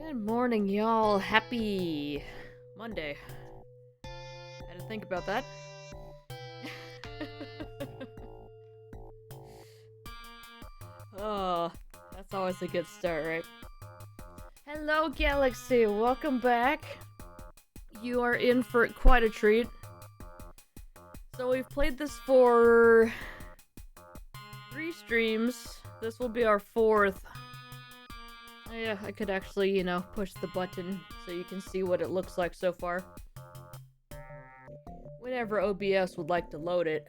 Good morning, y'all. Happy Monday. Had to think about that. Oh, that's always a good start, right? Hello, Galaxy. Welcome back. You are in for quite a treat. So we've played this for 3 streams. This will be our 4th. Oh, yeah, I could actually, push the button so you can see what it looks like so far. Whenever OBS would like to load it.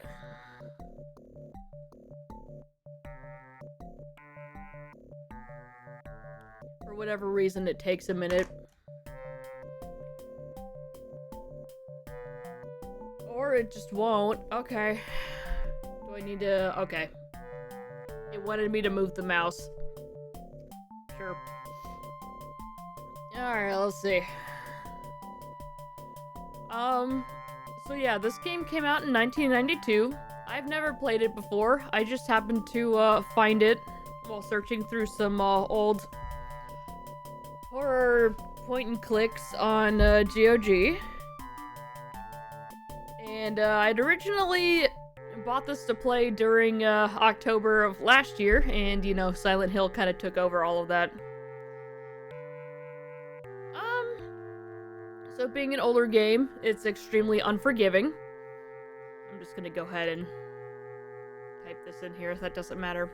For whatever reason, it takes a minute. Or it just won't. Okay. Do I need to... Okay. It wanted me to move the mouse. Sure. Alright, let's see. So yeah, this game came out in 1992. I've never played it before. I just happened to find it while searching through some old horror point and clicks on GOG. And I'd originally bought this to play during October of last year, and Silent Hill kind of took over all of that. So being an older game, it's extremely unforgiving. I'm just gonna go ahead and type this in here, that doesn't matter.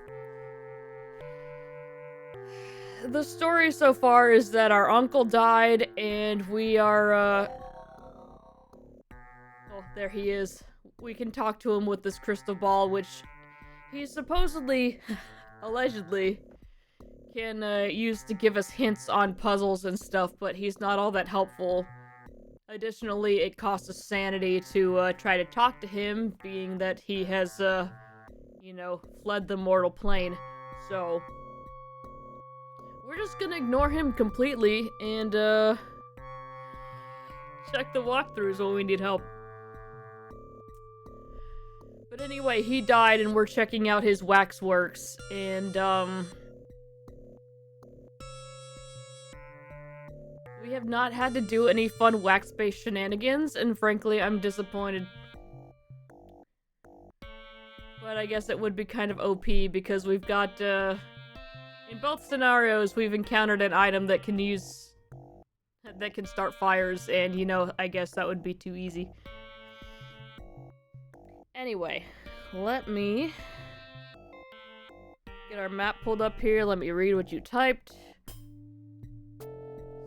The story so far is that our uncle died, and we are, oh, there he is. We can talk to him with this crystal ball, which he supposedly, allegedly, can use to give us hints on puzzles and stuff, but he's not all that helpful. Additionally, it costs us sanity to try to talk to him, being that he has, fled the mortal plane. So, we're just gonna ignore him completely and check the walkthroughs when we need help. But anyway, he died and we're checking out his Waxworks, and we have not had to do any fun wax-based shenanigans, and frankly, I'm disappointed. But I guess it would be kind of OP, because we've got, in both scenarios, we've encountered an item that can start fires, and, I guess that would be too easy. Anyway, let me get our map pulled up here. Let me read what you typed.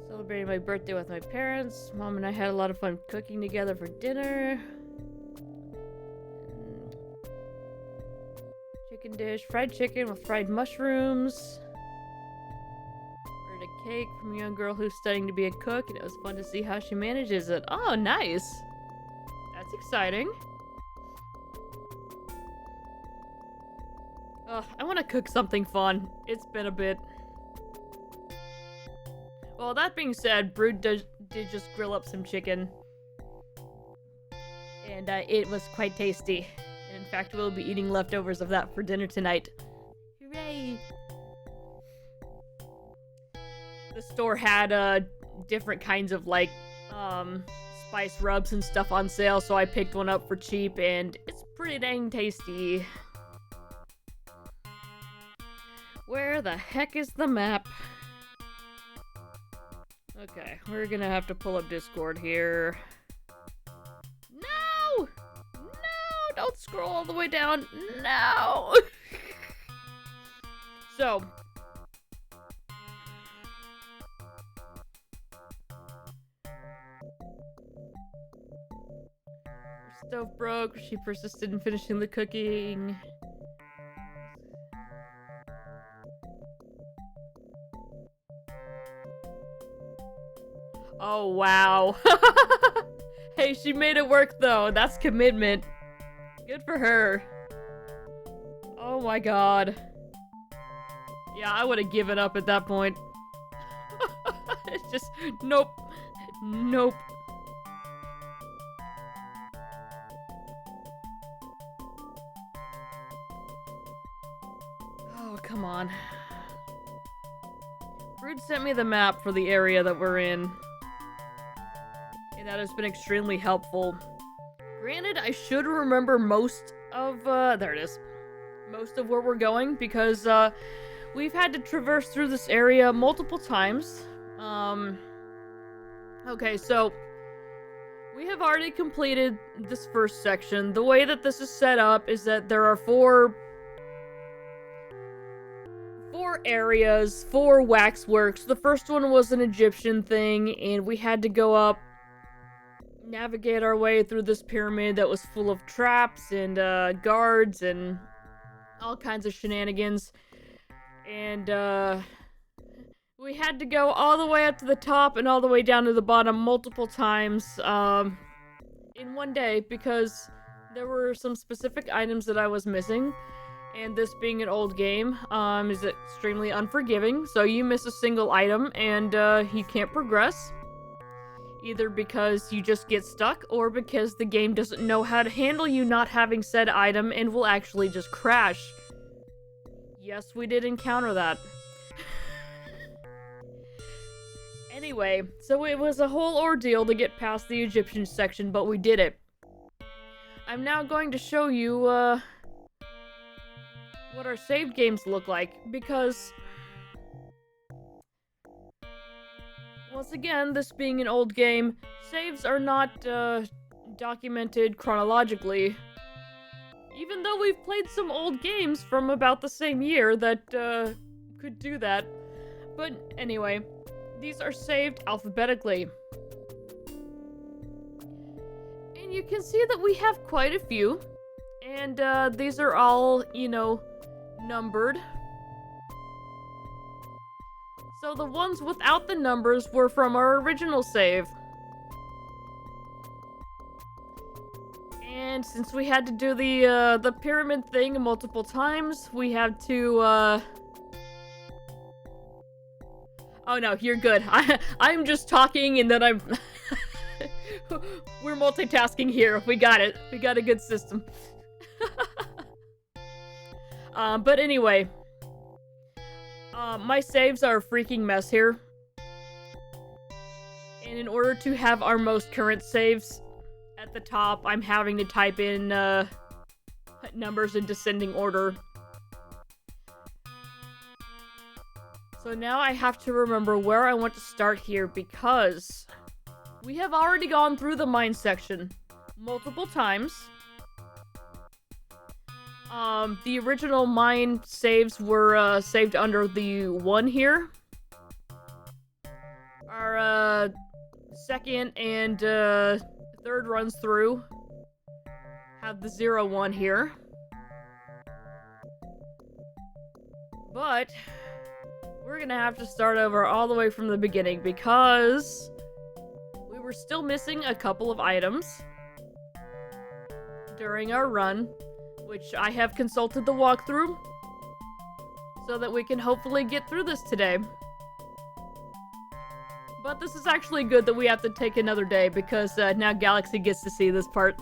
Celebrating my birthday with my parents. Mom and I had a lot of fun cooking together for dinner. Chicken dish, fried chicken with fried mushrooms. Ordered a cake from a young girl who's studying to be a cook, and it was fun to see how she manages it. Oh, nice. That's exciting. I want to cook something fun. It's been a bit. Well, that being said, Brood did just grill up some chicken. And it was quite tasty. And in fact, we'll be eating leftovers of that for dinner tonight. Hooray! The store had different kinds of, spice rubs and stuff on sale, so I picked one up for cheap, and it's pretty dang tasty. Where the heck is the map? Okay, we're gonna have to pull up Discord here. No! No! Don't scroll all the way down. No! So. Her stove broke. She persisted in finishing the cooking. Oh, wow. Hey, she made it work, though. That's commitment. Good for her. Oh my god. Yeah, I would have given up at that point. It's just, nope. Nope. Oh, come on. Brood sent me the map for the area that we're in. And that has been extremely helpful. Granted, I should remember most of, there it is. Most of where we're going, because, we've had to traverse through this area multiple times. Okay, so we have already completed this first section. The way that this is set up is that there are four areas, four waxworks. The first one was an Egyptian thing, and we had to go up, navigate our way through this pyramid that was full of traps and guards and all kinds of shenanigans. And we had to go all the way up to the top and all the way down to the bottom multiple times in one day, because there were some specific items that I was missing. And this being an old game is extremely unforgiving. So you miss a single item and you can't progress. Either because you just get stuck, or because the game doesn't know how to handle you not having said item and will actually just crash. Yes, we did encounter that. Anyway, so it was a whole ordeal to get past the Egyptian section, but we did it. I'm now going to show you, what our saved games look like, because once again, this being an old game, saves are not, documented chronologically. Even though we've played some old games from about the same year that, could do that. But anyway, these are saved alphabetically. And you can see that we have quite a few. And, these are all, you know, numbered. So the ones without the numbers were from our original save. And since we had to do the pyramid thing multiple times, we had to, Oh no, you're good. I'm just talking and then I'm... We're multitasking here. We got it. We got a good system. But anyway... my saves are a freaking mess here. And in order to have our most current saves at the top, I'm having to type in, numbers in descending order. So now I have to remember where I want to start here, because we have already gone through the mine section multiple times. The original mine saves were, saved under the 1 here. Our, second and, third runs through have the 0-1 here. But we're gonna have to start over all the way from the beginning, because we were still missing a couple of items during our run, which I have consulted the walkthrough so that we can hopefully get through this today. But this is actually good that we have to take another day, because now Galaxy gets to see this part.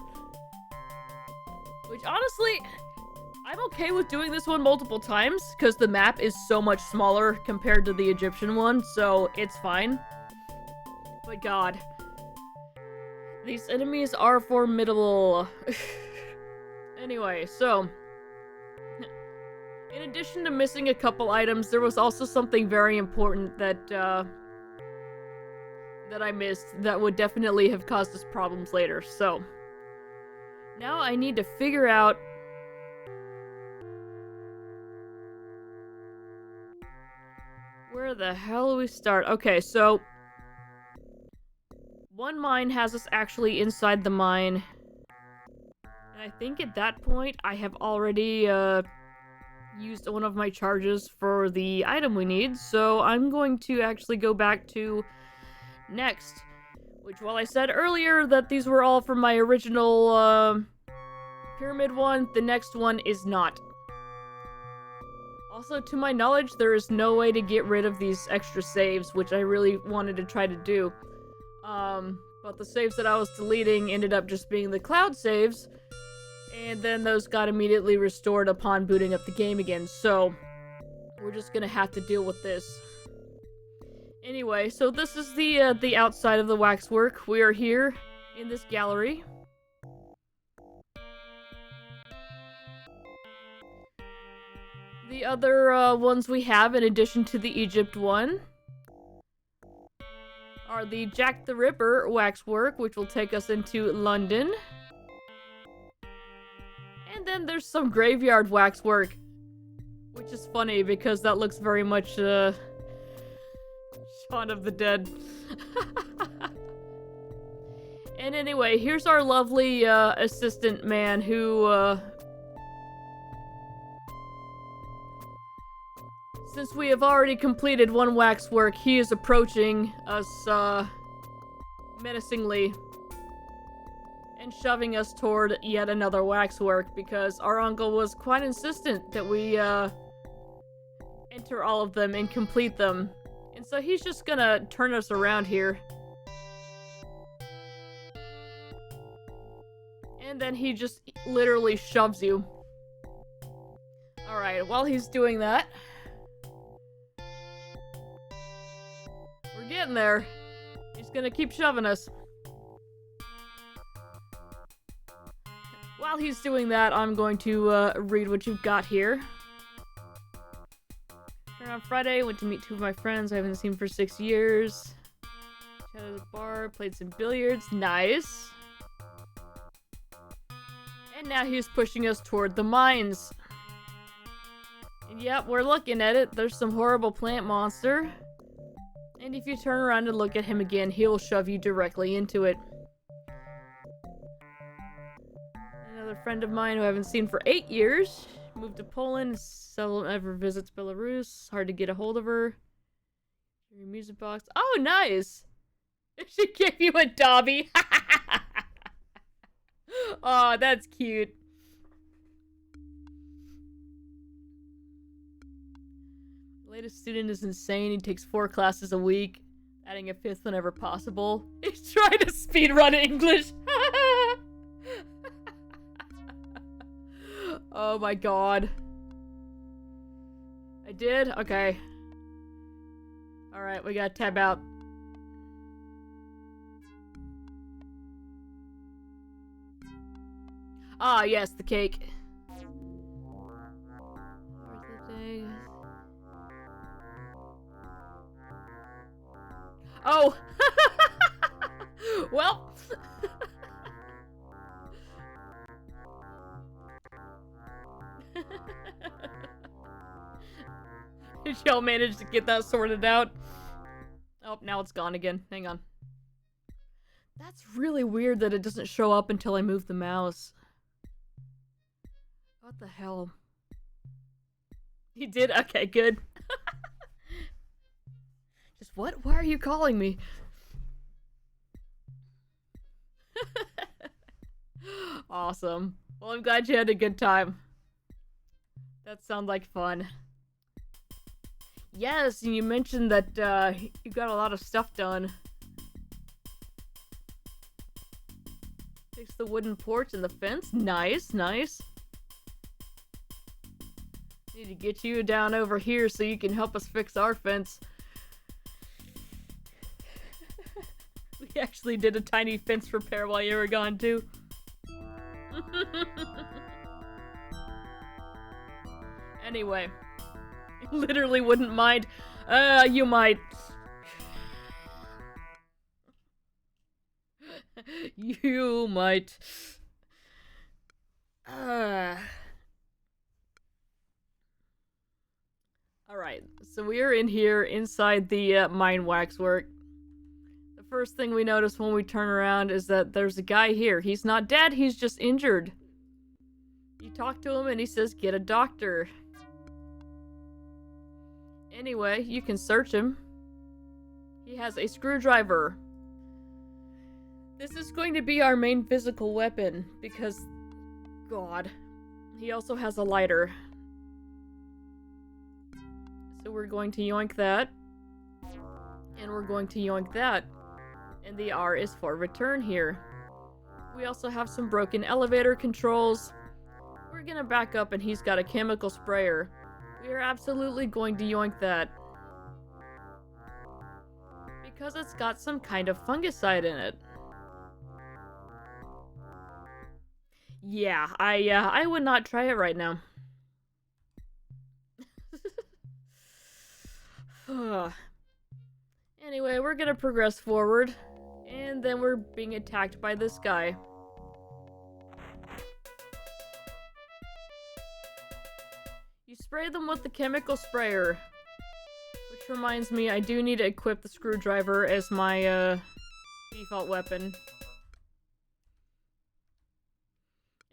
Which honestly, I'm okay with doing this one multiple times, because the map is so much smaller compared to the Egyptian one, so it's fine. But god, these enemies are formidable. Anyway, so, in addition to missing a couple items, there was also something very important that I missed that would definitely have caused us problems later. So, now I need to figure out where the hell do we start? Okay, so one mine has us actually inside the mine. And I think at that point, I have already, used one of my charges for the item we need, so I'm going to actually go back to next. Which, while I said earlier that these were all from my original, pyramid one, the next one is not. Also, to my knowledge, there is no way to get rid of these extra saves, which I really wanted to try to do. But the saves that I was deleting ended up just being the cloud saves, and then those got immediately restored upon booting up the game again, so we're just gonna have to deal with this. Anyway, so this is the outside of the waxwork. We are here in this gallery. The other ones we have, in addition to the Egypt one, are the Jack the Ripper waxwork, which will take us into London. And then there's some graveyard waxwork, which is funny because that looks very much Shaun of the Dead. And anyway, here's our lovely assistant man who since we have already completed one waxwork, he is approaching us menacingly and shoving us toward yet another waxwork because our uncle was quite insistent that we enter all of them and complete them. And so he's just gonna turn us around here. And then he just literally shoves you. Alright, while he's doing that, we're getting there. He's gonna keep shoving us. While he's doing that, I'm going to read what you've got here. On Friday, went to meet two of my friends I haven't seen for 6 years. Chatted at the bar, played some billiards. Nice. And now he's pushing us toward the mines. And yep, we're looking at it. There's some horrible plant monster. And if you turn around and look at him again, he'll shove you directly into it. Another friend of mine who I haven't seen for 8 years. Moved to Poland, seldom ever visits Belarus. Hard to get a hold of her. Your music box. Oh, nice! She gave you a Dobby. Oh, that's cute. Latest student is insane. He takes 4 classes a week, adding a 5th whenever possible. He's trying to speedrun English. Oh my god. I did? Okay. Alright, we gotta tab out. Ah, yes, the cake. Oh! Well... Did y'all manage to get that sorted out? Oh, now it's gone again. Hang on. That's really weird that it doesn't show up until I move the mouse. What the hell? He did? Okay, good. Just what? Why are you calling me? Awesome. Well, I'm glad you had a good time. That sounds like fun. Yes, and you mentioned that you got a lot of stuff done. Fix the wooden porch and the fence. Nice, nice. Need to get you down over here so you can help us fix our fence. We actually did a tiny fence repair while you were gone, too. Anyway. Literally wouldn't mind. You might. You might. Alright, so we are in here inside the mine waxwork. The first thing we notice when we turn around is that there's a guy here. He's not dead, he's just injured. You talk to him and he says, get a doctor. Anyway, you can search him. He has a screwdriver. This is going to be our main physical weapon, because... God. He also has a lighter. So we're going to yoink that. And we're going to yoink that. And the R is for return here. We also have some broken elevator controls. We're gonna back up and he's got a chemical sprayer. We are absolutely going to yoink that. Because it's got some kind of fungicide in it. Yeah, I would not try it right now. Anyway, we're gonna progress forward. And then we're being attacked by this guy. You spray them with the chemical sprayer. Which reminds me, I do need to equip the screwdriver as my, default weapon.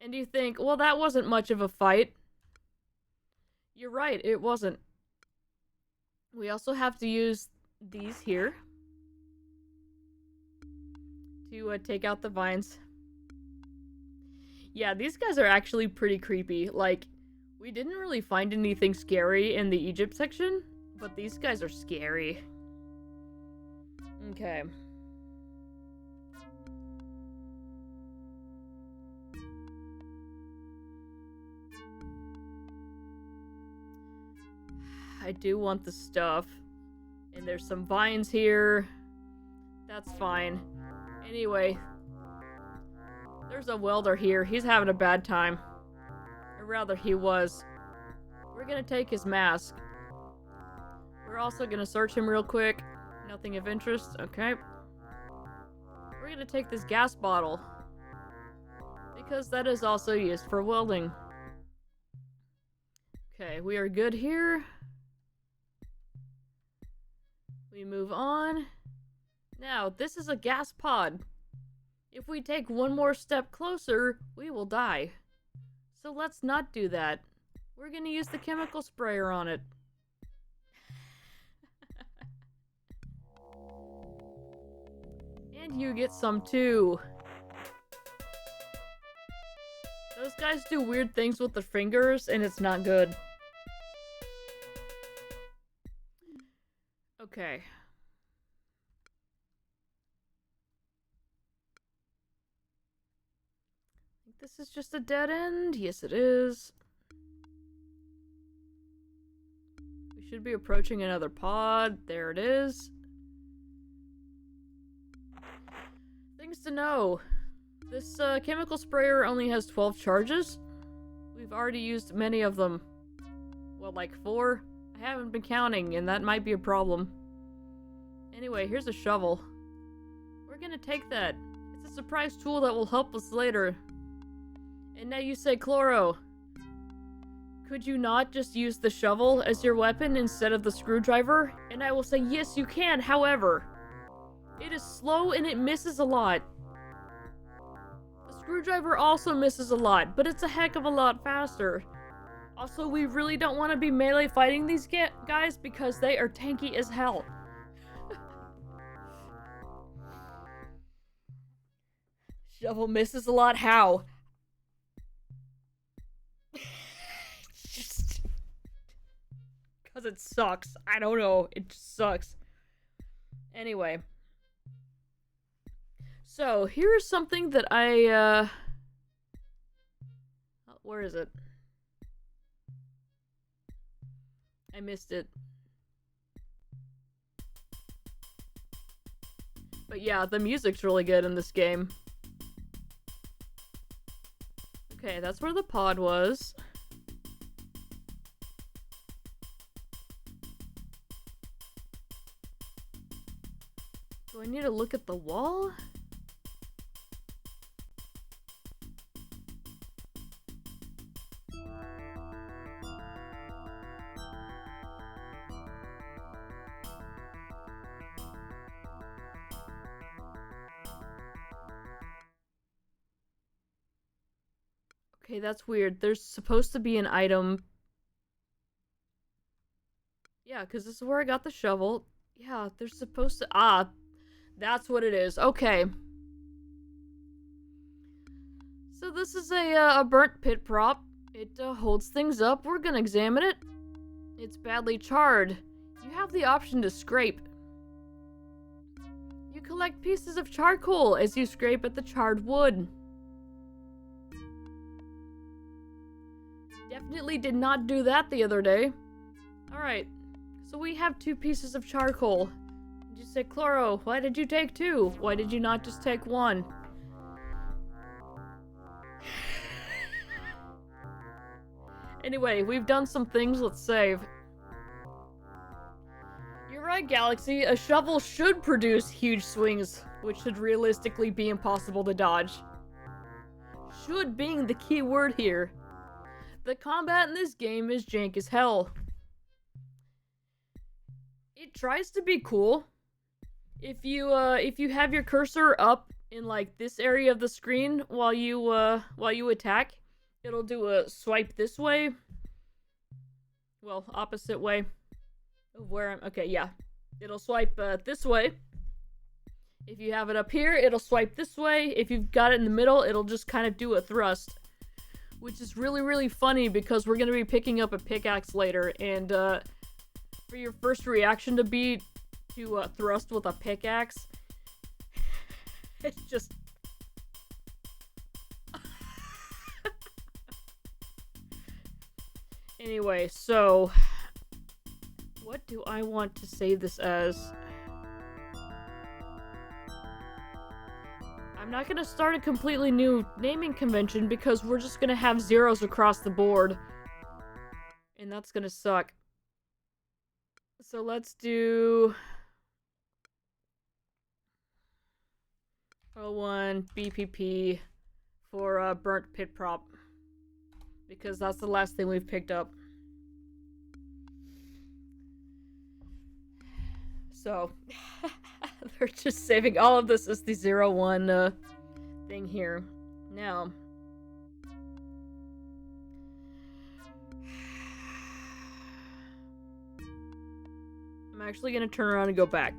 And you think, well, that wasn't much of a fight. You're right, it wasn't. We also have to use these here to take out the vines. Yeah, these guys are actually pretty creepy. Like, we didn't really find anything scary in the Egypt section, but these guys are scary. Okay. I do want the stuff. And there's some vines here. That's fine. Anyway, there's a welder here. He's having a bad time. Or rather, he was. We're gonna take his mask. We're also gonna search him real quick. Nothing of interest. Okay. We're gonna take this gas bottle. Because that is also used for welding. Okay, we are good here. We move on. Now, this is a gas pod. If we take one more step closer, we will die. So let's not do that. We're gonna use the chemical sprayer on it. And you get some too. Those guys do weird things with their fingers, and it's not good. Okay. This is just a dead end? Yes, it is. We should be approaching another pod. There it is. Things to know. This chemical sprayer only has 12 charges. We've already used many of them. Well, like 4? I haven't been counting, and that might be a problem. Anyway, here's a shovel. We're gonna take that. It's a surprise tool that will help us later. And now you say, Chloro, could you not just use the shovel as your weapon instead of the screwdriver? And I will say, yes, you can, however, it is slow and it misses a lot. The screwdriver also misses a lot, but it's a heck of a lot faster. Also, we really don't want to be melee fighting these guys because they are tanky as hell. Shovel misses a lot, how? Just... because it sucks. I don't know, it just sucks. Anyway. So, here's something that I, where is it? I missed it. But yeah, the music's really good in this game. Okay, that's where the pod was. Do I need to look at the wall? Okay, that's weird. There's supposed to be an item. Yeah, because this is where I got the shovel. Yeah, there's supposed to... Ah, that's what it is. Okay. So this is a burnt pit prop. It holds things up. We're gonna examine it. It's badly charred. You have the option to scrape. You collect pieces of charcoal as you scrape at the charred wood. Definitely did not do that the other day. Alright, so we have 2 pieces of charcoal. You say, Chloro, why did you take 2? Why did you not just take 1? Anyway, we've done some things, let's save. You're right, Galaxy. A shovel should produce huge swings, which should realistically be impossible to dodge. Should being the key word here. The combat in this game is jank as hell. It tries to be cool. If you have your cursor up in like this area of the screen while you attack, it'll do a swipe this way. Well, opposite way of where I'm. Okay, yeah. It'll swipe this way. If you have it up here, it'll swipe this way. If you've got it in the middle, it'll just kind of do a thrust. Which is really, really funny because we're going to be picking up a pickaxe later. And for your first reaction to be to thrust with a pickaxe, it's just... Anyway, so... what do I want to say this as? I'm not gonna start a completely new naming convention because we're just gonna have zeros across the board. And that's gonna suck. So let's do... 01 BPP for burnt pit prop. Because that's the last thing we've picked up. So, they're just saving all of this as the 01 thing here. Now, I'm actually gonna turn around and go back.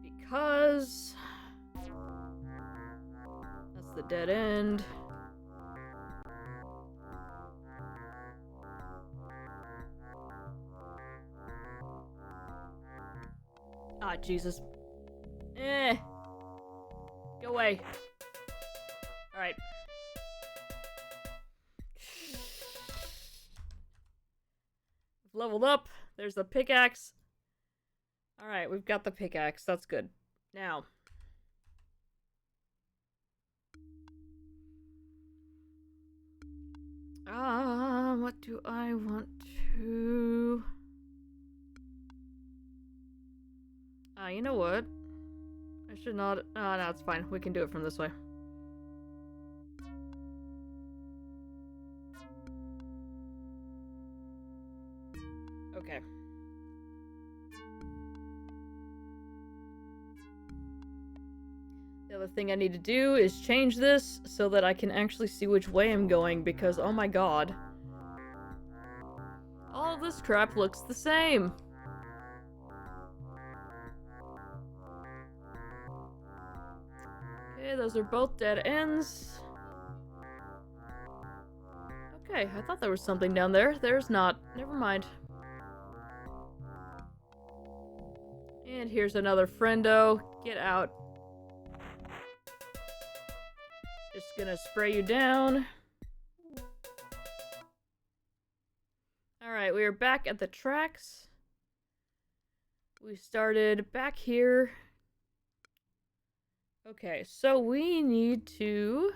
Because that's the dead end. Ah, Jesus. Go away. Alright. Leveled up. There's the pickaxe. Alright, we've got the pickaxe. That's good. Now. What do I want to... you know what? I should not... oh, no, it's fine. We can do it from this way. Okay. The other thing I need to do is change this so that I can actually see which way I'm going because, oh my god. All this crap looks the same. Okay, those are both dead ends. Okay, I thought there was something down there. There's not. Never mind. And here's another friendo. Get out. Just gonna spray you down. Alright, we are back at the tracks. We started back here. Okay, so we need to...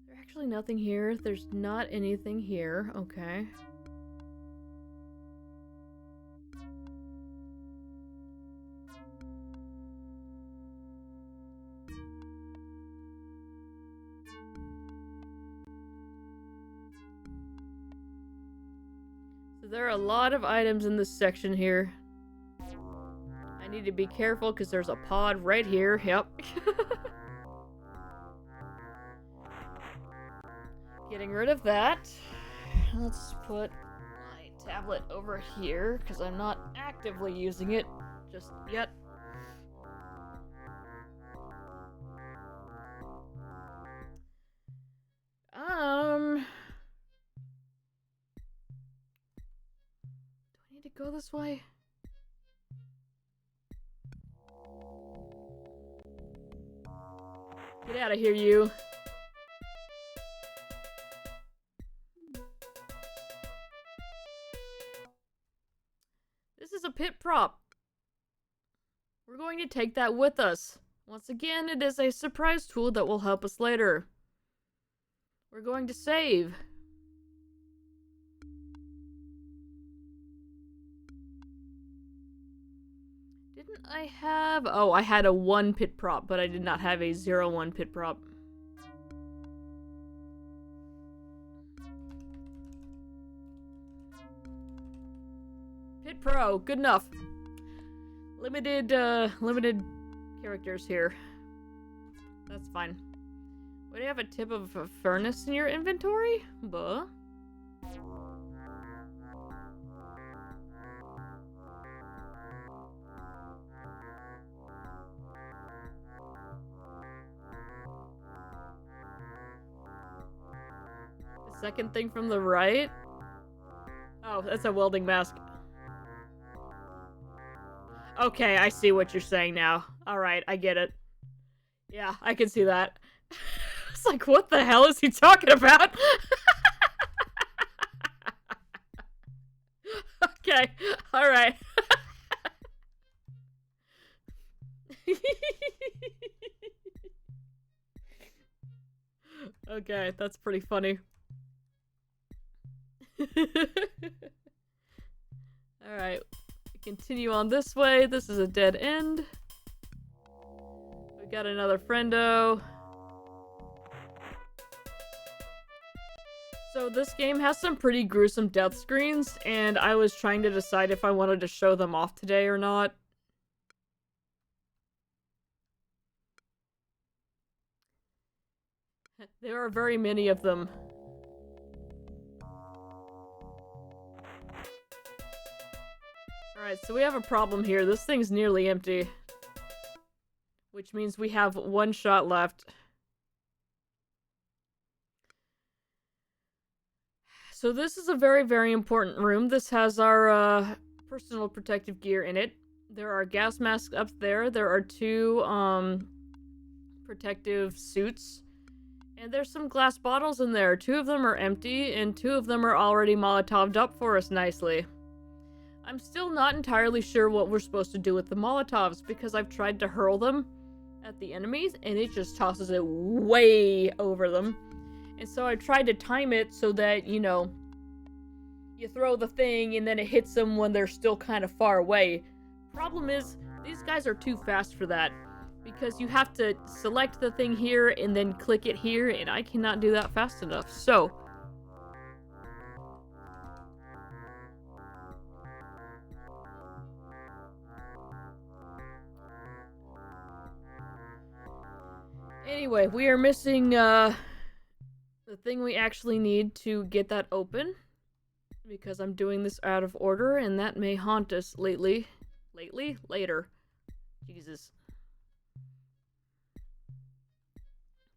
There's actually nothing here. There's not anything here. Okay. There are a lot of items in this section here. I need to be careful because there's a pod right here. Yep. Getting rid of that. Let's put my tablet over here because I'm not actively using it just yet. Go this way? Get out of here, you. This is a pit prop. We're going to take that with us. Once again, it is a surprise tool that will help us later. We're going to save. Didn't I have... Oh, I had a 1 pit prop, but I did not have a 0-1 pit prop. Pit Pro, good enough. Limited characters here. That's fine. Why do you have a tip of a furnace in your inventory? Buh. The second thing from the right? Oh, that's a welding mask. Okay, I see what you're saying now. Alright, I get it. Yeah, I can see that. It's like, what the hell is he talking about? Okay, alright. Okay, that's pretty funny. Alright. Continue on this way. This is a dead end. We got another friendo. So this game has some pretty gruesome death screens, and I was trying to decide if I wanted to show them off today or not. There are very many of them. Alright, so we have a problem here. This thing's nearly empty. Which means we have 1 shot left. So this is a very, very important room. This has our personal protective gear in it. There are gas masks up there. There are 2 protective suits. And there's some glass bottles in there. 2 of them are empty, and 2 of them are already Molotoved up for us nicely. I'm still not entirely sure what we're supposed to do with the Molotovs, because I've tried to hurl them at the enemies, and it just tosses it way over them. And so I tried to time it so that, you know, you throw the thing and then it hits them when they're still kind of far away. Problem is, these guys are too fast for that, because you have to select the thing here and then click it here, and I cannot do that fast enough. So anyway, we are missing the thing we actually need to get that open, because I'm doing this out of order, and that may haunt us later. Jesus.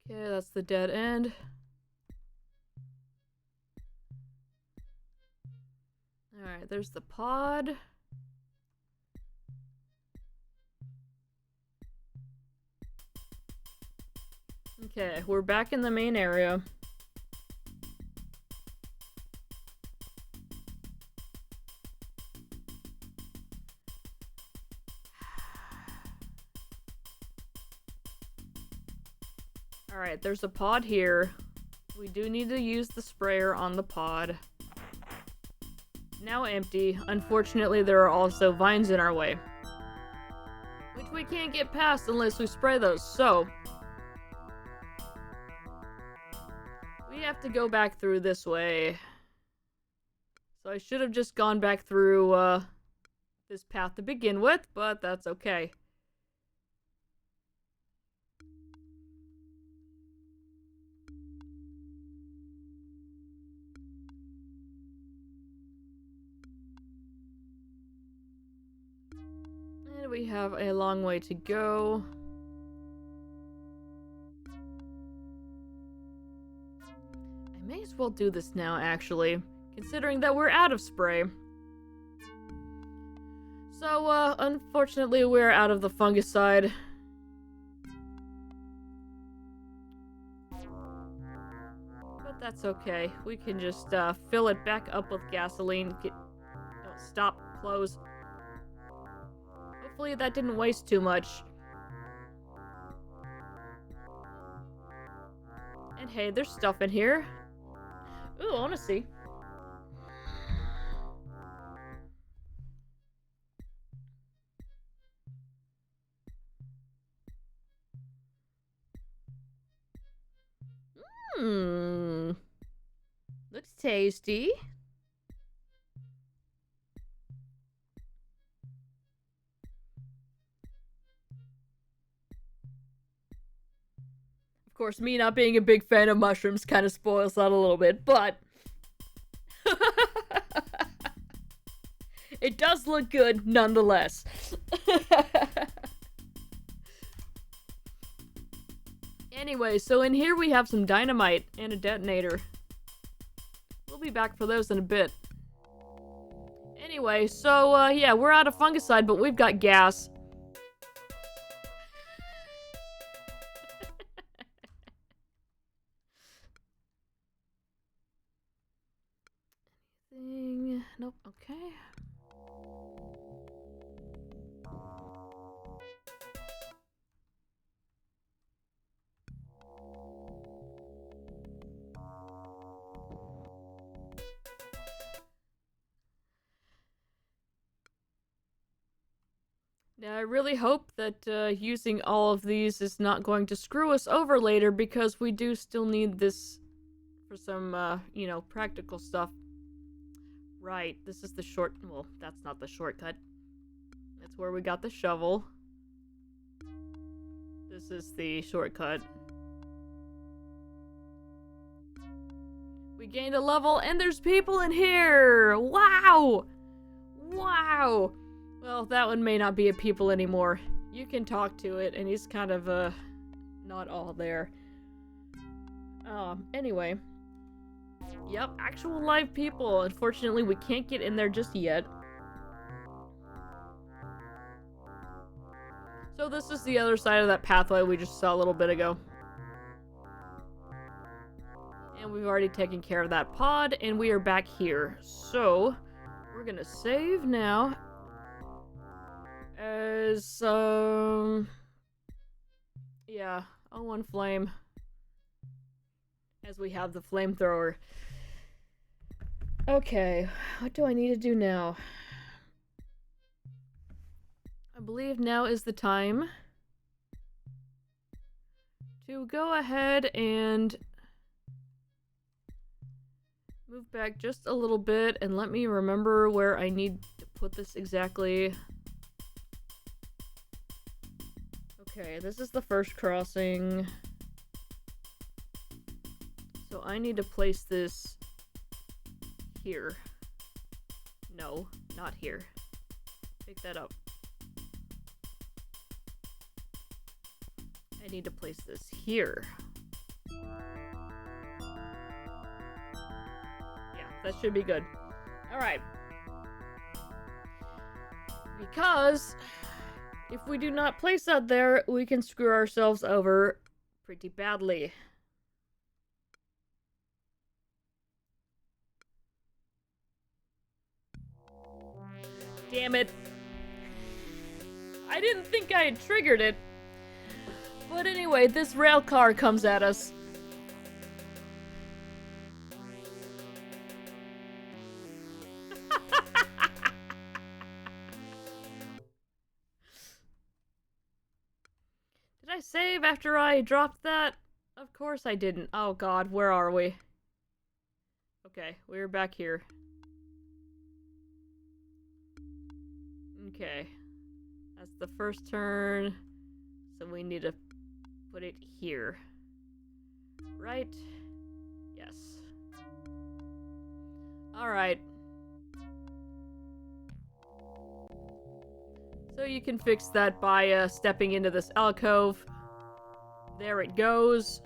Okay, that's the dead end. Alright, there's the pod. Okay, we're back in the main area. Alright, there's a pod here. We do need to use the sprayer on the pod. Now empty. Unfortunately, there are also vines in our way, which we can't get past unless we spray those, so we have to go back through this way. So I should have just gone back through this path to begin with, but that's okay. And we have a long way to go. I may as well do this now, actually, considering that we're out of spray. So, unfortunately, we're out of the fungicide. That's okay. We can just fill it back up with gasoline. Oh, stop. Close. Hopefully that didn't waste too much. And hey, there's stuff in here. Ooh, I wanna see. Hmm. Looks tasty. Of course, me not being a big fan of mushrooms kind of spoils that a little bit, but it does look good nonetheless. Anyway, so in here we have some dynamite and a detonator. We'll be back for those in a bit. Anyway, so yeah, we're out of fungicide, but we've got gas. Anything? Nope, okay. Now, I really hope that using all of these is not going to screw us over later, because we do still need this for some, you know, practical stuff. Right, this is the well, that's not the shortcut. That's where we got the shovel. This is the shortcut. We gained a level, and there's people in here! Wow! Wow! Well, that one may not be a people anymore. You can talk to it, and he's kind of, not all there. Anyway. Yep, actual live people. Unfortunately, we can't get in there just yet. So this is the other side of that pathway we just saw a little bit ago. And we've already taken care of that pod, and we are back here. So, we're gonna save now. As, yeah, O1 flame. As we have the flamethrower. Okay, what do I need to do now? I believe now is the time to go ahead and move back just a little bit, and let me remember where I need to put this exactly. Okay, this is the first crossing. So I need to place this here. No, not here. Pick that up. I need to place this here. Yeah, that should be good. Alright. Because if we do not place that there, we can screw ourselves over pretty badly. Damn it. I didn't think I had triggered it. But anyway, this rail car comes at us. Did I save after I dropped that? Of course I didn't. Oh god, where are we? Okay, we're back here. Okay. That's the first turn. So we need to put it here. Right? Yes. Alright. So you can fix that by stepping into this alcove. There it goes.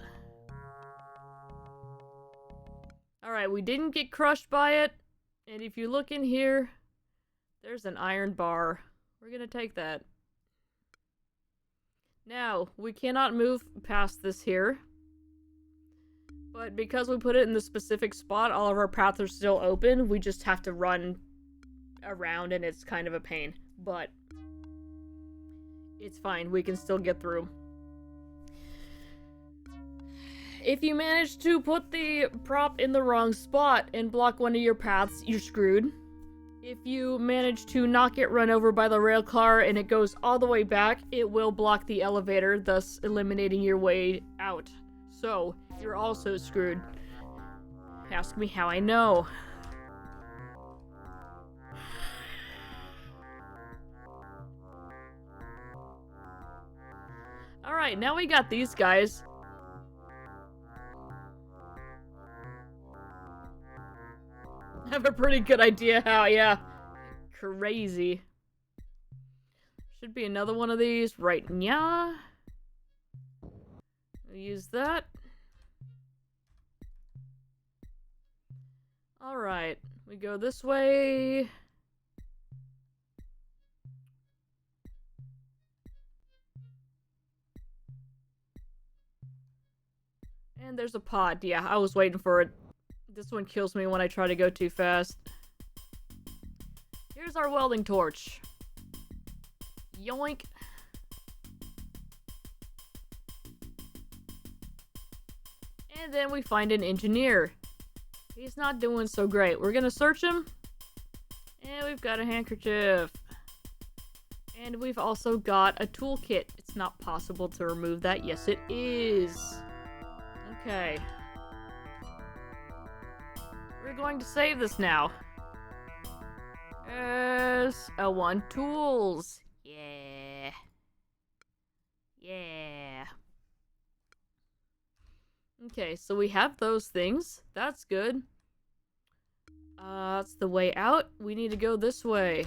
Alright, we didn't get crushed by it. And if you look in here, there's an iron bar. We're gonna take that. Now, we cannot move past this here. But because we put it in the specific spot, all of our paths are still open. We just have to run around and it's kind of a pain. But it's fine. We can still get through. If you manage to put the prop in the wrong spot and block one of your paths, you're screwed. If you manage to not get run over by the rail car and it goes all the way back, it will block the elevator, thus eliminating your way out. So, you're also screwed. Ask me how I know. Alright, now we got these guys. I have a pretty good idea how, yeah. Crazy. Should be another one of these right now. We'll use that. Alright, we go this way. And there's a pod. Yeah, I was waiting for it. This one kills me when I try to go too fast. Here's our welding torch. Yoink. And then we find an engineer. He's not doing so great. We're gonna search him. And we've got a handkerchief. And we've also got a toolkit. It's not possible to remove that. Yes, it is. Okay. We're going to save this now. As L1 tools. Yeah. Yeah. Okay, so we have those things. That's good. That's the way out. We need to go this way.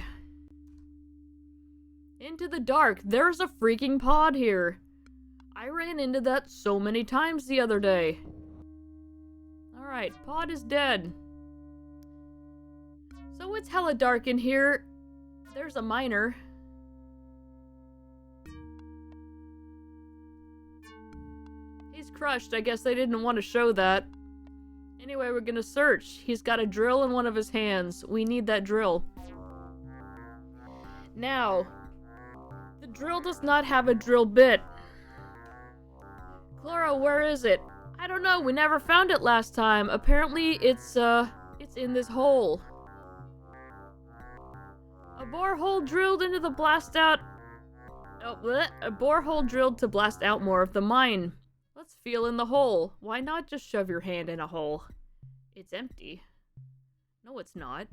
Into the dark. There's a freaking pod here. I ran into that so many times the other day. Alright, pod is dead. So it's hella dark in here. There's a miner. He's crushed. I guess they didn't want to show that. Anyway, we're gonna search. He's got a drill in one of his hands. We need that drill. Now, the drill does not have a drill bit. Clara, where is it? I don't know. We never found it last time. Apparently, it's in this hole. A borehole drilled into the blast out... Oh, bleh. A borehole drilled to blast out more of the mine. Let's feel in the hole. Why not just shove your hand in a hole? It's empty. No, it's not. Is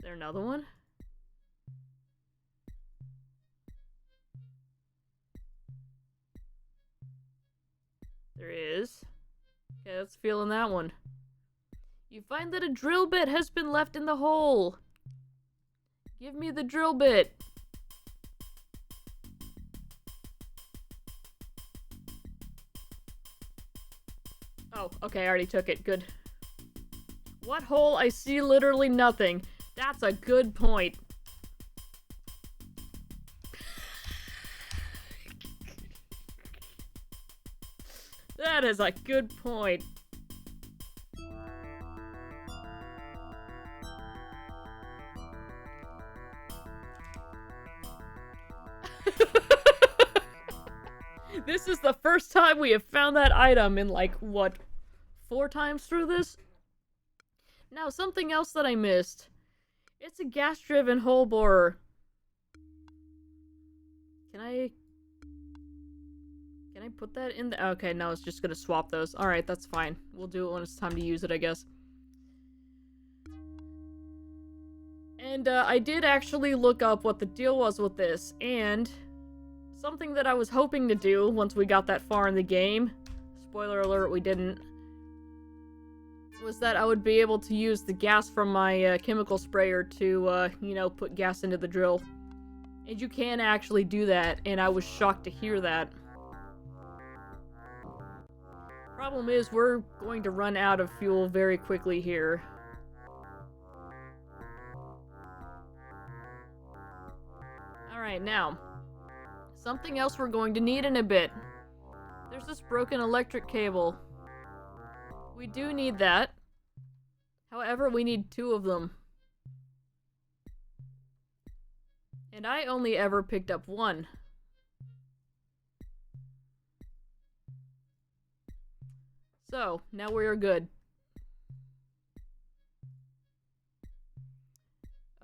there another one? There is. Okay, let's feel in that one. You find that a drill bit has been left in the hole. Give me the drill bit. Oh, okay, I already took it. Good. What hole? I see literally nothing. That's a good point. That is a good point. This is the first time we have found that item in, like, what, 4 times through this? Now, something else that I missed. It's a gas-driven hole borer. Can I put that in the... Okay, no, it's just gonna swap those. Alright, that's fine. We'll do it when it's time to use it, I guess. And, I did actually look up what the deal was with this, and... something that I was hoping to do once we got that far in the game, spoiler alert, we didn't, was that I would be able to use the gas from my chemical sprayer to, you know, put gas into the drill. And you can actually do that, and I was shocked to hear that. Problem is, we're going to run out of fuel very quickly here. Alright, now... something else we're going to need in a bit. There's this broken electric cable. We do need that. However, we need 2 of them. And I only ever picked up 1. So, now we are good.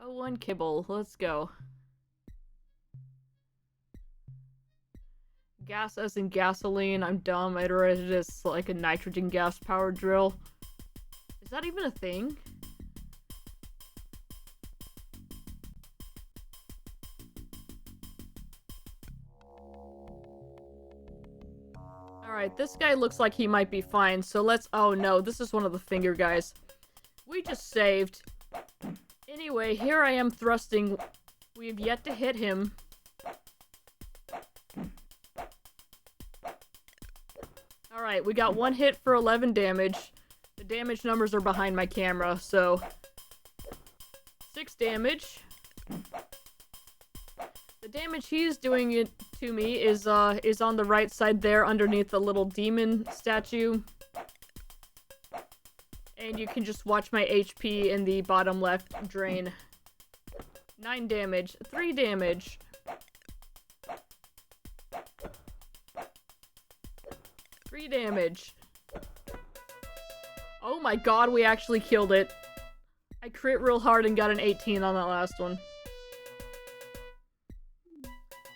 Oh, 1 kibble. Let's go. Gas as in gasoline. I'm dumb. I read it as like a nitrogen gas powered drill. Is that even a thing? Alright, this guy looks like he might be fine, so let's- oh no, this is one of the finger guys. We just saved. Anyway, here I am thrusting. We have yet to hit him. Alright, we got 1 hit for 11 damage. The damage numbers are behind my camera, so... 6 damage. The damage he's doing it to me is on the right side there underneath the little demon statue. And you can just watch my HP in the bottom left drain. 9 damage. 3 damage. 3 damage. Oh my god, we actually killed it. I crit real hard and got an 18 on that last one.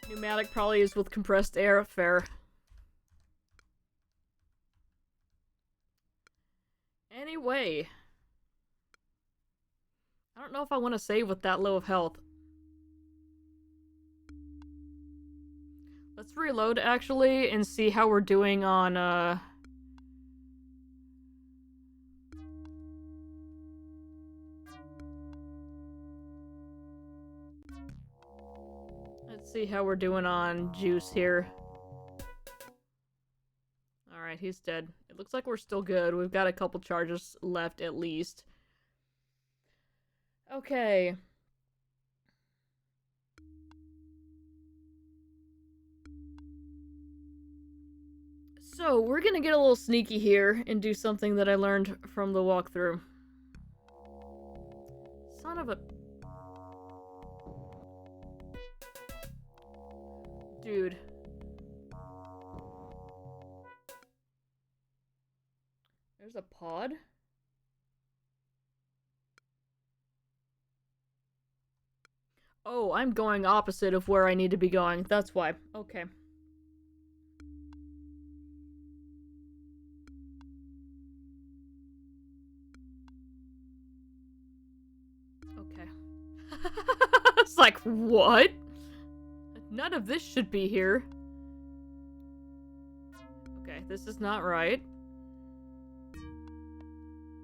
Pneumatic probably is with compressed air. Fair. Anyway. I don't know if I want to save with that low of health. Let's reload, actually, and see how we're doing on, Let's see how we're doing on Juice here. Alright, he's dead. It looks like we're still good. We've got a couple charges left, at least. Okay. So, we're gonna get a little sneaky here and do something that I learned from the walkthrough. Son of a... Dude. There's a pod? Oh, I'm going opposite of where I need to be going. That's why. Okay. Okay. It's like, what? None of this should be here. Okay, this is not right.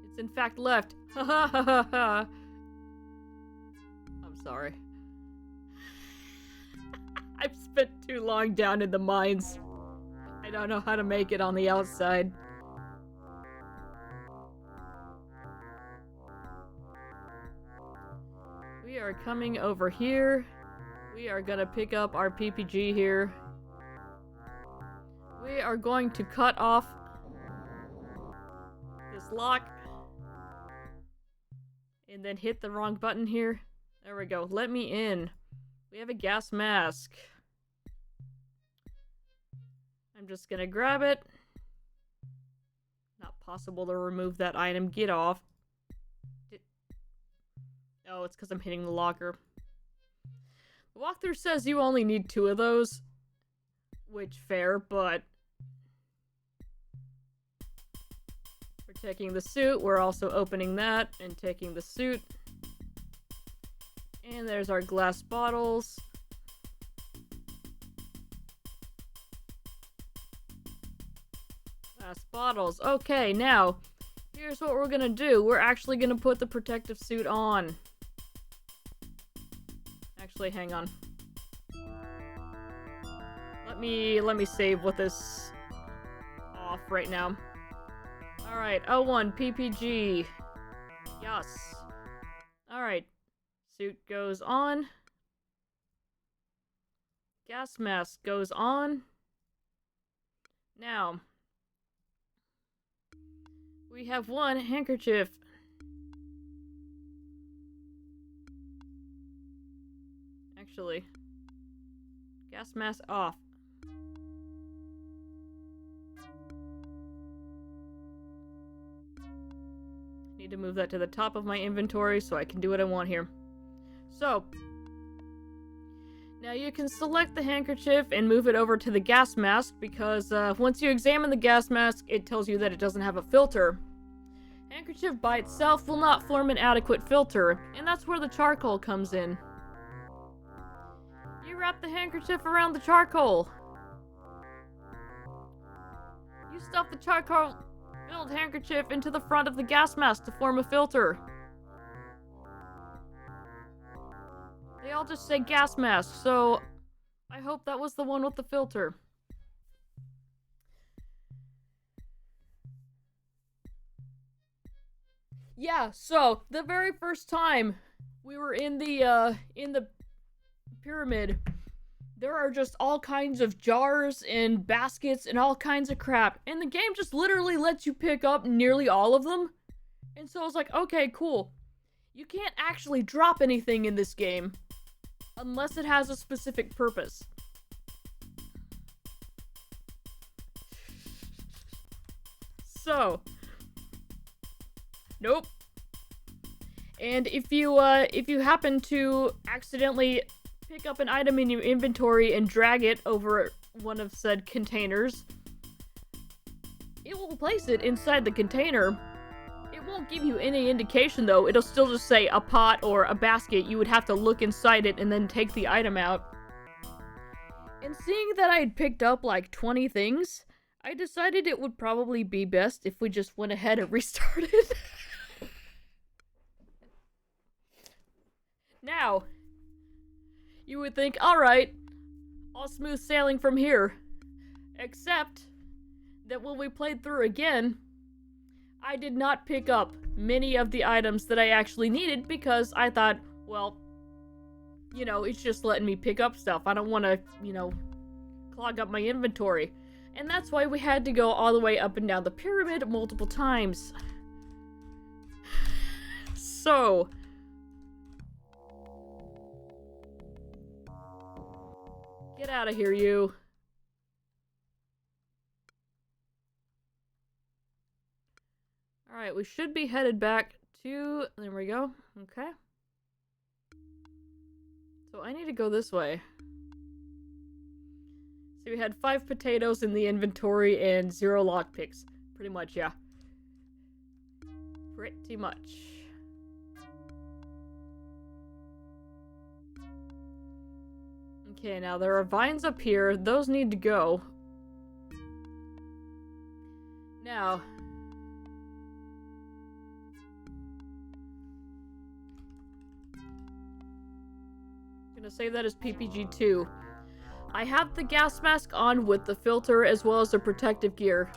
It's in fact left. Ha ha ha ha. I'm sorry. I've spent too long down in the mines. I don't know how to make it on the outside. We are coming over here. We are gonna pick up our PPG here. We are going to cut off this lock. And then hit the wrong button here. There we go. Let me in. We have a gas mask. I'm just gonna grab it. Not possible to remove that item. Get off. Oh, it's because I'm hitting the locker. The walkthrough says you only need 2 of those. Which, fair, but... We're taking the suit. We're also opening that and taking the suit. And there's our glass bottles. Glass bottles. Okay, now, here's what we're gonna do. We're actually gonna put the protective suit on. Actually, hang on. Let me save with this off right now. Alright, O1, PPG. Yes. Alright. Suit goes on. Gas mask goes on. Now, we have one handkerchief. Actually, gas mask off. Need to move that to the top of my inventory so I can do what I want here. So, now you can select the handkerchief and move it over to the gas mask because once you examine the gas mask, it tells you that it doesn't have a filter. Handkerchief by itself will not form an adequate filter, and that's where the charcoal comes in. You wrap the handkerchief around the charcoal. You stuff the charcoal-filled handkerchief into the front of the gas mask to form a filter. They all just say gas mask, so I hope that was the one with the filter. Yeah, so the very first time we were in the pyramid, there are just all kinds of jars and baskets and all kinds of crap, and the game just literally lets you pick up nearly all of them. And so I was like, okay, cool. You can't actually drop anything in this game unless it has a specific purpose. So, nope. And if you happen to accidentally pick up an item in your inventory and drag it over one of said containers, it will place it inside the container. It won't give you any indication though. It'll still just say a pot or a basket. You would have to look inside it and then take the item out. And seeing that I had picked up like 20 things, I decided it would probably be best if we just went ahead and restarted. Now, you would think, alright, all smooth sailing from here. Except that when we played through again, I did not pick up many of the items that I actually needed because I thought, well, you know, it's just letting me pick up stuff. I don't want to, you know, clog up my inventory. And that's why we had to go all the way up and down the pyramid multiple times. So, get out of here, you. Alright, we should be headed back to... There we go. Okay. So I need to go this way. So we had 5 potatoes in the inventory and 0 lockpicks. Pretty much, yeah. Pretty much. Okay, now there are vines up here. Those need to go. Now... I'm gonna save that as PPG2. I have the gas mask on with the filter as well as the protective gear.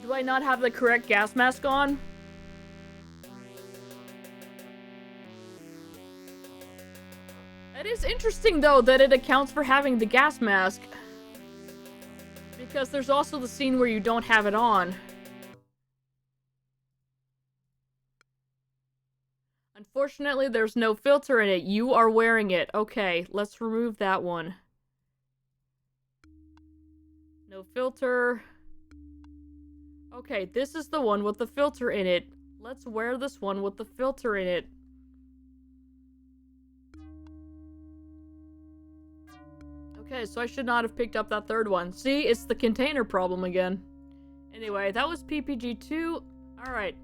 Do I not have the correct gas mask on? It is interesting though that it accounts for having the gas mask. Because there's also the scene where you don't have it on. Unfortunately, there's no filter in it. You are wearing it. Okay, let's remove that one. No filter. Okay, this is the one with the filter in it. Let's wear this one with the filter in it. Okay, so I should not have picked up that third one. See, it's the container problem again. Anyway, that was PPG2. Alright.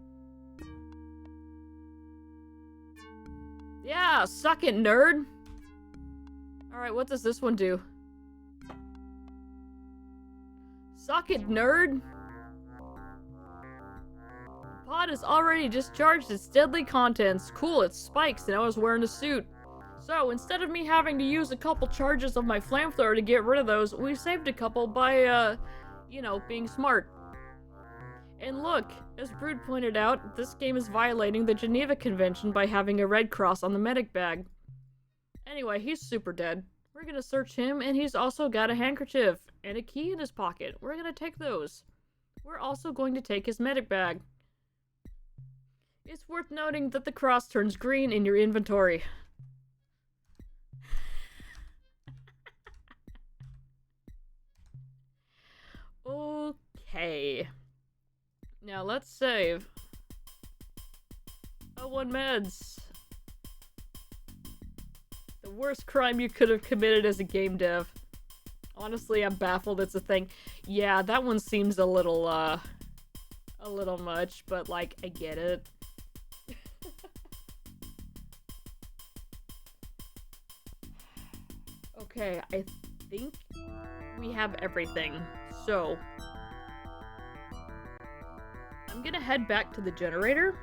Yeah, suck it, nerd! Alright, what does this one do? Suck it, nerd! The pod has already discharged its deadly contents. Cool, it spikes and I was wearing a suit. So, instead of me having to use a couple charges of my flamethrower to get rid of those, we saved a couple by, you know, being smart. And look, as Brood pointed out, this game is violating the Geneva Convention by having a red cross on the medic bag. Anyway, he's super dead. We're gonna search him, and he's also got a handkerchief and a key in his pocket. We're gonna take those. We're also going to take his medic bag. It's worth noting that the cross turns green in your inventory. Okay. Now let's save. Oh, 1 meds. The worst crime you could have committed as a game dev. Honestly, I'm baffled it's a thing. Yeah, that one seems a little much, but like, I get it. Okay, I think we have everything. So, I'm gonna head back to the generator.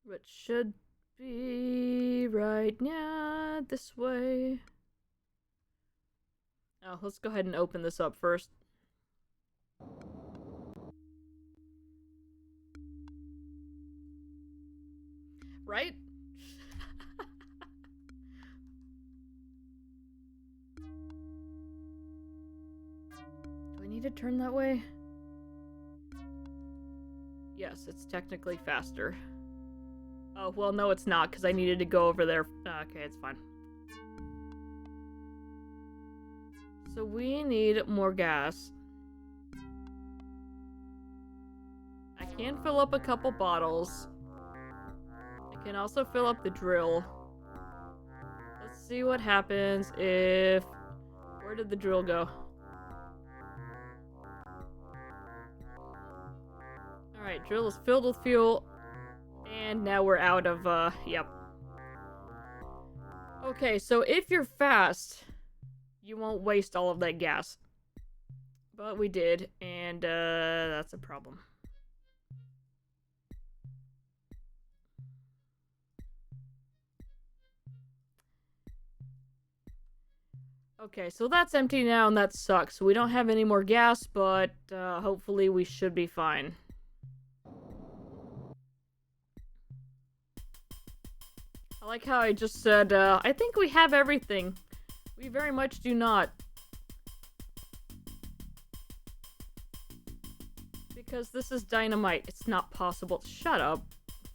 Which should be right now, this way. Oh, let's go ahead and open this up first. Right? Do I need to turn that way? Yes, it's technically faster. Oh, well, no, it's not, because I needed to go over there. Okay, it's fine. So we need more gas. I can fill up a couple bottles. I can also fill up the drill. Let's see what happens if... Where did the drill go? Alright, drill is filled with fuel. And now we're out of, yep. Okay, so if you're fast, you won't waste all of that gas. But we did, and, that's a problem. Okay, so that's empty now, and that sucks. We don't have any more gas, but, hopefully we should be fine. I like how I just said, I think we have everything. We very much do not. Because this is dynamite. It's not possible. Shut up.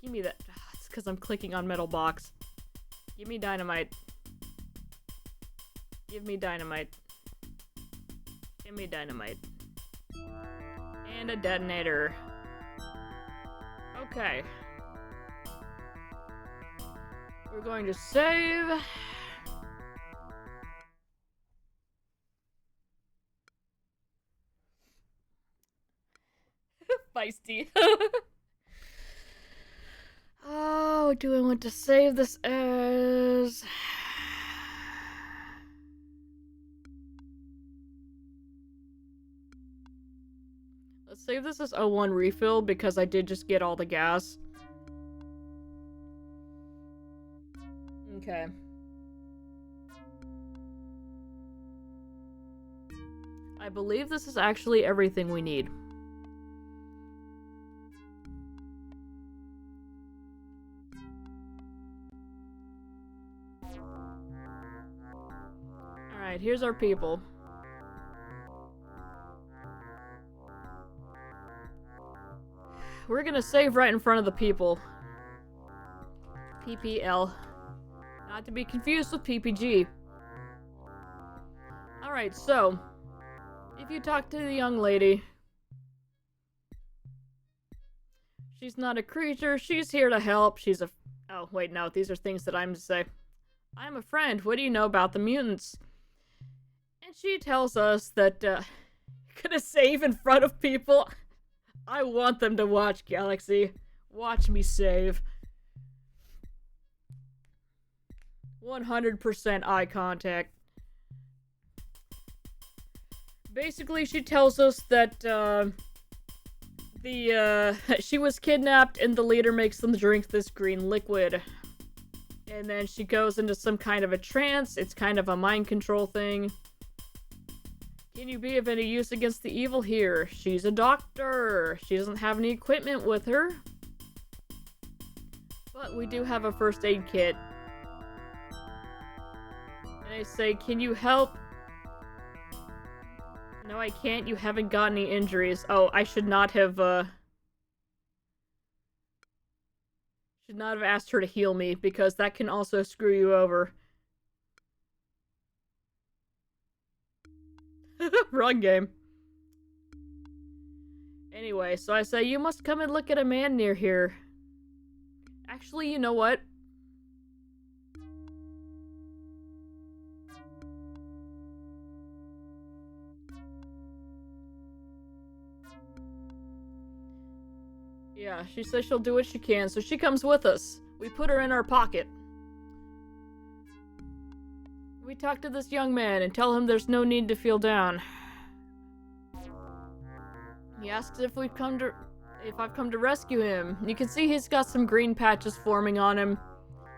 Give me that. It's because I'm clicking on metal box. Give me dynamite. Give me dynamite. Give me dynamite. And a detonator. Okay. We're going to save. Feisty. Oh, do I want to save this as... Let's save this as 01 refill because I did just get all the gas. Okay. I believe this is actually everything we need. Alright, here's our people. We're gonna save right in front of the people. PPL. Not to be confused with PPG. Alright, so, if you talk to the young lady, she's not a creature, she's here to help, she's a... Oh, wait, no, these are things that I'm to say. I'm a friend, what do you know about the mutants? And she tells us that, you're gonna save in front of people? I want them to watch, Galaxy. Watch me save. 100% eye contact. Basically, she tells us that, she was kidnapped and the leader makes them drink this green liquid. And then she goes into some kind of a trance. It's kind of a mind control thing. Can you be of any use against the evil here? She's a doctor. She doesn't have any equipment with her. But we do have a first aid kit. And I say, can you help? No, I can't. You haven't got any injuries. Oh, I should not have asked her to heal me, because that can also screw you over. Wrong game. Anyway, so I say, you must come and look at a man near here. Actually, you know what? Yeah, she says she'll do what she can, so she comes with us. We put her in our pocket. We talk to this young man and tell him there's no need to feel down. He asks if I've come to rescue him. You can see he's got some green patches forming on him.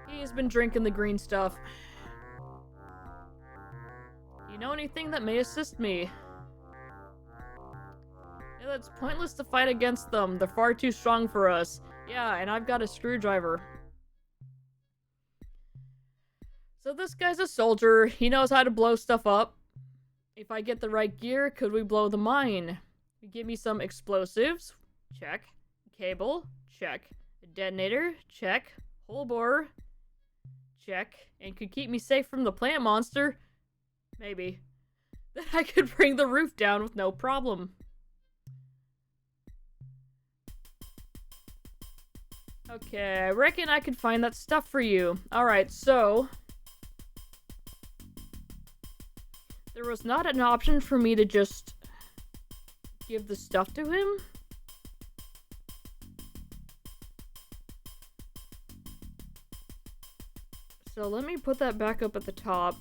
He's been drinking the green stuff. You know anything that may assist me? Yeah, it's pointless to fight against them. They're far too strong for us. Yeah, and I've got a screwdriver. So this guy's a soldier. He knows how to blow stuff up. If I get the right gear, could we blow the mine? Give me some explosives. Check. Cable. Check. A detonator. Check. Hole borer. Check. And could keep me safe from the plant monster. Maybe. Then I could bring the roof down with no problem. Okay, I reckon I could find that stuff for you. Alright, so... there was not an option for me to just give the stuff to him? So let me put that back up at the top.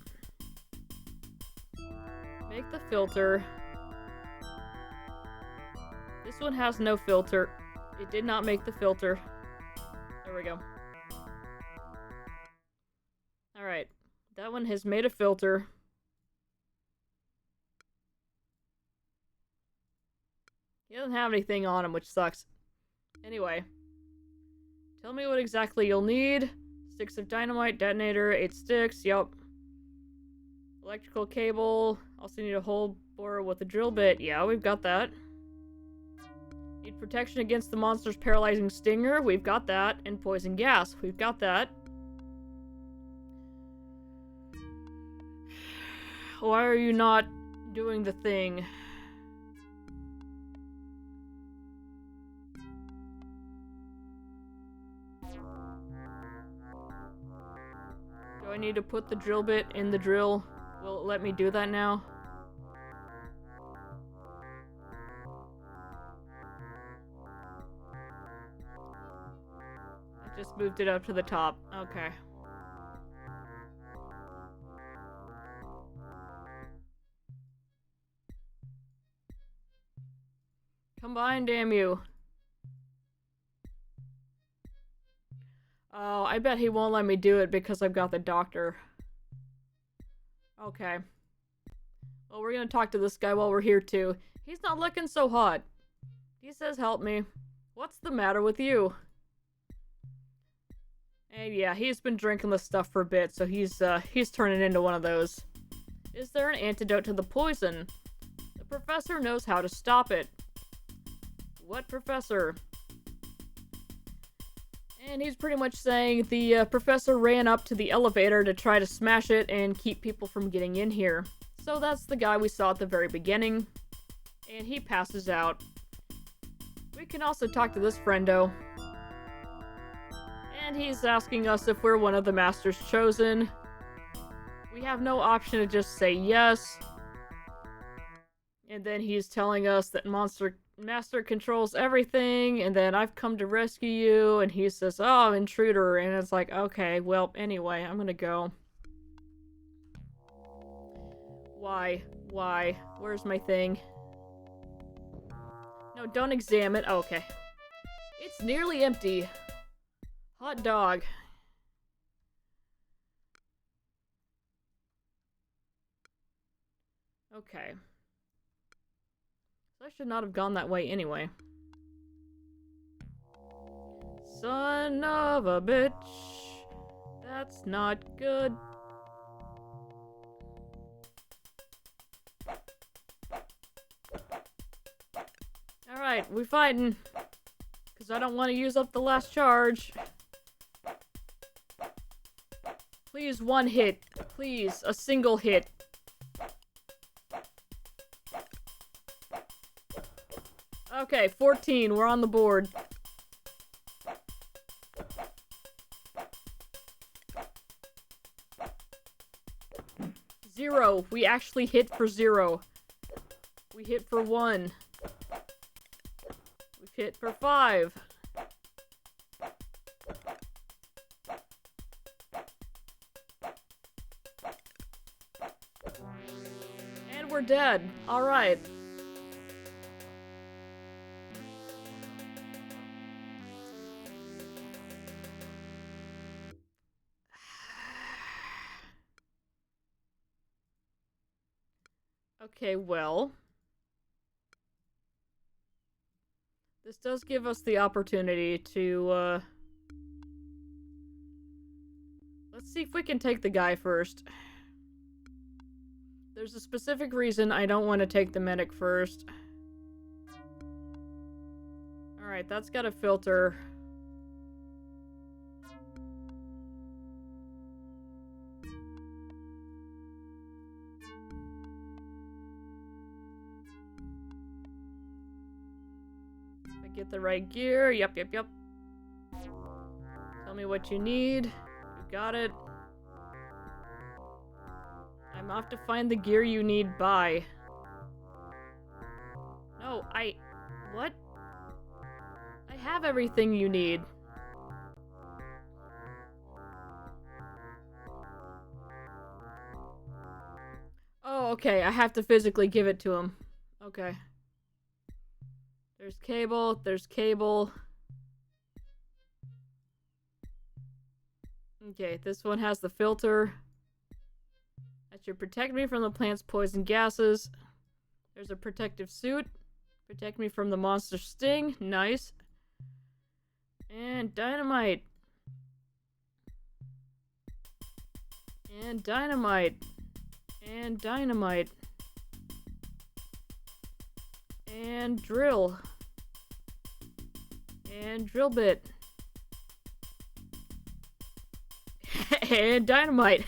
Make the filter. This one has no filter. It did not make the filter. There we go. Alright. That one has made a filter. He doesn't have anything on him, which sucks. Anyway. Tell me what exactly you'll need. Sticks of dynamite, detonator, 8 sticks, yup. Electrical cable. Also need a hole borer with a drill bit. Yeah, we've got that. Need protection against the monster's paralyzing stinger. We've got that. And poison gas. We've got that. Why are you not doing the thing? Do I need to put the drill bit in the drill? Will it let me do that now? I just moved it up to the top. Okay. Combine, damn you. Oh, I bet he won't let me do it because I've got the doctor. Okay. Well, we're gonna talk to this guy while we're here too. He's not looking so hot. He says, help me. What's the matter with you? And yeah, he's been drinking the stuff for a bit, so he's turning into one of those. Is there an antidote to the poison? The professor knows how to stop it. What professor? And he's pretty much saying the professor ran up to the elevator to try to smash it and keep people from getting in here. So that's the guy we saw at the very beginning. And he passes out. We can also talk to this friendo. And he's asking us if we're one of the Masters Chosen. We have no option to just say yes. And then he's telling us that Master controls everything, and then I've come to rescue you, and he says, oh, intruder, and it's like, okay, well, anyway, I'm gonna go. Why? Where's my thing? No, don't examine. Oh, okay. It's nearly empty. Hot dog. Okay. I should not have gone that way anyway. Son of a bitch. That's not good. Alright, we fighting. Because I don't want to use up the last charge. Please, one hit. Please, a single hit. Okay, 14. We're on the board. Zero. We actually hit for 0. We hit for 1. We've hit for 5. And we're dead. Alright. Okay, well. This does give us the opportunity to, let's see if we can take the guy first. There's a specific reason I don't want to take the medic first. Alright, that's got a filter. Get the right gear. Yep. Tell me what you need. You got it. I'm off to find the gear you need by. No, what? I have everything you need. Oh, okay. I have to physically give it to him. Okay. There's cable. Okay, this one has the filter. That should protect me from the plant's poison gases. There's a protective suit. Protect me from the monster sting. Nice. And dynamite. And dynamite. And dynamite. And drill. And drill bit. And dynamite.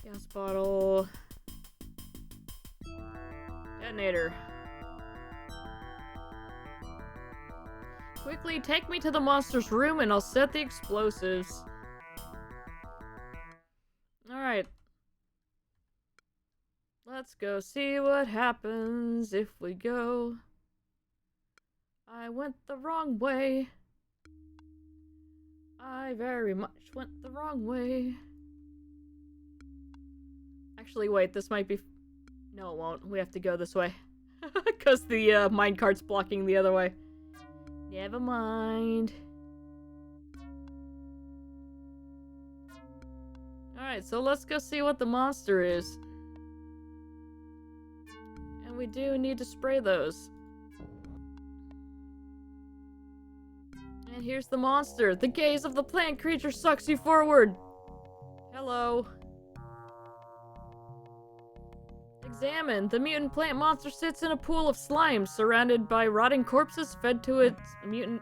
Gas bottle. Detonator. Quickly take me to the monster's room and I'll set the explosives. Alright. Let's go see what happens if we go. I went the wrong way. I very much went the wrong way. Actually, wait, this might be... No, it won't. We have to go this way. Because the minecart's blocking the other way. Never mind. Alright, so let's go see what the monster is. And we do need to spray those. And here's the monster. The gaze of the plant creature sucks you forward. Hello. Examine. The mutant plant monster sits in a pool of slime, surrounded by rotting corpses fed to its mutant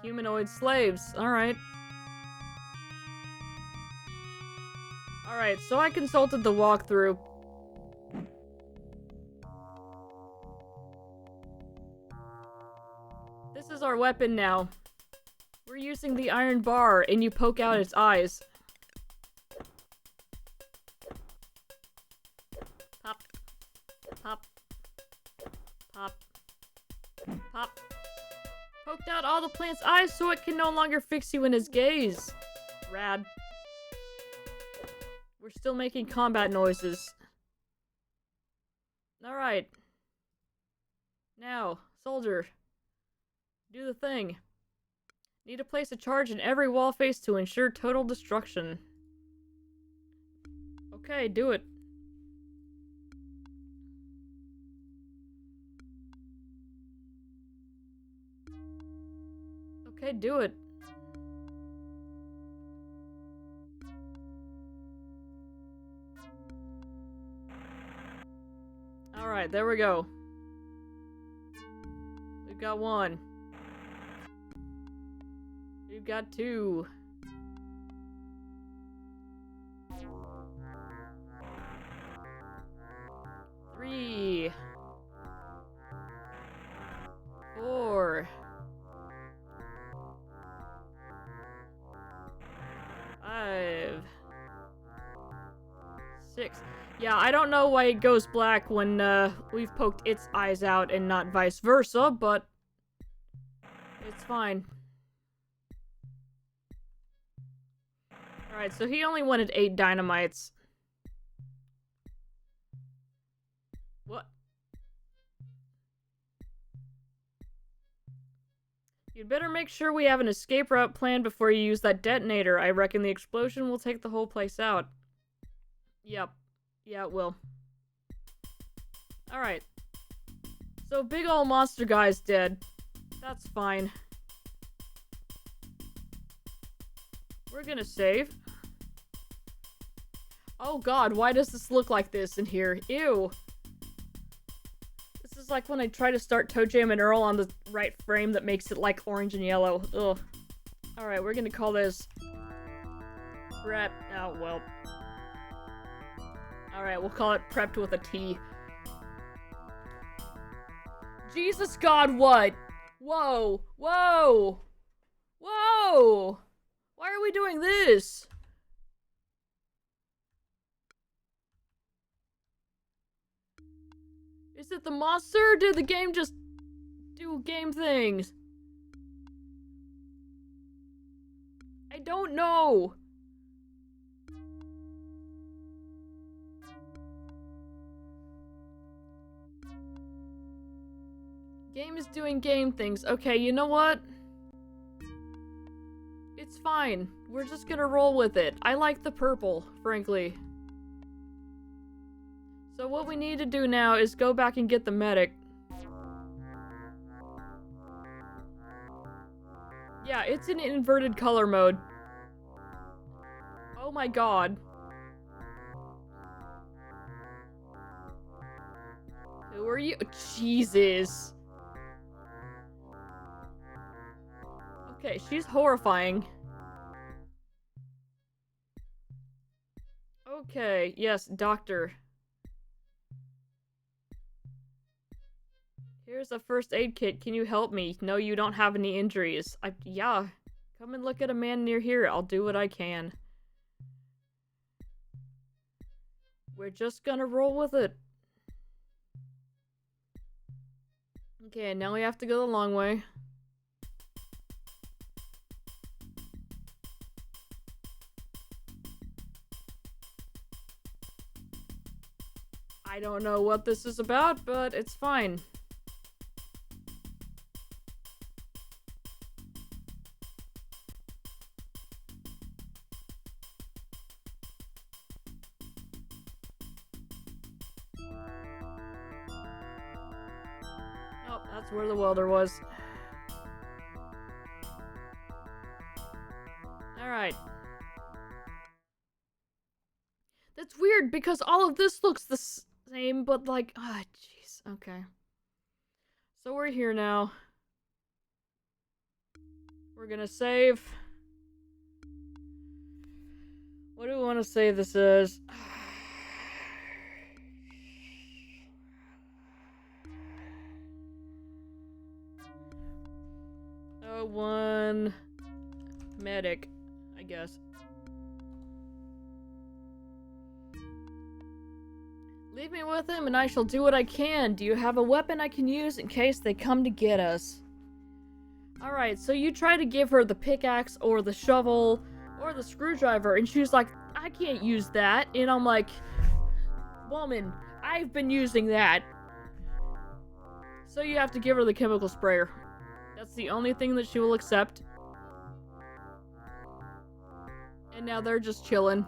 humanoid slaves. Alright. Alright, so I consulted the walkthrough. This is our weapon now. We're using the iron bar, and you poke out its eyes. Pop. Pop. Pop. Pop. Poked out all the plant's eyes so it can no longer fix you in its gaze. Rad. We're still making combat noises. Alright. Now, soldier. Do the thing. Need to place a charge in every wall face to ensure total destruction. Okay, do it. Okay, do it. Alright, there we go. We've got 1. We've got 2. 3. 4. 5. 6. Yeah, I don't know why it goes black when we've poked its eyes out and not vice versa, but it's fine. Alright, so he only wanted 8 dynamites. What? You'd better make sure we have an escape route planned before you use that detonator. I reckon the explosion will take the whole place out. Yep. Yeah, it will. Alright. So big ol' monster guy's dead. That's fine. We're gonna save. Oh god, why does this look like this in here? Ew. This is like when I try to start Toe Jam and Earl on the right frame that makes it like orange and yellow. Ugh. Alright, we're gonna call this... Prep. Oh, well. Alright, we'll call it Prepped with a T. Jesus God, what? Whoa! Whoa! Whoa! Why are we doing this? Is it the monster, or did the game just do game things? I don't know. Game is doing game things. Okay, you know what? It's fine. We're just gonna roll with it. I like the purple, frankly. So what we need to do now is go back and get the medic. Yeah, it's in inverted color mode. Oh my god. Who are you? Jesus. Okay, she's horrifying. Okay, yes, doctor. Here's a first aid kit. Can you help me? No, you don't have any injuries. Yeah. Come and look at a man near here. I'll do what I can. We're just gonna roll with it. Okay, now we have to go the long way. I don't know what this is about, but it's fine. Oh, that's where the welder was. Alright. That's weird because all of this looks the same, but like, ah, jeez. Okay. So we're here now. We're gonna save. What do we want to say this is? Oh, 1 medic, I guess. Leave me with him and I shall do what I can. Do you have a weapon I can use in case they come to get us? Alright, so you try to give her the pickaxe or the shovel or the screwdriver and she's like, I can't use that. And I'm like, woman, I've been using that. So you have to give her the chemical sprayer. That's the only thing that she will accept. And now they're just chilling.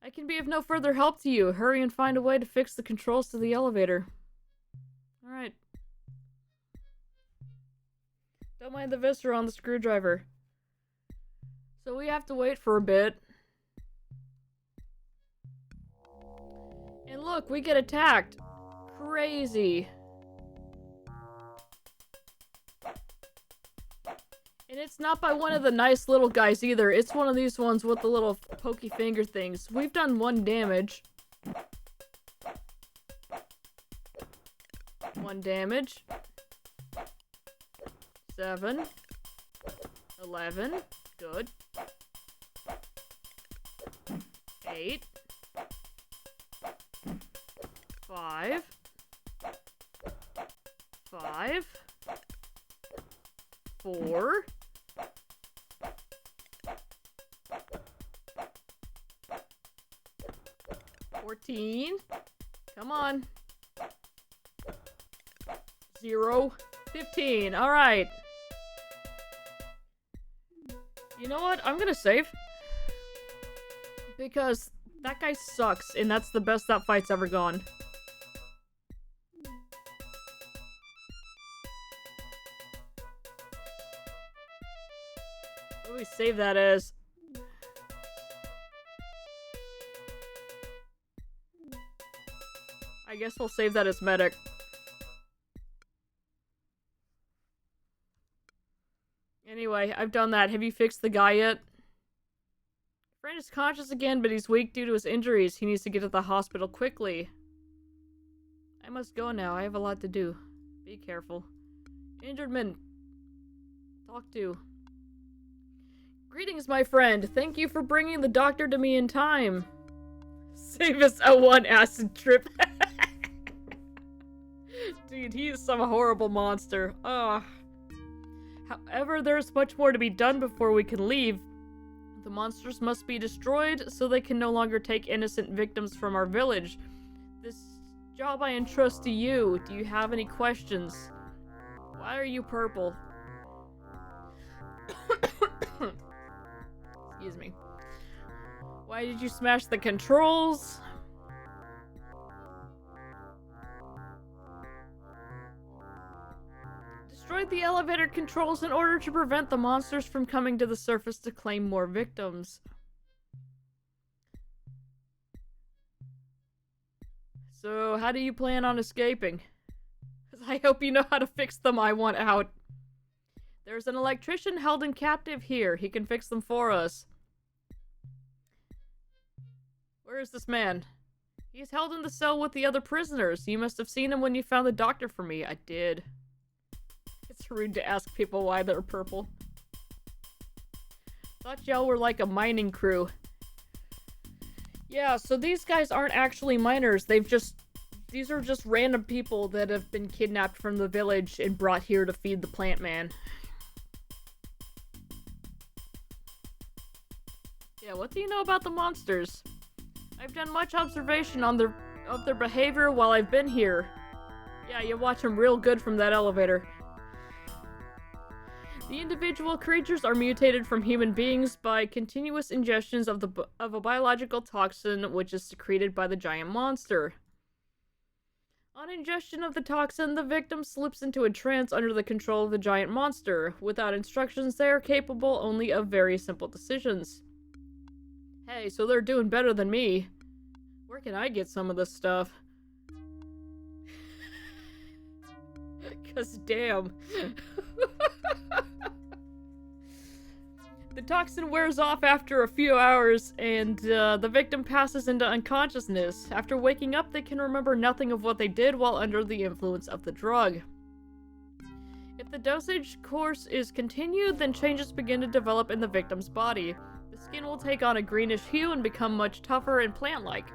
I can be of no further help to you. Hurry and find a way to fix the controls to the elevator. Alright. Don't mind the viscer on the screwdriver. So we have to wait for a bit. And look, we get attacked. Crazy. And it's not by one of the nice little guys either. It's one of these ones with the little pokey finger things. We've done 1 damage. 1 damage. 7. 11. Good. 8. 5. 5. 4. 14. Come on. 0. 15. Alright. You know what? I'm gonna save. Because that guy sucks, and that's the best that fight's ever gone. What do we save that as? I guess we'll save that as medic. Anyway, I've done that. Have you fixed the guy yet? Friend is conscious again, but he's weak due to his injuries. He needs to get to the hospital quickly. I must go now. I have a lot to do. Be careful. Injured man. Talk to. Greetings, my friend. Thank you for bringing the doctor to me in time. Save us a 1 acid trip. Dude, he is some horrible monster. Ugh. However, there's much more to be done before we can leave. The monsters must be destroyed so they can no longer take innocent victims from our village. This job I entrust to you. Do you have any questions? Why are you purple? Excuse me. Why did you smash the controls? Destroyed the elevator controls in order to prevent the monsters from coming to the surface to claim more victims. So, how do you plan on escaping? I hope you know how to fix them. I want out. There's an electrician held in captive here. He can fix them for us. Where is this man? He's held in the cell with the other prisoners. You must have seen him when you found the doctor for me. I did. It's rude to ask people why they're purple. Thought y'all were like a mining crew. Yeah, so these guys aren't actually miners. These are just random people that have been kidnapped from the village and brought here to feed the plant man. Yeah, what do you know about the monsters? I've done much observation of their behavior while I've been here. Yeah, you watch them real good from that elevator. The individual creatures are mutated from human beings by continuous ingestions of a biological toxin which is secreted by the giant monster. On ingestion of the toxin, the victim slips into a trance under the control of the giant monster. Without instructions, they are capable only of very simple decisions. Hey, so they're doing better than me. Where can I get some of this stuff? 'Cause damn. The toxin wears off after a few hours, and the victim passes into unconsciousness. After waking up, they can remember nothing of what they did while under the influence of the drug. If the dosage course is continued, then changes begin to develop in the victim's body. The skin will take on a greenish hue and become much tougher and plant-like.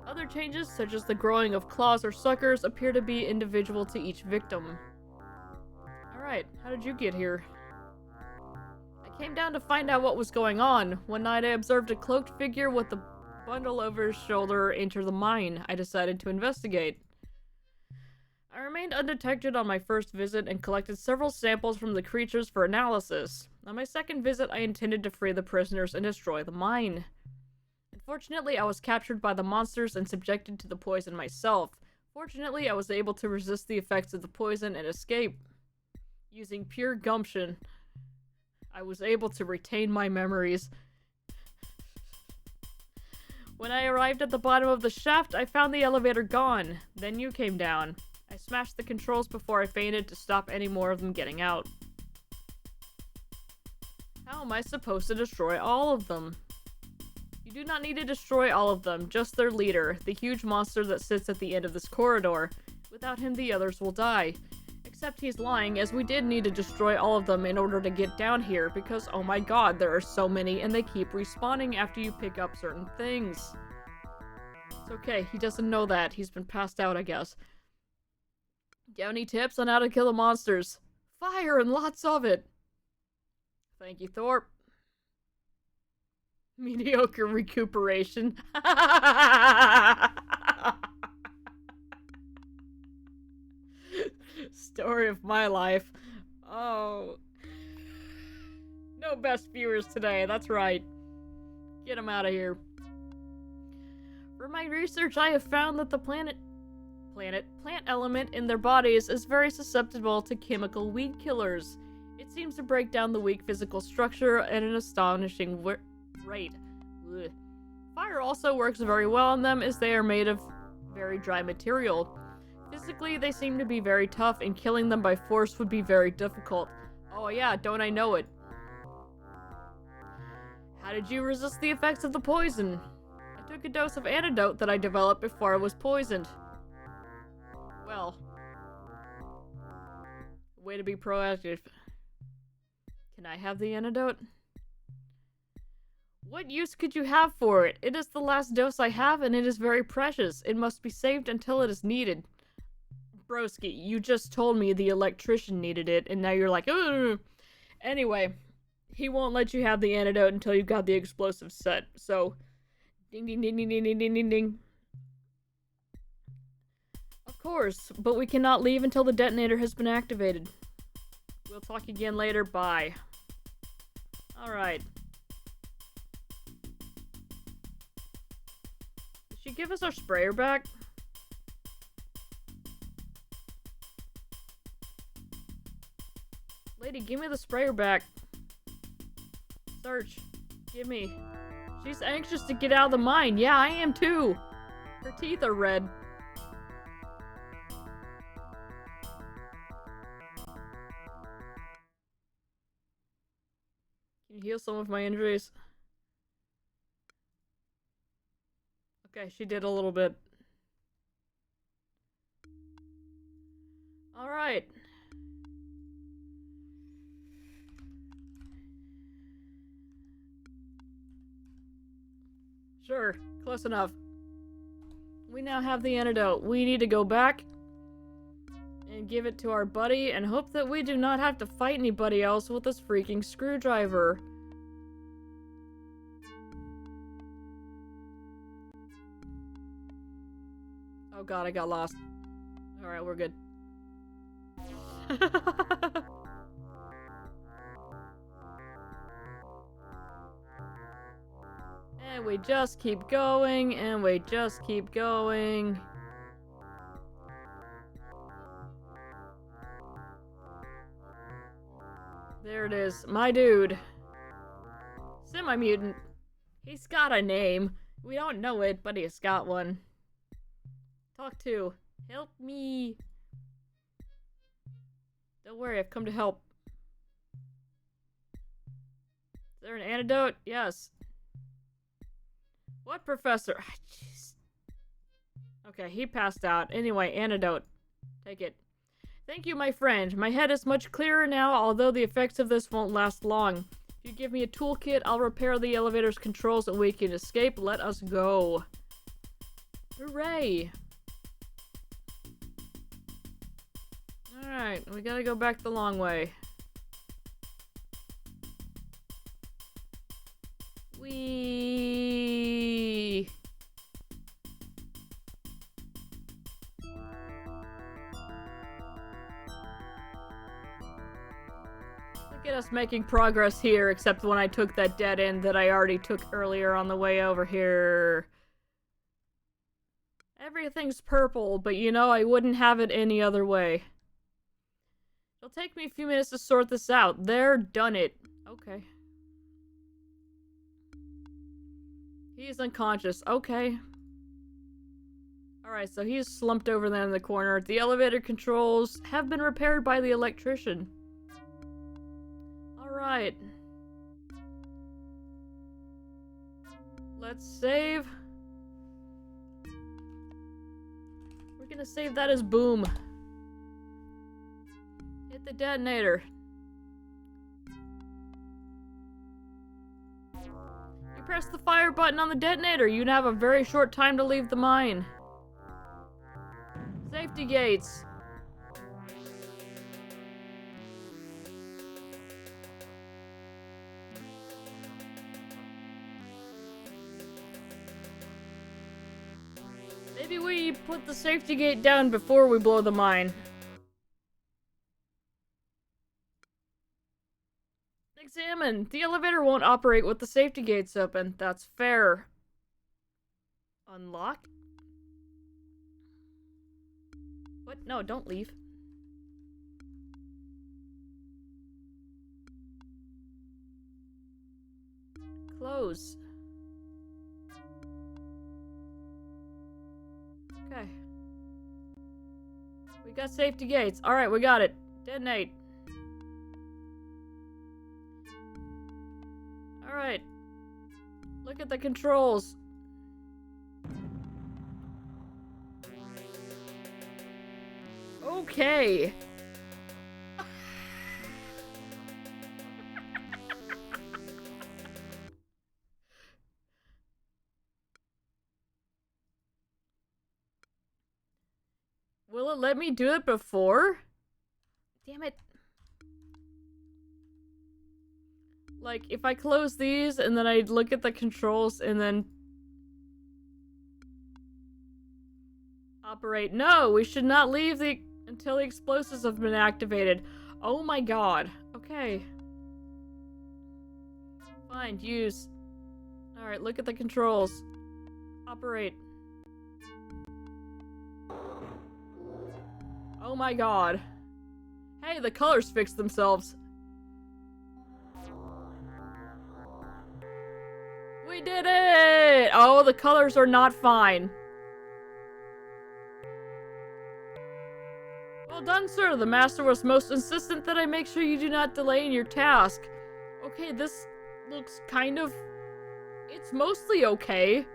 Other changes, such as the growing of claws or suckers, appear to be individual to each victim. Alright, how did you get here? I came down to find out what was going on. One night I observed a cloaked figure with a bundle over his shoulder enter the mine. I decided to investigate. I remained undetected on my first visit and collected several samples from the creatures for analysis. On my second visit, I intended to free the prisoners and destroy the mine. Unfortunately, I was captured by the monsters and subjected to the poison myself. Fortunately, I was able to resist the effects of the poison and escape. Using pure gumption, I was able to retain my memories. When I arrived at the bottom of the shaft, I found the elevator gone. Then you came down. I smashed the controls before I fainted to stop any more of them getting out. How am I supposed to destroy all of them? You do not need to destroy all of them, just their leader, the huge monster that sits at the end of this corridor. Without him, the others will die. Except he's lying, as we did need to destroy all of them in order to get down here, because oh my god, there are so many and they keep respawning after you pick up certain things. It's okay, he doesn't know that. He's been passed out, I guess. Do you have any tips on how to kill the monsters? Fire and lots of it! Thank you, Thorpe. Mediocre recuperation. Story of my life. Oh. No best viewers today, that's right. Get them out of here. For my research, I have found that the plant element in their bodies is very susceptible to chemical weed killers. It seems to break down the weak physical structure at an astonishing rate. Ugh. Fire also works very well on them, as they are made of very dry material. Physically, they seem to be very tough, and killing them by force would be very difficult. Oh yeah, don't I know it? How did you resist the effects of the poison? I took a dose of antidote that I developed before I was poisoned. Well, way to be proactive. Can I have the antidote? What use could you have for it? It is the last dose I have, and it is very precious. It must be saved until it is needed. Broski, you just told me the electrician needed it, and now you're like, ugh. Anyway, he won't let you have the antidote until you've got the explosive set, so... Ding ding ding ding ding ding ding ding ding. Of course, but we cannot leave until the detonator has been activated. We'll talk again later, bye. Alright. Did she give us our sprayer back? Lady, give me the sprayer back. Search. Give me. She's anxious to get out of the mine. Yeah, I am too. Her teeth are red. Can you heal some of my injuries? Okay, she did a little bit. Alright. Sure, close enough. We now have the antidote. We need to go back and give it to our buddy and hope that we do not have to fight anybody else with this freaking screwdriver. Oh god, I got lost. Alright, we're good. And we just keep going, and we just keep going. There it is, my dude. Semi-mutant. He's got a name. We don't know it, but he's got one. Talk to. Help me. Don't worry, I've come to help. Is there an antidote? Yes. What professor? Jeez. Okay, he passed out. Anyway, antidote. Take it. Thank you, my friend. My head is much clearer now, although the effects of this won't last long. If you give me a toolkit, I'll repair the elevator's controls and we can escape. Let us go. Hooray! Alright, we gotta go back the long way. Whee! Look at us making progress here, except when I took that dead end that I already took earlier on the way over here. Everything's purple, but you know, I wouldn't have it any other way. It'll take me a few minutes to sort this out. There, done it. Okay. He is unconscious. Okay. Alright, so he's slumped over there in the corner. The elevator controls have been repaired by the electrician. Alright. Let's save. We're gonna save that as boom. Hit the detonator. You press the fire button on the detonator. You'd have a very short time to leave the mine. Safety gates. Maybe we put the safety gate down before we blow the mine. Examine. The elevator won't operate with the safety gates open. That's fair. Unlock? What? No, don't leave. Close. Okay. We got safety gates. Alright, we got it. Detonate. Alright. Look at the controls. Okay. Will it let me do it before? Damn it. Like, if I close these and then I look at the controls and then operate. No, we should not leave until the explosives have been activated. Oh my god. Okay. Fine, use. Alright, look at the controls. Operate. Oh my god. Hey, the colors fixed themselves. We did it! Oh, the colors are not fine. Well done, sir. The master was most insistent that I make sure you do not delay in your task. Okay, this looks kind of... It's mostly okay.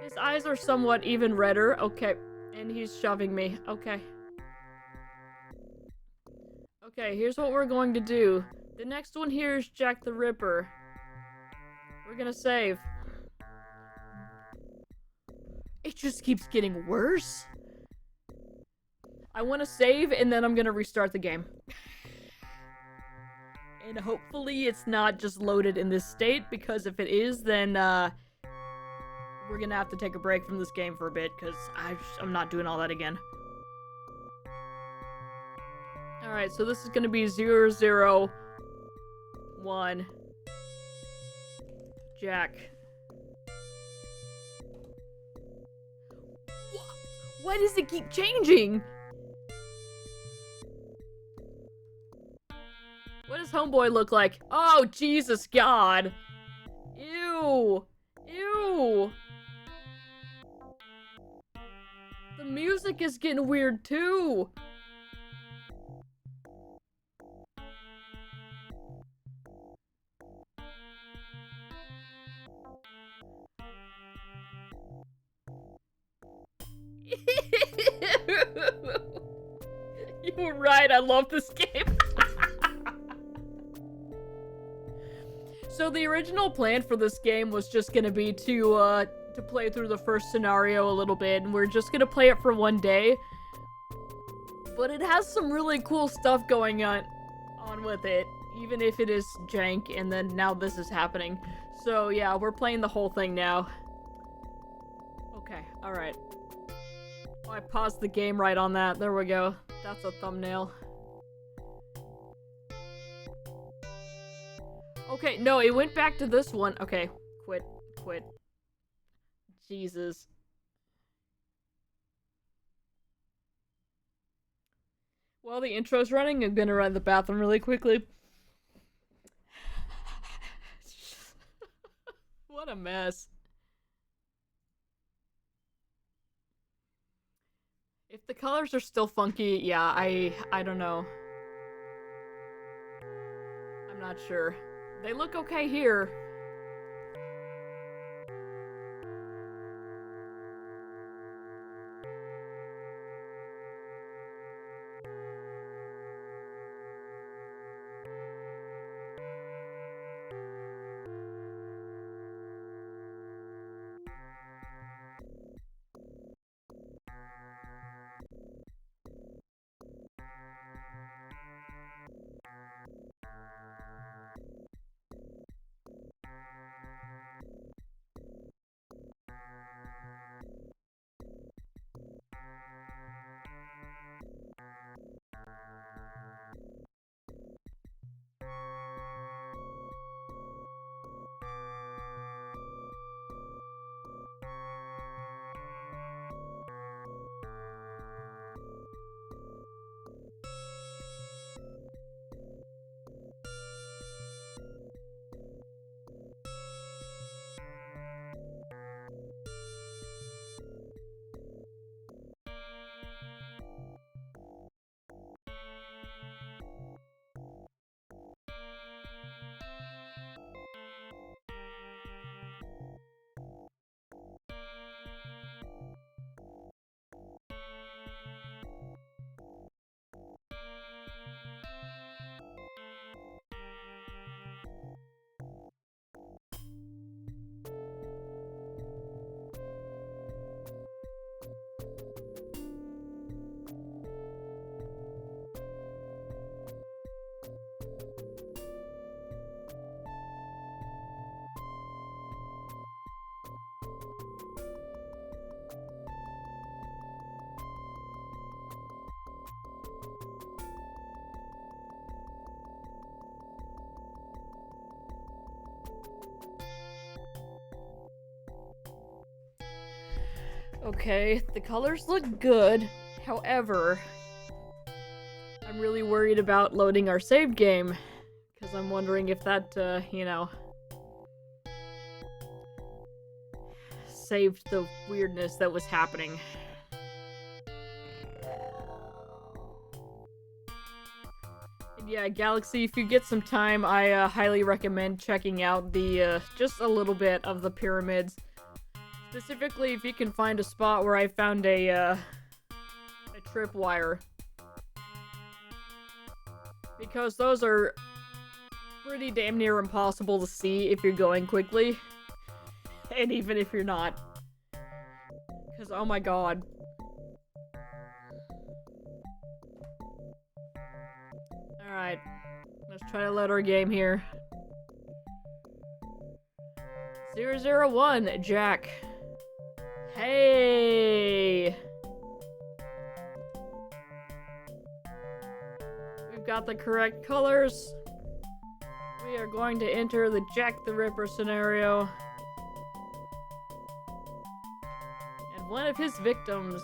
His eyes are somewhat even redder. Okay. And he's shoving me. Okay. Okay, here's what we're going to do. The next one here is Jack the Ripper. We're gonna save. It just keeps getting worse. I want to save, and then I'm gonna restart the game. And hopefully it's not just loaded in this state, because if it is, then, we're gonna have to take a break from this game for a bit, because I'm not doing all that again. Alright, so this is gonna be 001 Jack. Why does it keep changing? What does Homeboy look like? Oh, Jesus God. Ew. Ew. The music is getting weird too. You were right, I love this game. So the original plan for this game was just gonna be to play through the first scenario a little bit, and we're just gonna play it for one day. But it has some really cool stuff going on with it, even if it is jank, and then now this is happening. So yeah, we're playing the whole thing now. Okay, alright. Oh, I paused the game right on that. There we go. That's a thumbnail. Okay, no, it went back to this one. Okay, quit. Jesus. While the intro's running, I'm gonna run to the bathroom really quickly. What a mess. If the colors are still funky, yeah, I don't know. I'm not sure. They look okay here. Okay, the colors look good. However, I'm really worried about loading our save game. Because I'm wondering if that, saved the weirdness that was happening. And yeah, Galaxy, if you get some time, I highly recommend checking out the, just a little bit of the pyramids. Specifically, if you can find a spot where I found a tripwire. Because those are pretty damn near impossible to see if you're going quickly. And even if you're not. Because, oh my god. Alright. Let's try to load our game here. 001, Jack. Hey! We've got the correct colors. We are going to enter the Jack the Ripper scenario. And one of his victims.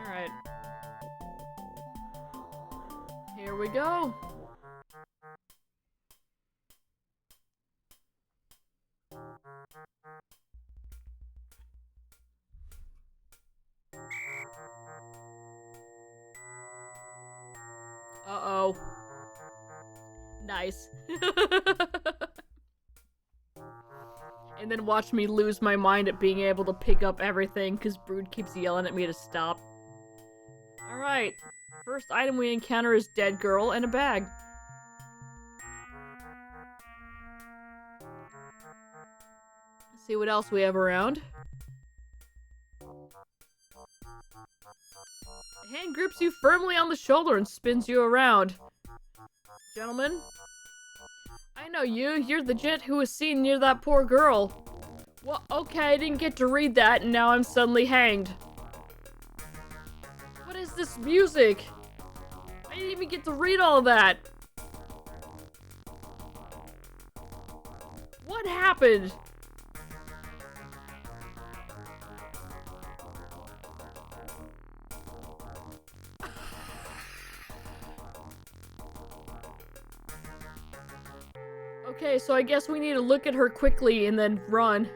Alright. Here we go. Uh-oh. Nice. And then watch me lose my mind at being able to pick up everything because Brood keeps yelling at me to stop. Alright. First item we encounter is Dead Girl and a bag. Let's see what else we have around. A hand grips you firmly on the shoulder and spins you around. Gentlemen? I know you. You're the gent who was seen near that poor girl. Well, okay, I didn't get to read that and now I'm suddenly hanged. What is this music? I didn't even get to read all that. What happened? Okay, so I guess we need to look at her quickly and then run.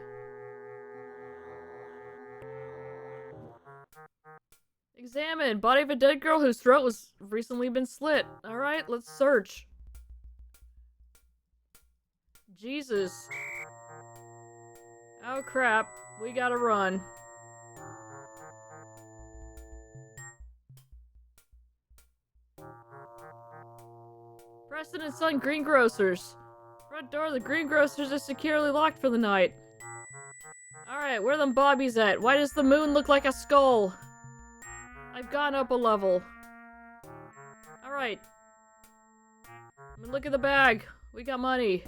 Examine. Body of a dead girl whose throat was recently been slit. Alright, let's search. Jesus. Oh crap. We gotta run. Preston and Son Greengrocers. Front door of the Greengrocers is securely locked for the night. Alright, where them bobbies at? Why does the moon look like a skull? I've gone up a level. Alright. Look at the bag. We got money.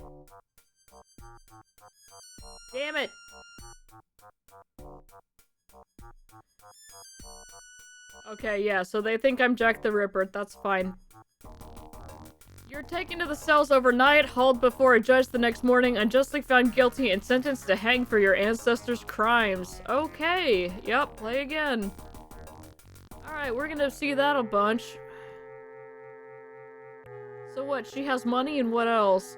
Damn it! Okay, yeah, so they think I'm Jack the Ripper. That's fine. You're taken to the cells overnight, hauled before a judge the next morning, unjustly found guilty, and sentenced to hang for your ancestors' crimes. Okay, yep, play again. Alright, we're gonna see that a bunch. So what, she has money and what else?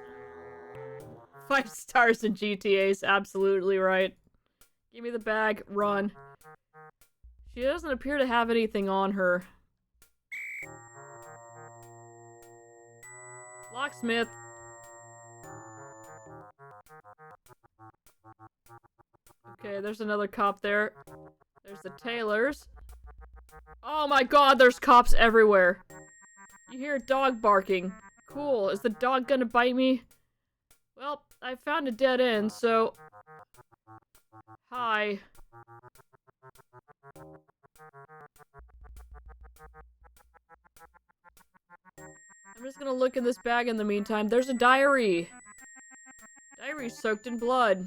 5 stars in GTA's absolutely right. Give me the bag, run. She doesn't appear to have anything on her. Locksmith. Okay, there's another cop there. There's the tailors. Oh my god, there's cops everywhere. You hear a dog barking. Cool, is the dog gonna bite me? Well, I found a dead end, so... Hi. I'm just gonna look in this bag in the meantime. There's a diary. Diary soaked in blood.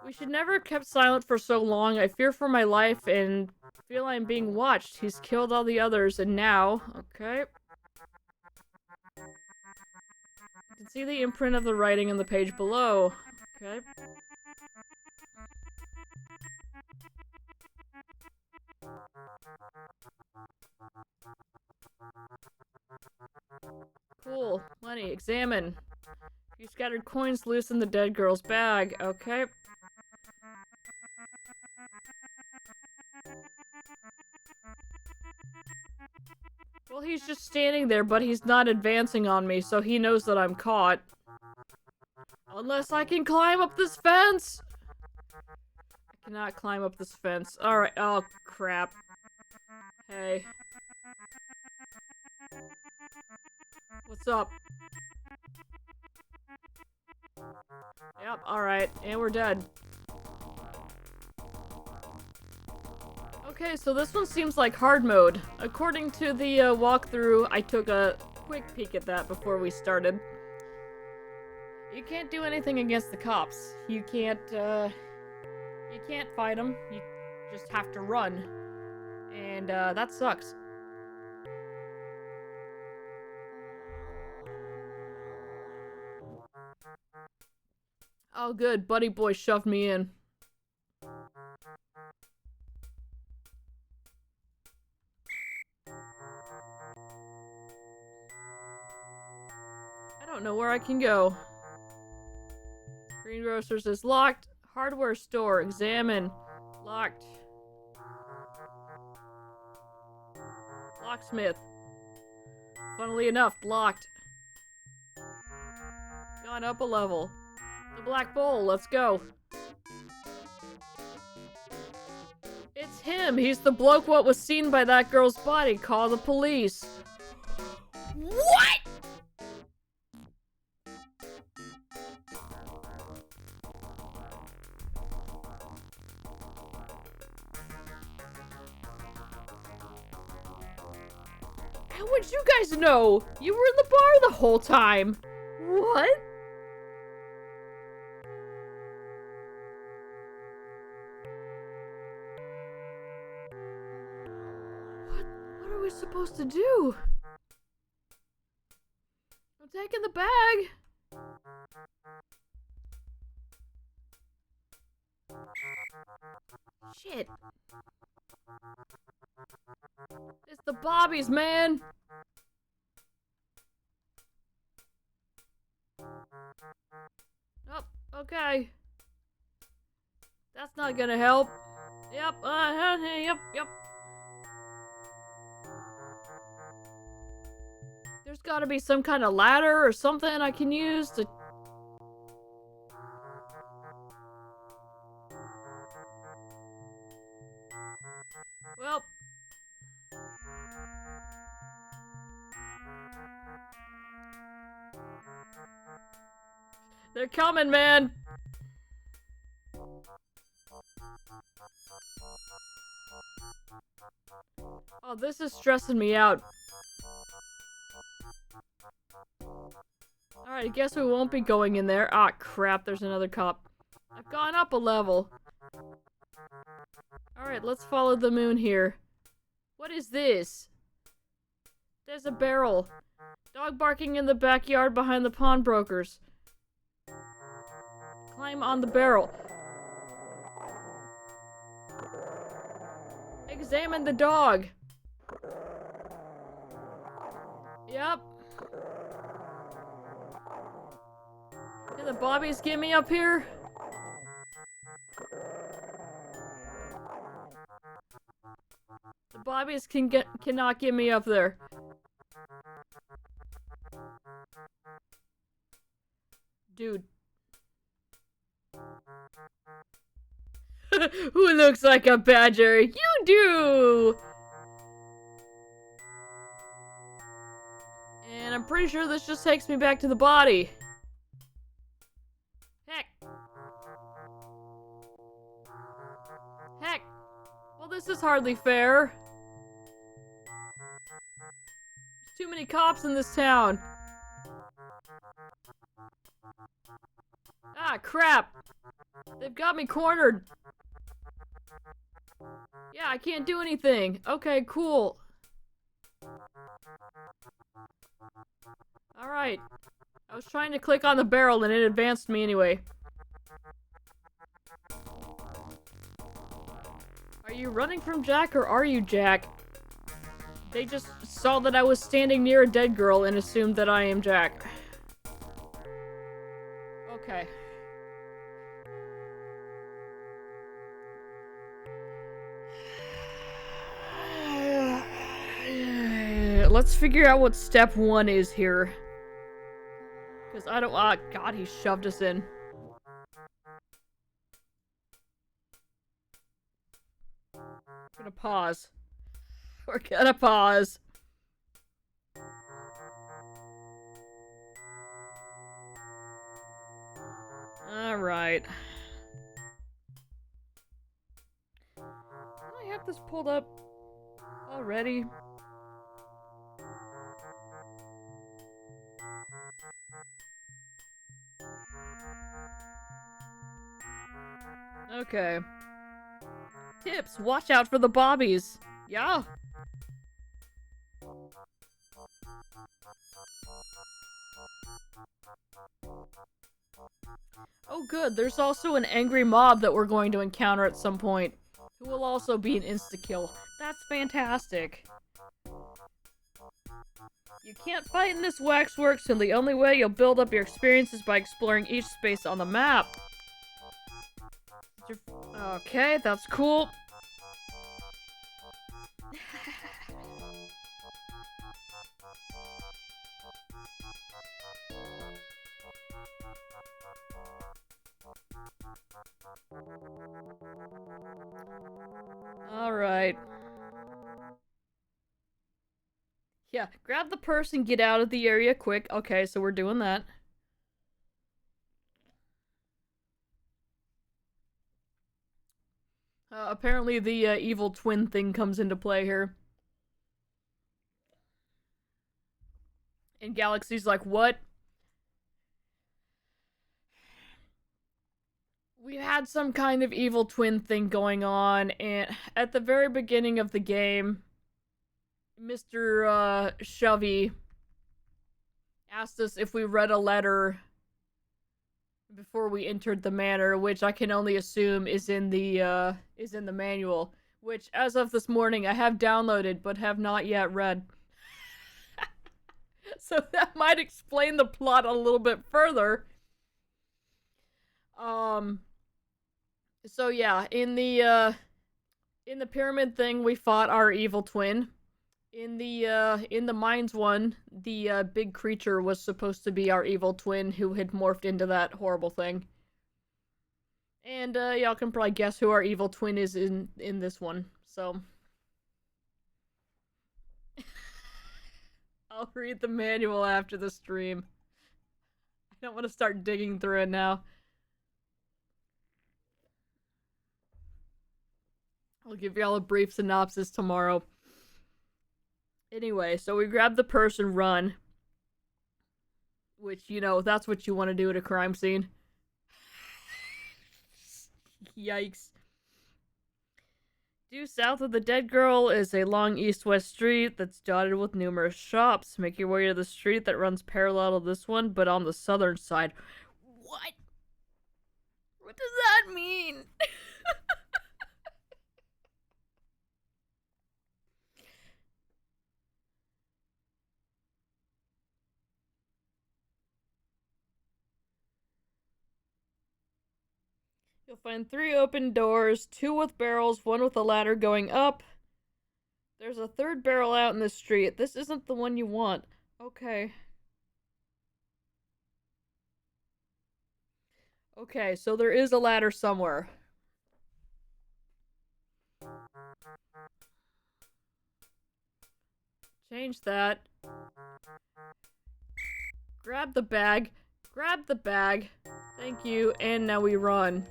We should never have kept silent for so long. I fear for my life and feel I'm being watched. He's killed all the others and now... Okay. You can see the imprint of the writing on the page below. Okay. Cool. Money. Examine. You scattered coins loose in the dead girl's bag. Okay. Well, he's just standing there, but he's not advancing on me, so he knows that I'm caught. Unless I can climb up this fence! I cannot climb up this fence. Alright, oh crap. Hey. What's up? Yep, alright, and we're dead. Okay, so this one seems like hard mode. According to the walkthrough, I took a quick peek at that before we started. You can't do anything against the cops. You can't fight them. You just have to run. And, that sucks. Oh good, Buddy Boy shoved me in. I don't know where I can go. Greengrocers is locked. Hardware store, examine. Locked. Locksmith. Funnily enough, locked. Gone up a level. The Black Bowl, let's go. It's him! He's the bloke what was seen by that girl's body. Call the police. What?! How would you guys know? You were in the bar the whole time. What? What are we supposed to do? I'm taking the bag. Shit. It's the bobbies, man. Okay. That's not gonna help. Yep, yep. There's gotta be some kind of ladder or something I can use to... Well... They're coming, man! Oh, this is stressing me out. Alright, I guess we won't be going in there. Ah, crap, there's another cop. I've gone up a level. Alright, let's follow the moon here. What is this? There's a barrel. Dog barking in the backyard behind the pawnbrokers. Climb on the barrel. Examine the dog. Yep. Can the bobbies get me up here? The bobbies cannot get me up there. Dude. Who looks like a badger? You do! And I'm pretty sure this just takes me back to the body. Heck. Heck. Well, this is hardly fair. There's too many cops in this town. Ah, crap. They've got me cornered. Yeah, I can't do anything. Okay, cool. Alright. I was trying to click on the barrel and it advanced me anyway. Are you running from Jack or are you Jack? They just saw that I was standing near a dead girl and assumed that I am Jack. Okay. Let's figure out what step 1 is here. Because I don't- ah, God, he shoved us in. We're gonna pause. We're gonna pause. Alright. Don't I have this pulled up already? Okay. Tips, watch out for the bobbies. Yeah. Oh good, there's also an angry mob that we're going to encounter at some point, who will also be an insta-kill. That's fantastic. You can't fight in this Waxworks, and the only way you'll build up your experience is by exploring each space on the map. Okay, that's cool. Alright. Yeah, grab the purse and get out of the area quick. Okay, so we're doing that. Apparently the evil twin thing comes into play here. And Galaxy's like, what? We had some kind of evil twin thing going on, and at the very beginning of the game, Mr. Shovey asked us if we read a letter before we entered the manor, which I can only assume is in the manual, which as of this morning I have downloaded but have not yet read. So that might explain the plot a little bit further. So yeah, in the pyramid thing, we fought our evil twin. In the mines one, the big creature was supposed to be our evil twin who had morphed into that horrible thing. And y'all can probably guess who our evil twin is in this one. So I'll read the manual after the stream. I don't want to start digging through it now. I'll give y'all a brief synopsis tomorrow. Anyway, so we grab the purse and run. Which, you know, that's what you want to do at a crime scene. Yikes. Due south of the dead girl is a long east-west street that's dotted with numerous shops. Make your way to the street that runs parallel to this one, but on the southern side. What? What does that mean? You'll find 3 open doors, 2 with barrels, 1 with a ladder going up. There's a 3rd barrel out in the street. This isn't the one you want. Okay. Okay, so there is a ladder somewhere. Change that. Grab the bag. Grab the bag. Thank you, and now we run.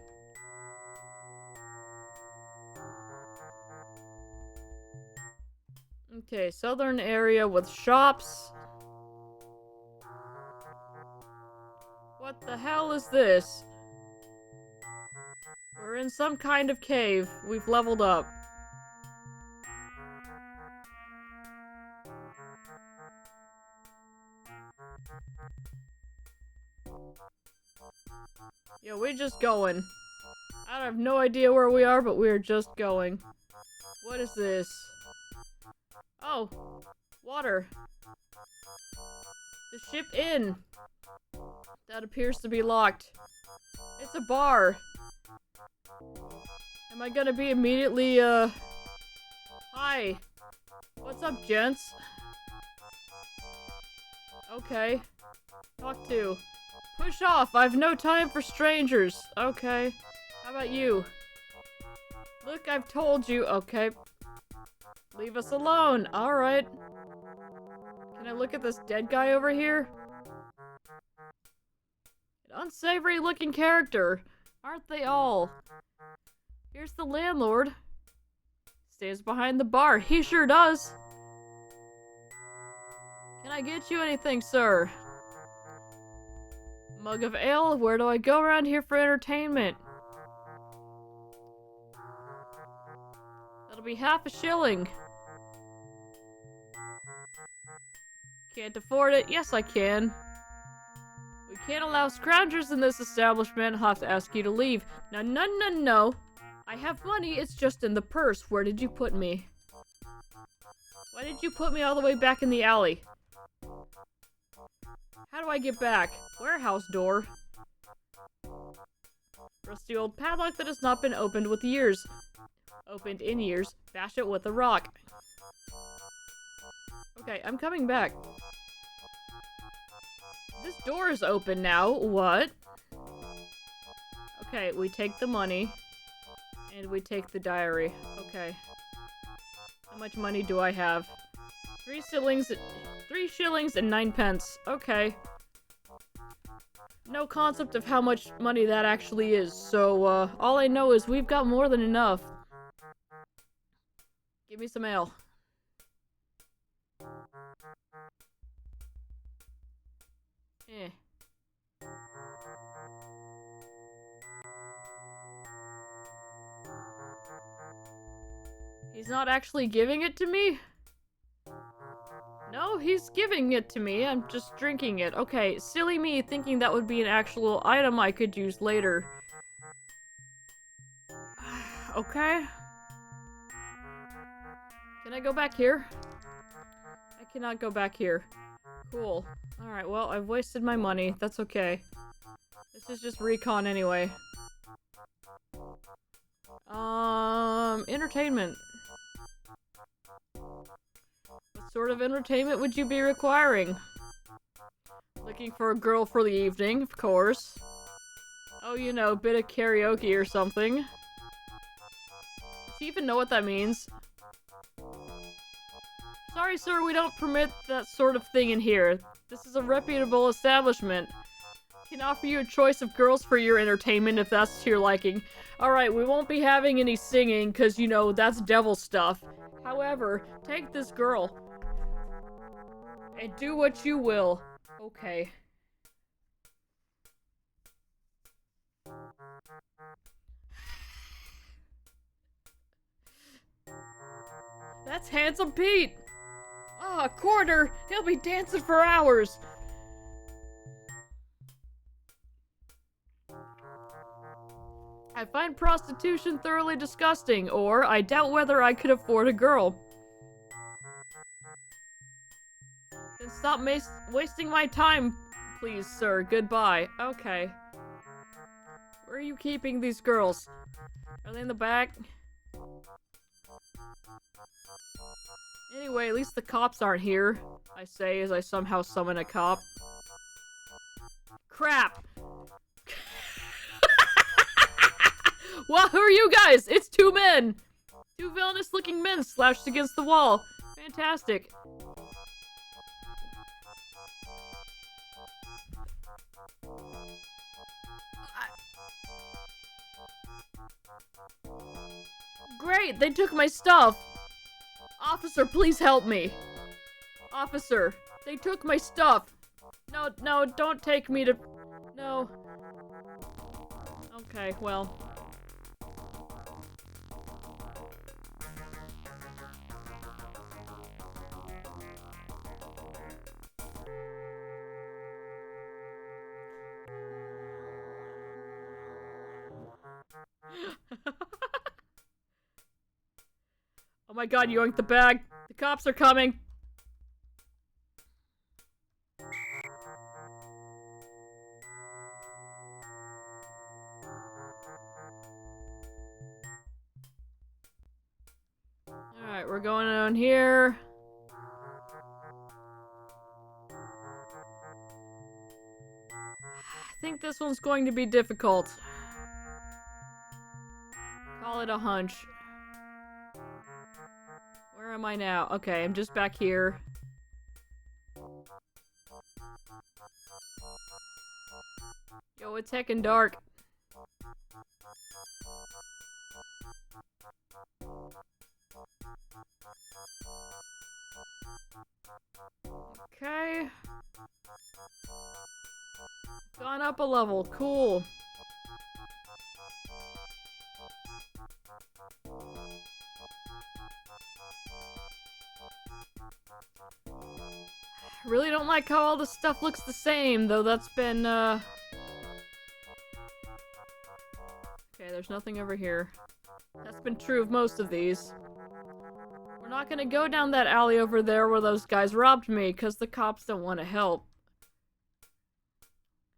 Okay, southern area with shops. What the hell is this? We're in some kind of cave. We've leveled up. Yo, we're just going. I have no idea where we are, but we're just going. What is this? Oh, water. The ship inn. That appears to be locked. It's a bar. Am I gonna be immediately, Hi. What's up, gents? Okay. Talk to. Push off! I've no time for strangers! Okay. How about you? Look, I've told you. Okay. Leave us alone. Alright. Can I look at this dead guy over here? An unsavory looking character. Aren't they all? Here's the landlord. Stays behind the bar. He sure does. Can I get you anything, sir? Mug of ale? Where do I go around here for entertainment? That'll be half a shilling. Can't afford it? Yes, I can. We can't allow scroungers in this establishment. I'll have to ask you to leave. Now, no. I have money, it's just in the purse. Where did you put me? Why did you put me all the way back in the alley? How do I get back? Warehouse door. Rusty old padlock that has not been opened with years. Opened in years. Bash it with a rock. Okay, I'm coming back. This door is open now. What? Okay, we take the money. And we take the diary. Okay. How much money do I have? 3 shillings and 9 pence. Okay. No concept of how much money that actually is, so, all I know is we've got more than enough. Give me some ale. Eh. He's not actually giving it to me? No, he's giving it to me. I'm just drinking it. Okay, silly me thinking that would be an actual item I could use later. Okay. Can I go back here? I cannot go back here. Cool. Alright, well, I've wasted my money. That's okay. This is just recon anyway. Entertainment. What sort of entertainment would you be requiring? Looking for a girl for the evening, of course. Oh, you know, bit of karaoke or something. Does he even know what that means? Sorry, sir, we don't permit that sort of thing in here. This is a reputable establishment. Can offer you a choice of girls for your entertainment if that's to your liking. Alright, we won't be having any singing, cause, you know, that's devil stuff. However, take this girl. And do what you will. Okay. That's Handsome Pete! Ah, a quarter! He'll be dancing for hours! I find prostitution thoroughly disgusting, or I doubt whether I could afford a girl. Then stop wasting my time, please, sir. Goodbye. Okay. Where are you keeping these girls? Are they in the back? Anyway, at least the cops aren't here, I say as I somehow summon a cop. Crap! Well, who are you guys? It's two men! Two villainous looking men slashed against the wall. Fantastic. Great, they took my stuff! Officer, please help me! Officer, they took my stuff! No, no, don't take me to... No. Okay, well... Oh my god, you yoinked the bag! The cops are coming! Alright, we're going on here. I think this one's going to be difficult. Call it a hunch. Where am I now? Okay, I'm just back here. Yo, it's heckin' dark. Okay. Gone up a level. Cool. Really don't like how all this stuff looks the same, though that's been, Okay, there's nothing over here. That's been true of most of these. We're not gonna go down that alley over there where those guys robbed me, because the cops don't want to help.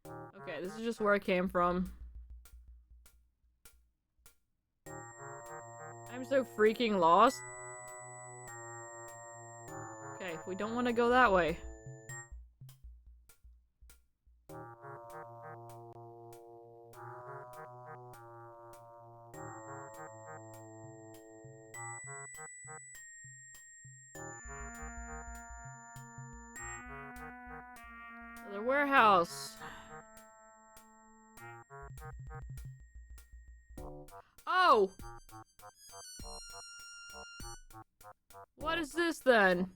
Okay, this is just where I came from. I'm so freaking lost. Okay, we don't want to go that way. The warehouse. Oh! What is this then?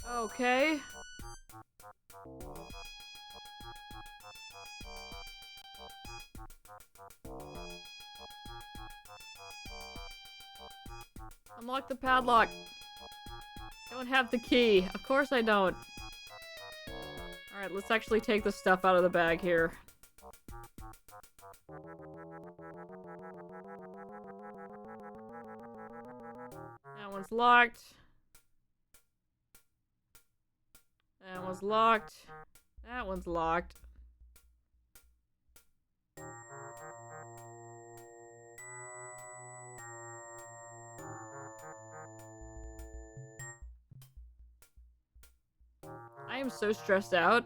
Okay. Unlock the padlock. Don't have the key. Of course I don't. Alright, let's actually take the stuff out of the bag here. That one's locked. That one's locked. That one's locked. I am so stressed out.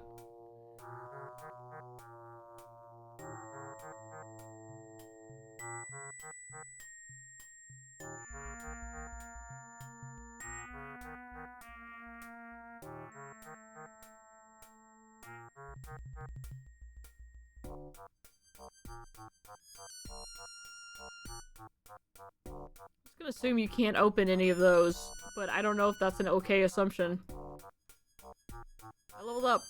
I'm gonna assume you can't open any of those, but I don't know if that's an okay assumption. I leveled up.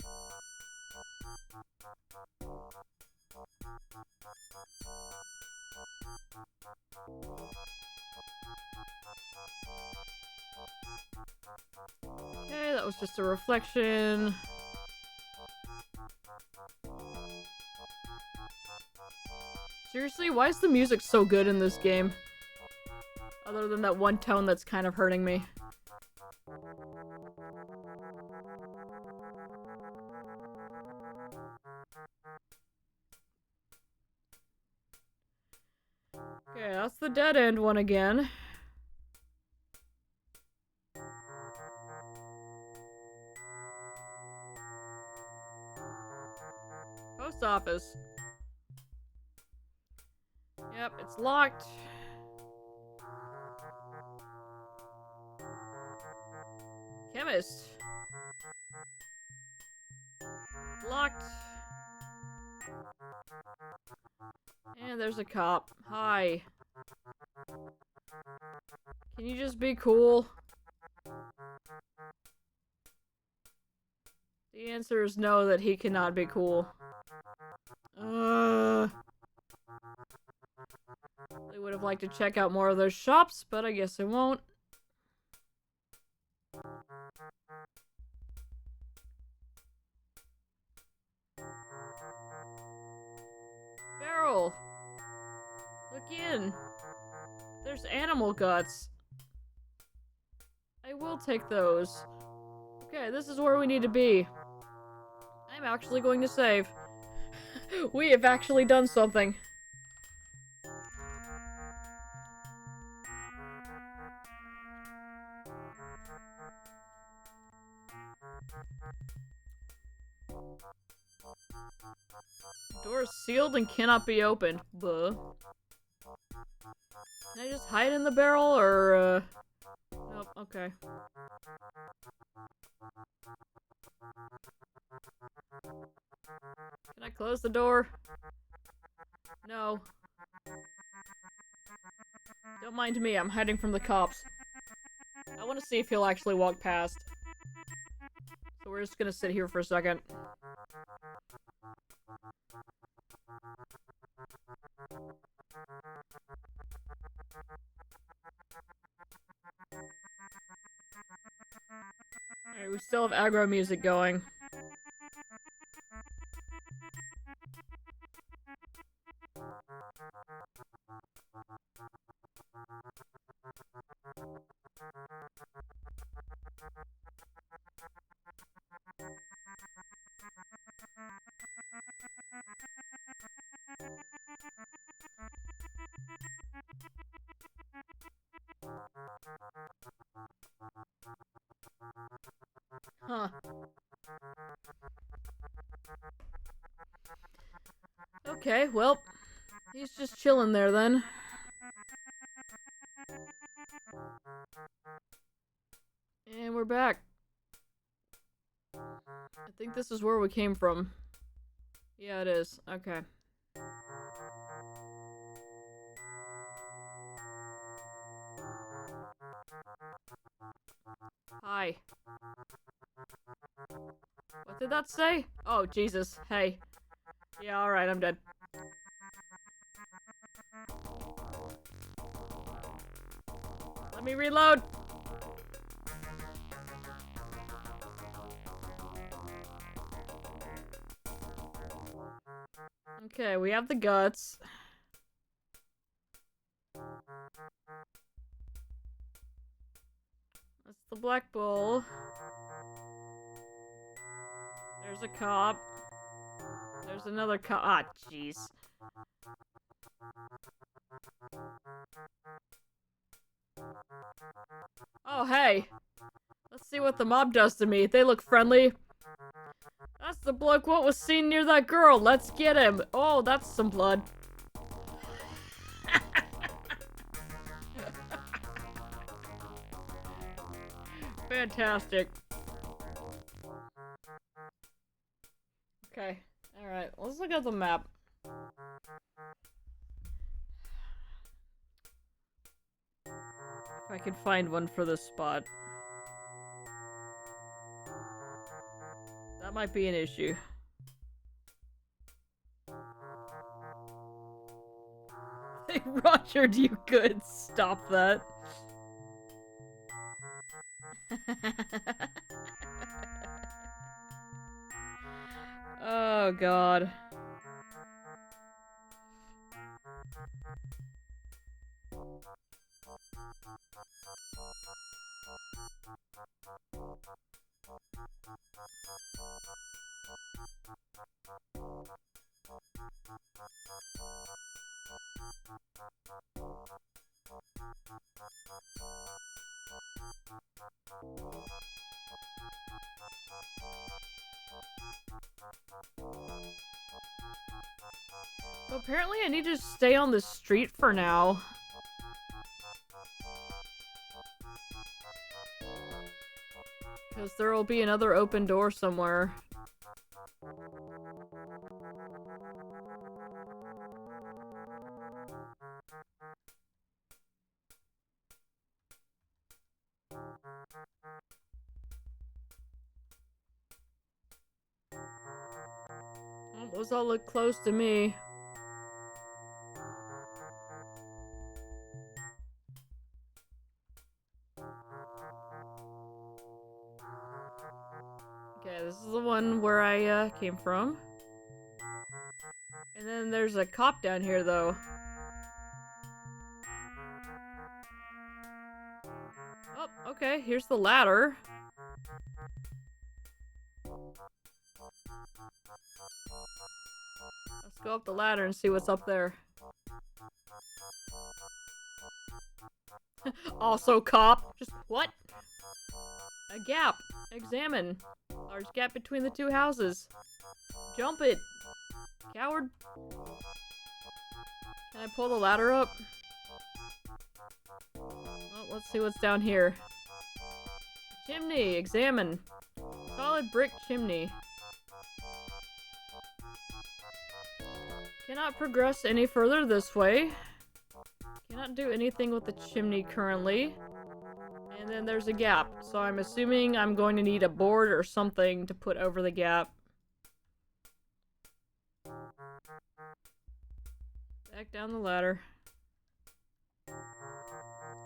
Okay, that was just a reflection. Seriously, why is the music so good in this game? Other than that one tone that's kind of hurting me. Okay, that's the dead end one again. Post office. Yep, it's locked. Chemist. Locked. And there's a cop. Hi. Can you just be cool? The answer is no, that he cannot be cool. I would have liked to check out more of those shops, but I guess I won't. Barrel! Look in! There's animal guts. I will take those. Okay, this is where we need to be. I'm actually going to save. We have actually done something. Door is sealed and cannot be opened. Buh. Can I just hide in the barrel, or, Nope, okay. Can I close the door? No. Don't mind me, I'm hiding from the cops. I want to see if he'll actually walk past. So we're just gonna sit here for a second. Alright, we still have aggro music going. Huh. Okay, well, he's just chilling there then. And we're back. I think this is where we came from. Yeah, it is. Okay. Hi. What did that say? Oh, Jesus. Hey. Yeah, alright, I'm dead. Let me reload! Okay, we have the guts. That's the black bull. There's a cop. There's another cop. Ah, jeez. Oh, hey. Let's see what the mob does to me. They look friendly. That's the bloke what was seen near that girl. Let's get him. Oh, that's some blood. Fantastic. Okay. Alright, let's look at the map. If I can find one for this spot. That might be an issue. Hey, Roger, you could stop that. Oh, God. So apparently I need to stay on the street for now. Because there will be another open door somewhere. Well, those all look close to me. Okay, this is the one where I came from. And then there's a cop down here, though. Oh, okay, here's the ladder. Let's go up the ladder and see what's up there. Also cop. Just what? A gap. Examine. Large gap between the two houses. Jump it. Coward. Can I pull the ladder up? Well, let's see what's down here. Chimney. Examine. Solid brick chimney. Cannot progress any further this way. Cannot do anything with the chimney currently. And then there's a gap, so I'm assuming I'm going to need a board or something to put over the gap. Back down the ladder.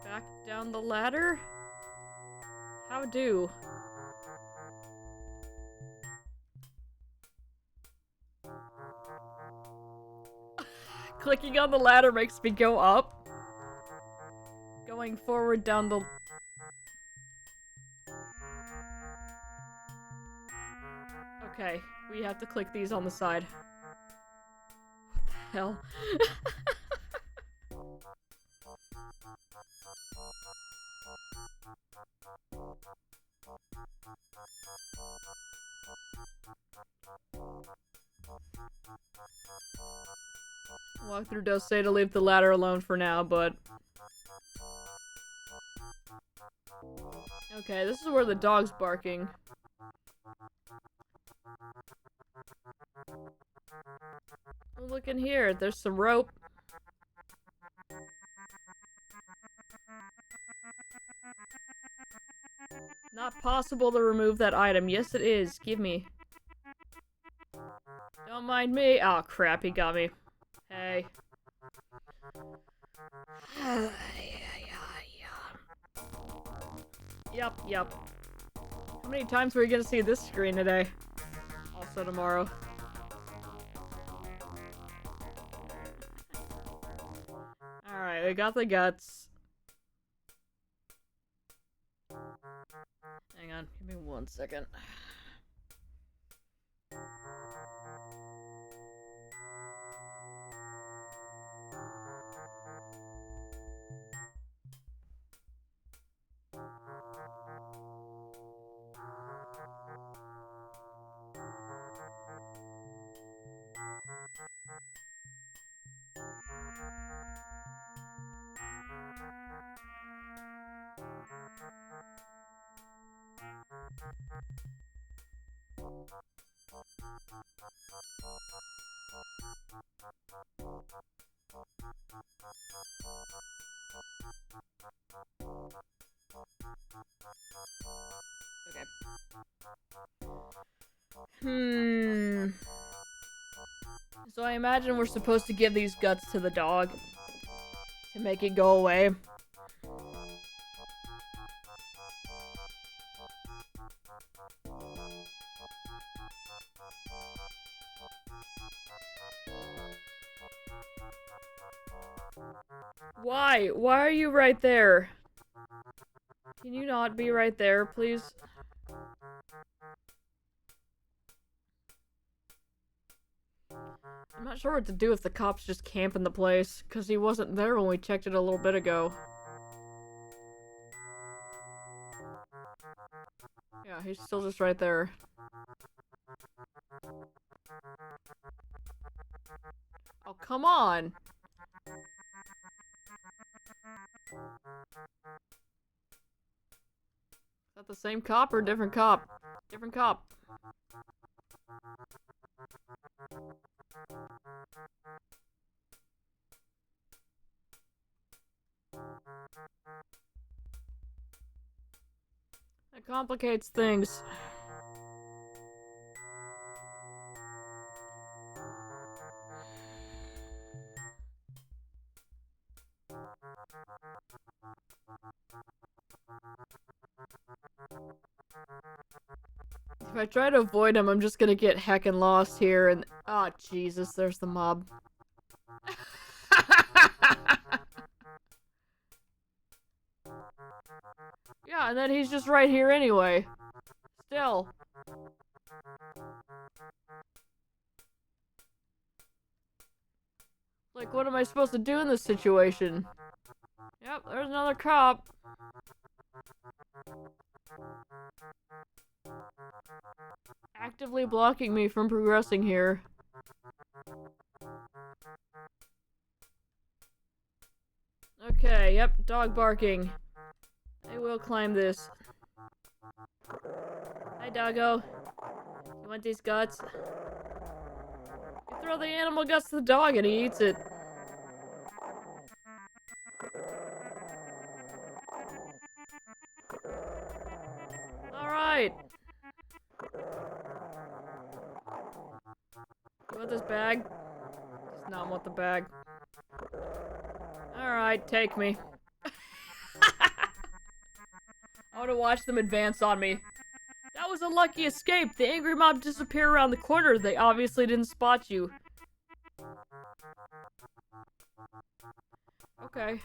Back down the ladder? How do? Clicking on the ladder makes me go up. Going forward down the... Okay, we have to click these on the side. What the hell? Walkthrough does say to leave the ladder alone for now, but... Okay, this is where the dog's barking. Oh, look in here, there's some rope. Not possible to remove that item. Yes, it is. Give me. Don't mind me. Oh, crap, he got me. Hey. Yep. How many times are we gonna see this screen today? Also tomorrow. Alright, we got the guts. Hang on, give me 1 second. Okay. So I imagine we're supposed to give these guts to the dog to make it go away. Why? Why are you right there? Can you not be right there, please? I'm not sure what to do if the cops just camp in the place, because he wasn't there when we checked it a little bit ago. Yeah, he's still just right there. Oh, come on! Is that the same cop or different cop? Different cop. That complicates things. If I try to avoid him, I'm just gonna get heckin' lost here and- oh, Jesus, there's the mob. Yeah, and then he's just right here anyway. Still. Like, what am I supposed to do in this situation? Yep, there's another cop. Actively blocking me from progressing here. Okay, yep, dog barking. I will climb this. Hi, doggo. You want these guts? You throw the animal guts to the dog and he eats it. Alright. You want this bag? Does not want the bag. Alright, take me. I want to watch them advance on me. That was a lucky escape. The angry mob disappeared around the corner. They obviously didn't spot you. Okay.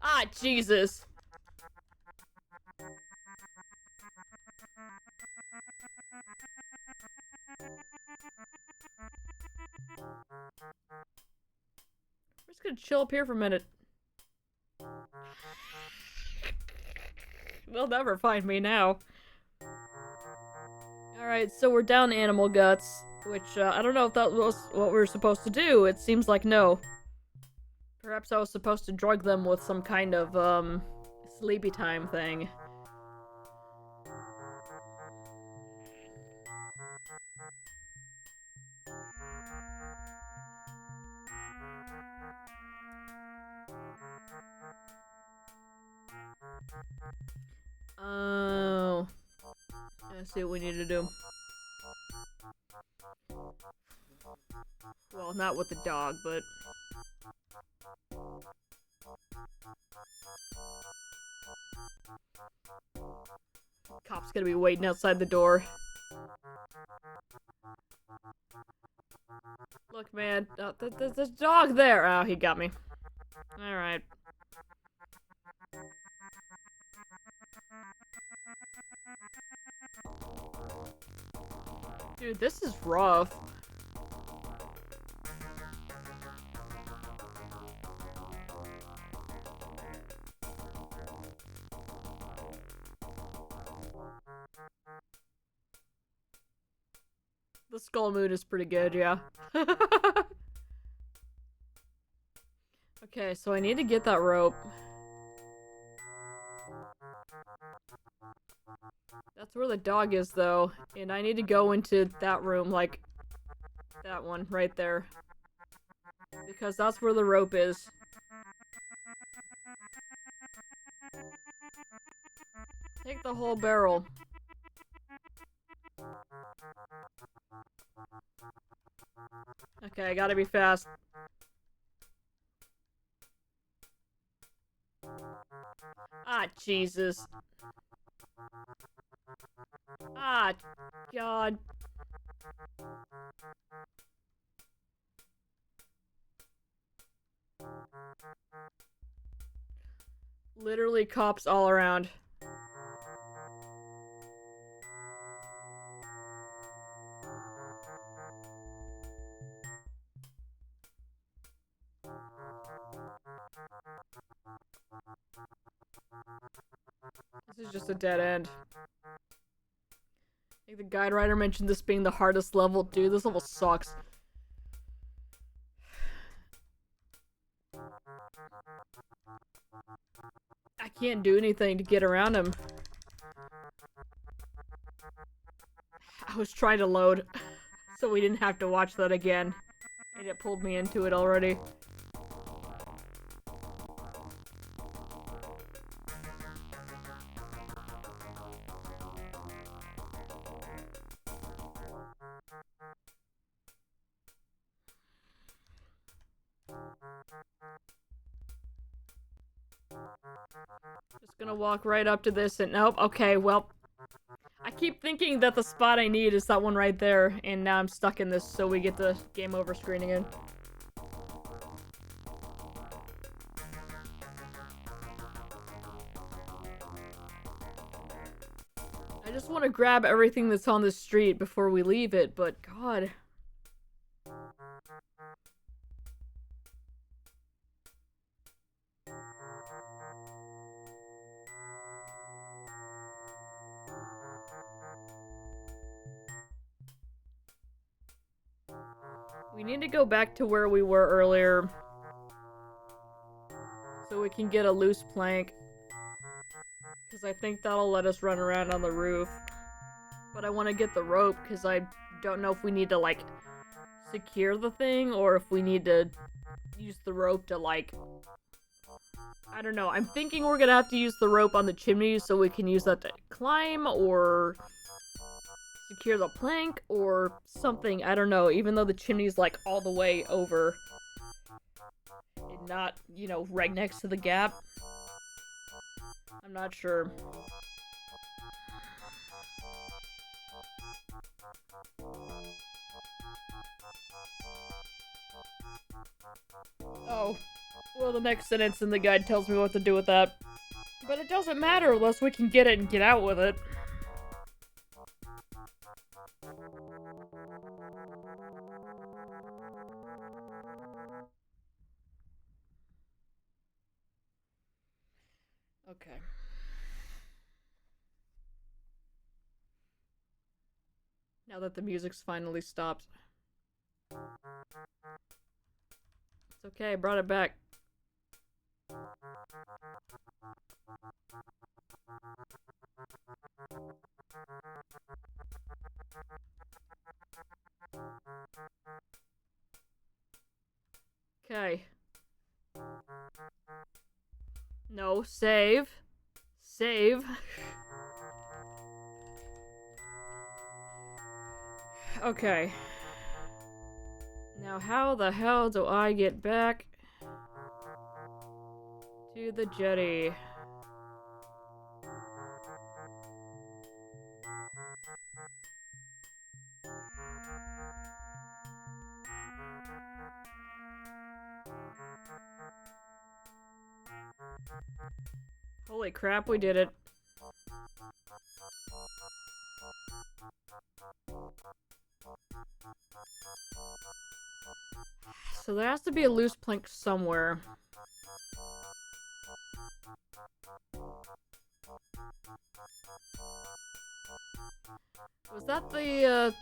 Ah, Jesus. We're just gonna chill up here for a minute. They'll never find me now. Alright, so we're down animal guts, which, I don't know if that was what we were supposed to do. It seems like no. Perhaps I was supposed to drug them with some kind of, sleepy time thing. Oh. I see what we need to do. Well, not with the dog, but... Cop's gonna be waiting outside the door. Look, man, there's a dog there! Oh, he got me. Alright. Dude, this is rough. The skull moon is pretty good, yeah. Okay, so I need to get that rope. That's where the dog is, though. And I need to go into that room, like, that one, right there. Because that's where the rope is. Take the whole barrel. Okay, I gotta be fast. Ah, Jesus. Ah, God. Literally cops all around. This is just a dead end. I think the guide writer mentioned this being the hardest level. Dude, this level sucks. I can't do anything to get around him. I was trying to load, so we didn't have to watch that again. And it pulled me into it already. Just gonna walk right up to this and nope, okay, well. I keep thinking that the spot I need is that one right there, and now I'm stuck in this, so we get the game over screen again. I just want to grab everything that's on the street before we leave it, but God. We need to go back to where we were earlier so we can get a loose plank. Because I think that'll let us run around on the roof. But I want to get the rope because I don't know if we need to, like, secure the thing or if we need to use the rope to, like... I don't know. I'm thinking we're gonna have to use the rope on the chimney so we can use that to climb or... secure the plank or something. I don't know. Even though the chimney's, like, all the way over. And not, you know, right next to the gap. I'm not sure. Oh. Well, the next sentence in the guide tells me what to do with that. But it doesn't matter unless we can get it and get out with it. Okay. Now that the music's finally stopped. It's okay, I brought it back. Okay. No, save. Save. Okay. Now how the hell do I get back to the jetty? Holy crap, we did it. So there has to be a loose plank somewhere. Was that the,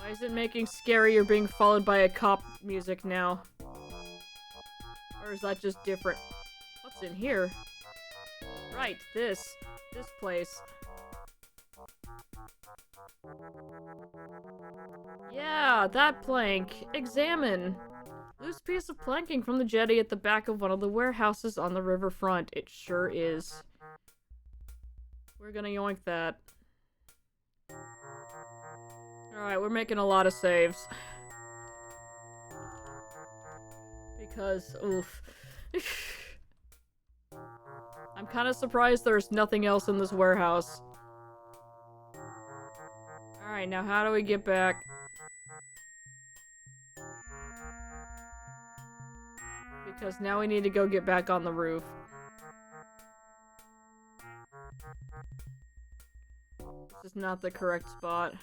Why is it making scary or being followed by a cop music now? Or is that just different? What's What's in here? Right, this place. Yeah, that plank. Examine. Loose piece of planking from the jetty at the back of one of the warehouses on the riverfront. It sure is. We're gonna yoink that. Alright, we're making a lot of saves. Because, oof. I'm kind of surprised there's nothing else in this warehouse. Alright, now how do we get back? Because now we need to go get back on the roof. This is not the correct spot.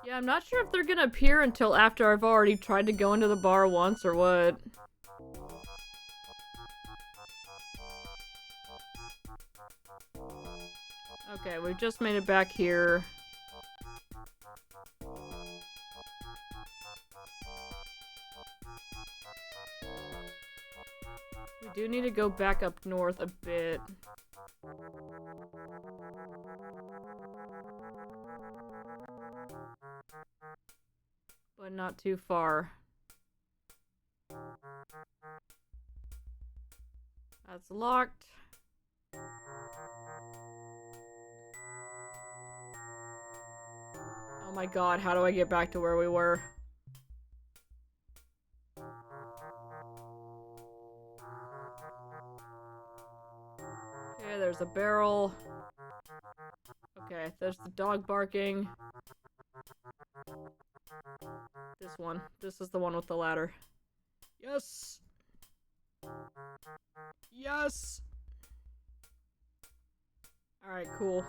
Yeah, I'm not sure if they're gonna appear until after I've already tried to go into the bar once or what. Okay, we've just made it back here. We do need to go back up north a bit. But not too far. That's locked. Oh my god, how do I get back to where we were? Okay, there's a barrel. Okay, there's the dog barking. This one. This is the one with the ladder. Yes! Yes! Alright, cool.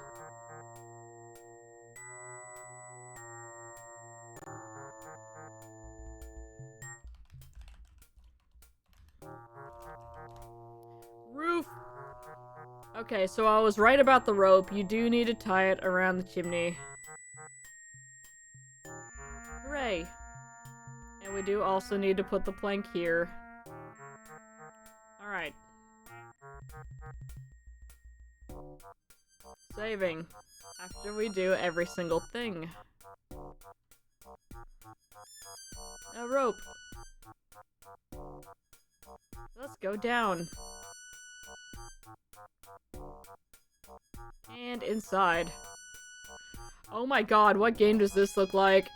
Roof! Okay, so I was right about the rope. You do need to tie it around the chimney. Hooray! And we do also need to put the plank here. Alright. Saving. After we do every single thing. A rope. Let's go down. And inside. Oh my god, what game does this look like?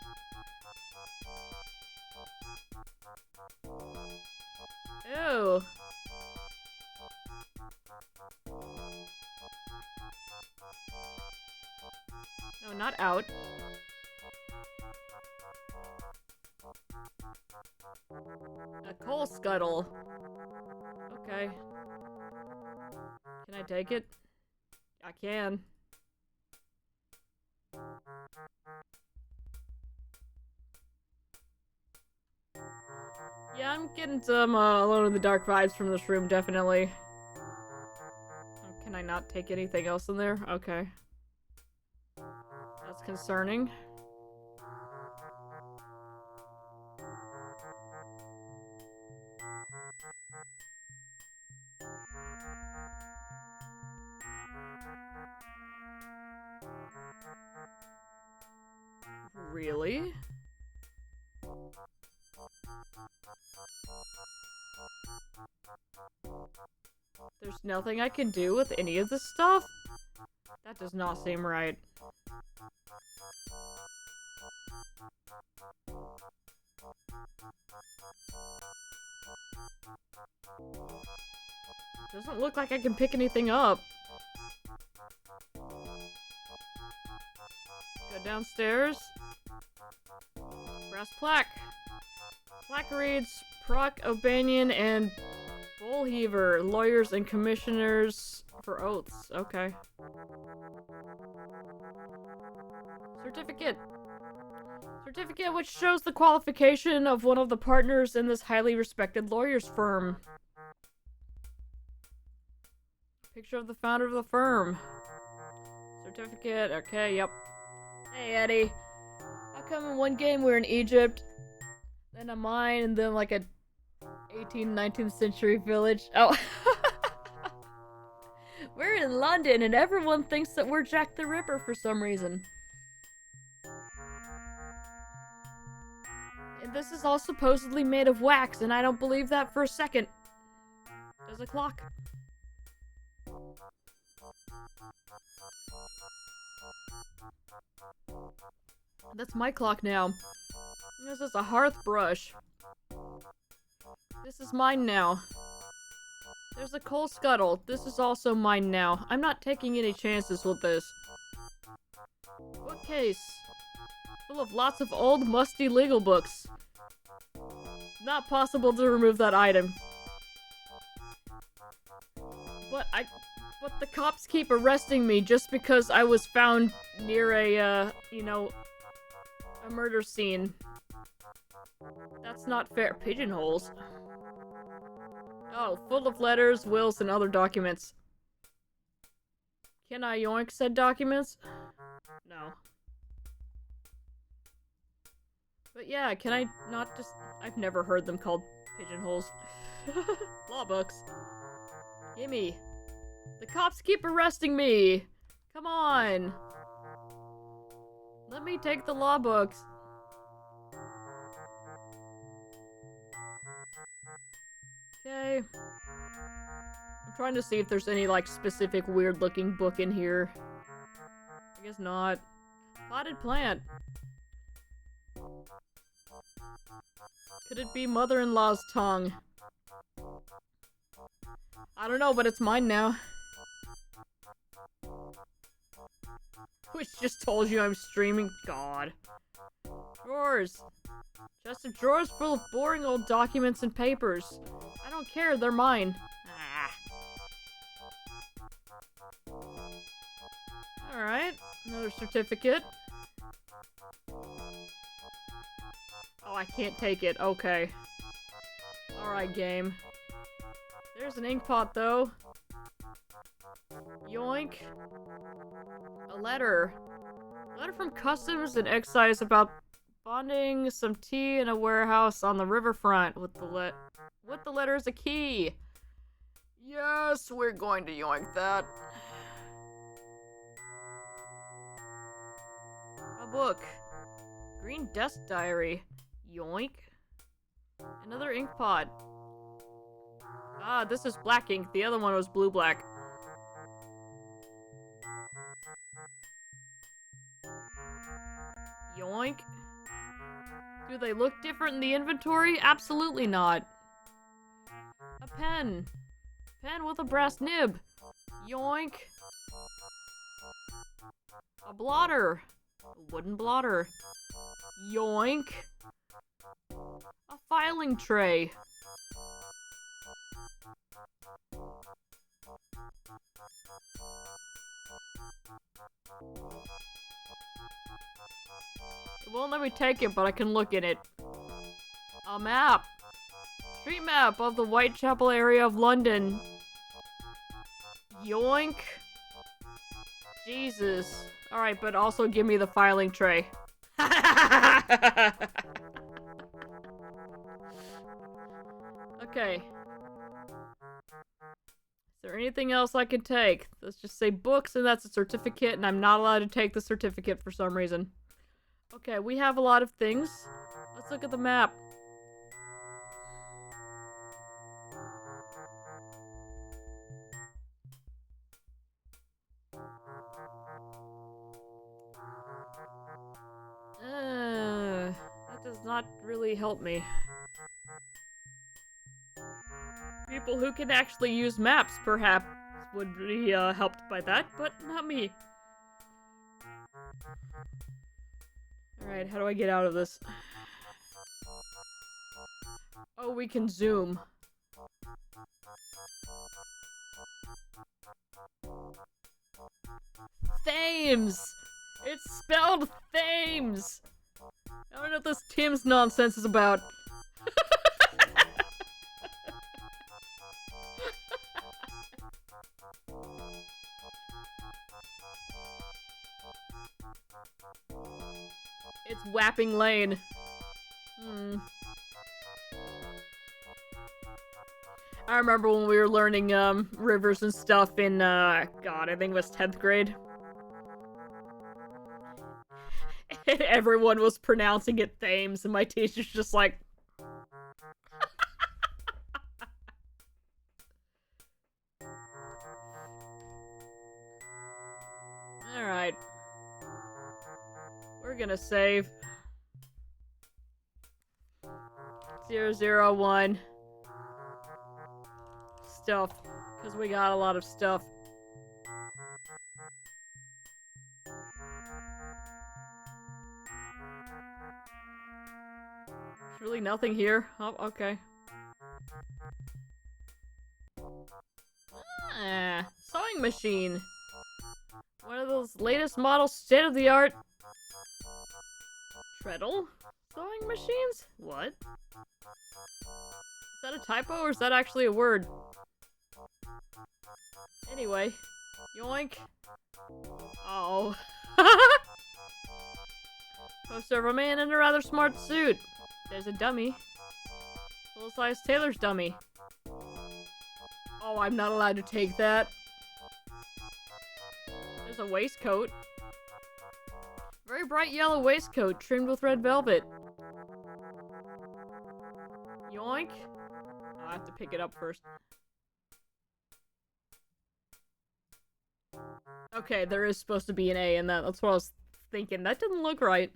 Ew. No, not out. A coal scuttle. Okay. Can I take it? I can. Yeah, I'm getting some Alone in the Dark vibes from this room, definitely. Oh, can I not take anything else in there? Okay. That's concerning. Really? There's nothing I can do with any of this stuff? That does not seem right. Doesn't look like I can pick anything up. Go downstairs. Brass plaque. Plaque reads Proc O'Banion and Bullheaver, lawyers and commissioners for oaths. Okay. Certificate. Certificate which shows the qualification of one of the partners in this highly respected lawyer's firm. Picture of the founder of the firm. certificate. Okay, yep. Hey, Eddie. How come in one game we're in Egypt, then a mine, and then like a 18th, 19th century village? Oh. We're in London, and everyone thinks that we're Jack the Ripper for some reason. And this is all supposedly made of wax, and I don't believe that for a second. There's a clock. That's my clock now. This is a hearth brush. This is mine now. There's a coal scuttle. This is also mine now. I'm not taking any chances with this. Bookcase. Full of lots of old, musty legal books. Not possible to remove that item. But the cops keep arresting me just because I was found near a, a murder scene. That's not fair. Pigeonholes. Oh, full of letters, wills, and other documents. Can I yoink said documents? No. But yeah, can I not just... I've never heard them called pigeonholes. Law books. Gimme. The cops keep arresting me! Come on! Let me take the law books. Okay. I'm trying to see if there's any, like, specific weird-looking book in here. I guess not. Potted plant. Could it be mother-in-law's tongue? I don't know, but it's mine now. Which just told you I'm streaming. God. Drawers. Chest of drawers full of boring old documents and papers. I don't care, they're mine. Alright, another certificate. Oh, I can't take it. Okay. Alright, game. There's an ink pot, though. Yoink. A letter. A letter from Customs and Excise about bonding some tea in a warehouse on the riverfront with the letters a key. Yes, we're going to yoink that. A book. Green desk diary. Yoink. Another ink pot. Ah, this is black ink. The other one was blue-black. Yoink. Do they look different in the inventory? Absolutely not. A pen. Pen with a brass nib. Yoink. A blotter. A wooden blotter. Yoink. A filing tray. It won't let me take it, but I can look at it. A map. Street map of the Whitechapel area of London. Yoink. Jesus. Alright, but also give me the filing tray. Okay. Is there anything else I can take? Let's just say books, and that's a certificate, and I'm not allowed to take the certificate for some reason. Okay, we have a lot of things. Let's look at the map. That does not really help me. People who can actually use maps, perhaps, would be helped by that, but not me. Alright, how do I get out of this? Oh, we can zoom. Thames! It's spelled Thames! I don't know what this Tim's nonsense is about. It's Wapping Lane. I remember when we were learning, rivers and stuff in, God, I think it was 10th grade. And everyone was pronouncing it Thames, and my teacher's just like... Alright. We're gonna save. 001. Stuff. Because we got a lot of stuff. There's really nothing here. Oh, okay. Ah, sewing machine. One of those latest model state-of-the-art treadle sewing machines? What? Is that a typo or is that actually a word? Anyway. Yoink. Oh. Poster of a man in a rather smart suit. There's a dummy. Full-size tailor's dummy. Oh, I'm not allowed to take that. There's a waistcoat. Very bright yellow waistcoat trimmed with red velvet. Yoink. Oh, I have to pick it up first. Okay, there is supposed to be an A in that. That's what I was thinking. That didn't look right.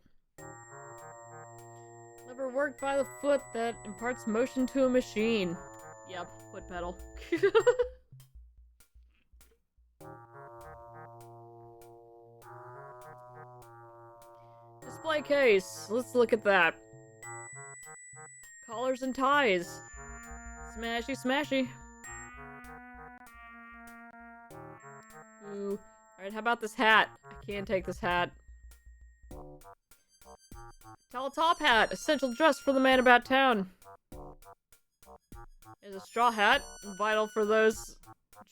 Lever worked by the foot that imparts motion to a machine. Yep, foot pedal. Display case. Let's look at that. Collars and ties. Smashy, smashy. Ooh. Alright, how about this hat? I can't take this hat. Tall top hat. Essential dress for the man about town. There's a straw hat. Vital for those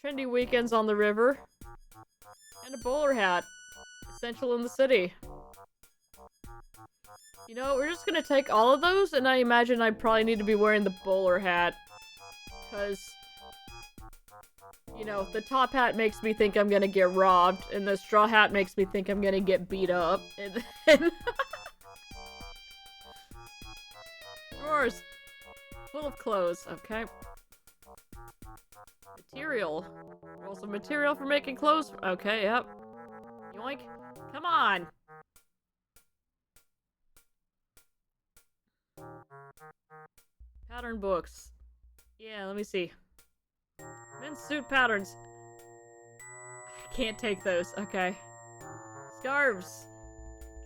trendy weekends on the river. And a bowler hat. Essential in the city. You know, we're just gonna take all of those, and I imagine I probably need to be wearing the bowler hat. Because, you know, the top hat makes me think I'm gonna get robbed, and the straw hat makes me think I'm gonna get beat up, and then... Drawers. Full of clothes, okay. Material. Roll some material for making clothes. Okay, yep. Yoink. Come on! Pattern books. Yeah, let me see. Men's suit patterns. I can't take those. Okay. Scarves.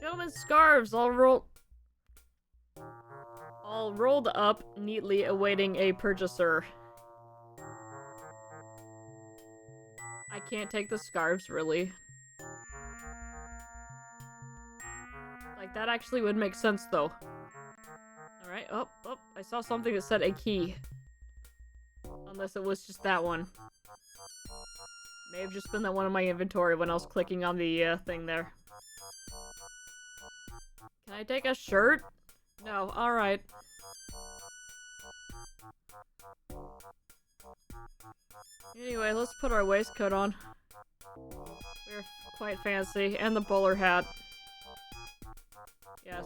Gentlemen's scarves all rolled up neatly awaiting a purchaser. I can't take the scarves, really. Like, that actually would make sense, though. Alright, oh, I saw something that said a key. Unless it was just that one. May have just been that one in my inventory when I was clicking on the thing there. Can I take a shirt? No, alright. Anyway, let's put our waistcoat on. We're quite fancy. And the bowler hat. Yes,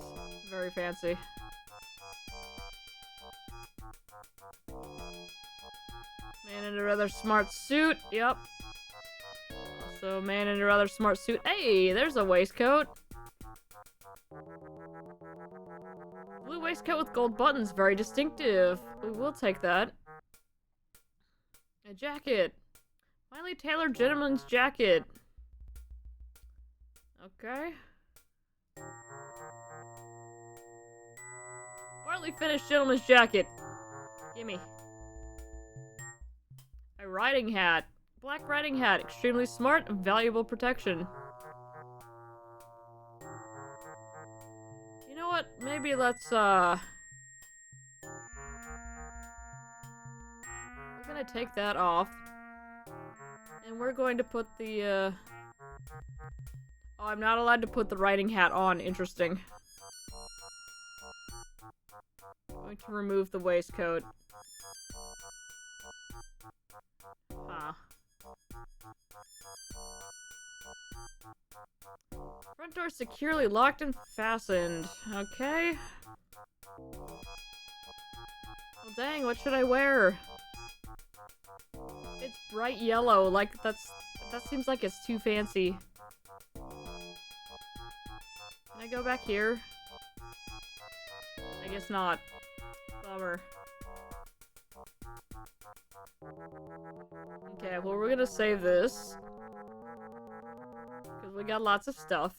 very fancy. Man in a rather smart suit. Yep. Also, man in a rather smart suit. Hey, there's a waistcoat. Blue waistcoat with gold buttons. Very distinctive. We will take that. A jacket. Finely tailored gentleman's jacket. Okay. Partly finished gentleman's jacket. Gimme. A riding hat. Black riding hat. Extremely smart and valuable protection. You know what? Maybe let's, we're gonna take that off. And we're going to put the, Oh, I'm not allowed to put the riding hat on. Interesting. Going to remove the waistcoat. Huh. Front door securely locked and fastened. Okay. Well, dang, what should I wear? It's bright yellow, like that seems like it's too fancy. Can I go back here? I guess not. Bummer. Okay, well we're gonna save this. Because we got lots of stuff.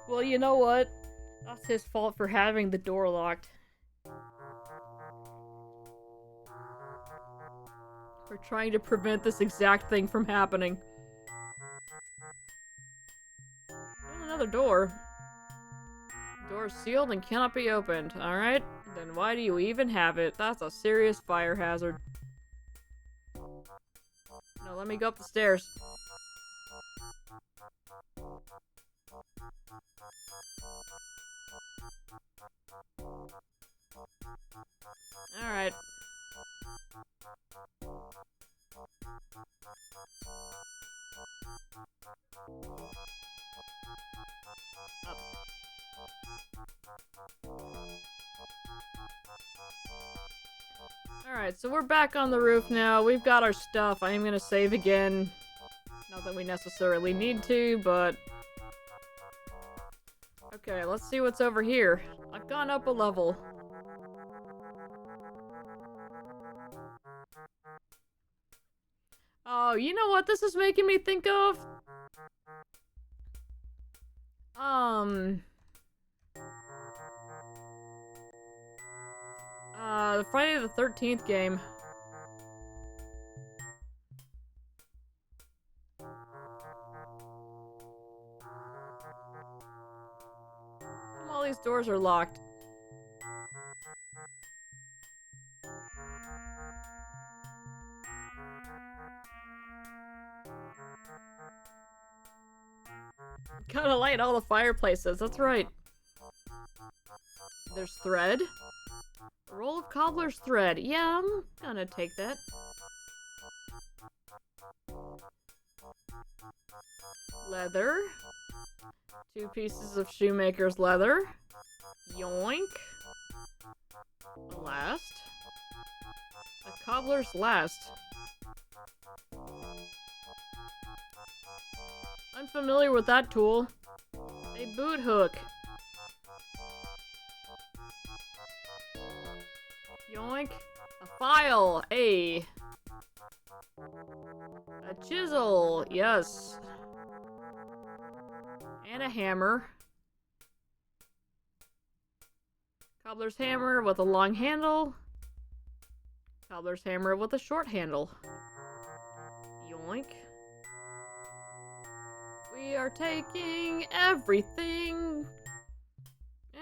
Well, you know what? That's his fault for having the door locked. We're trying to prevent this exact thing from happening. There's another door. Door is sealed and cannot be opened. Alright, then why do you even have it? That's a serious fire hazard. No, let me go up the stairs. Alright. Up. Alright, so we're back on the roof now. We've got our stuff. I am gonna save again. Not that we necessarily need to, but... Okay, let's see what's over here. I've gone up a level. Oh, you know what this is making me think of? The Friday the 13th game. All these doors are locked. Gotta light all the fireplaces, that's right. There's thread. A roll of cobbler's thread. Yeah, I'm gonna take that. Leather. 2 pieces of shoemaker's leather. Yoink. A last. A cobbler's last. Unfamiliar with that tool. A boot hook. Yoink. A file. A chisel. Yes. And a hammer. Cobbler's hammer with a long handle. Cobbler's hammer with a short handle. Yoink. We are taking everything.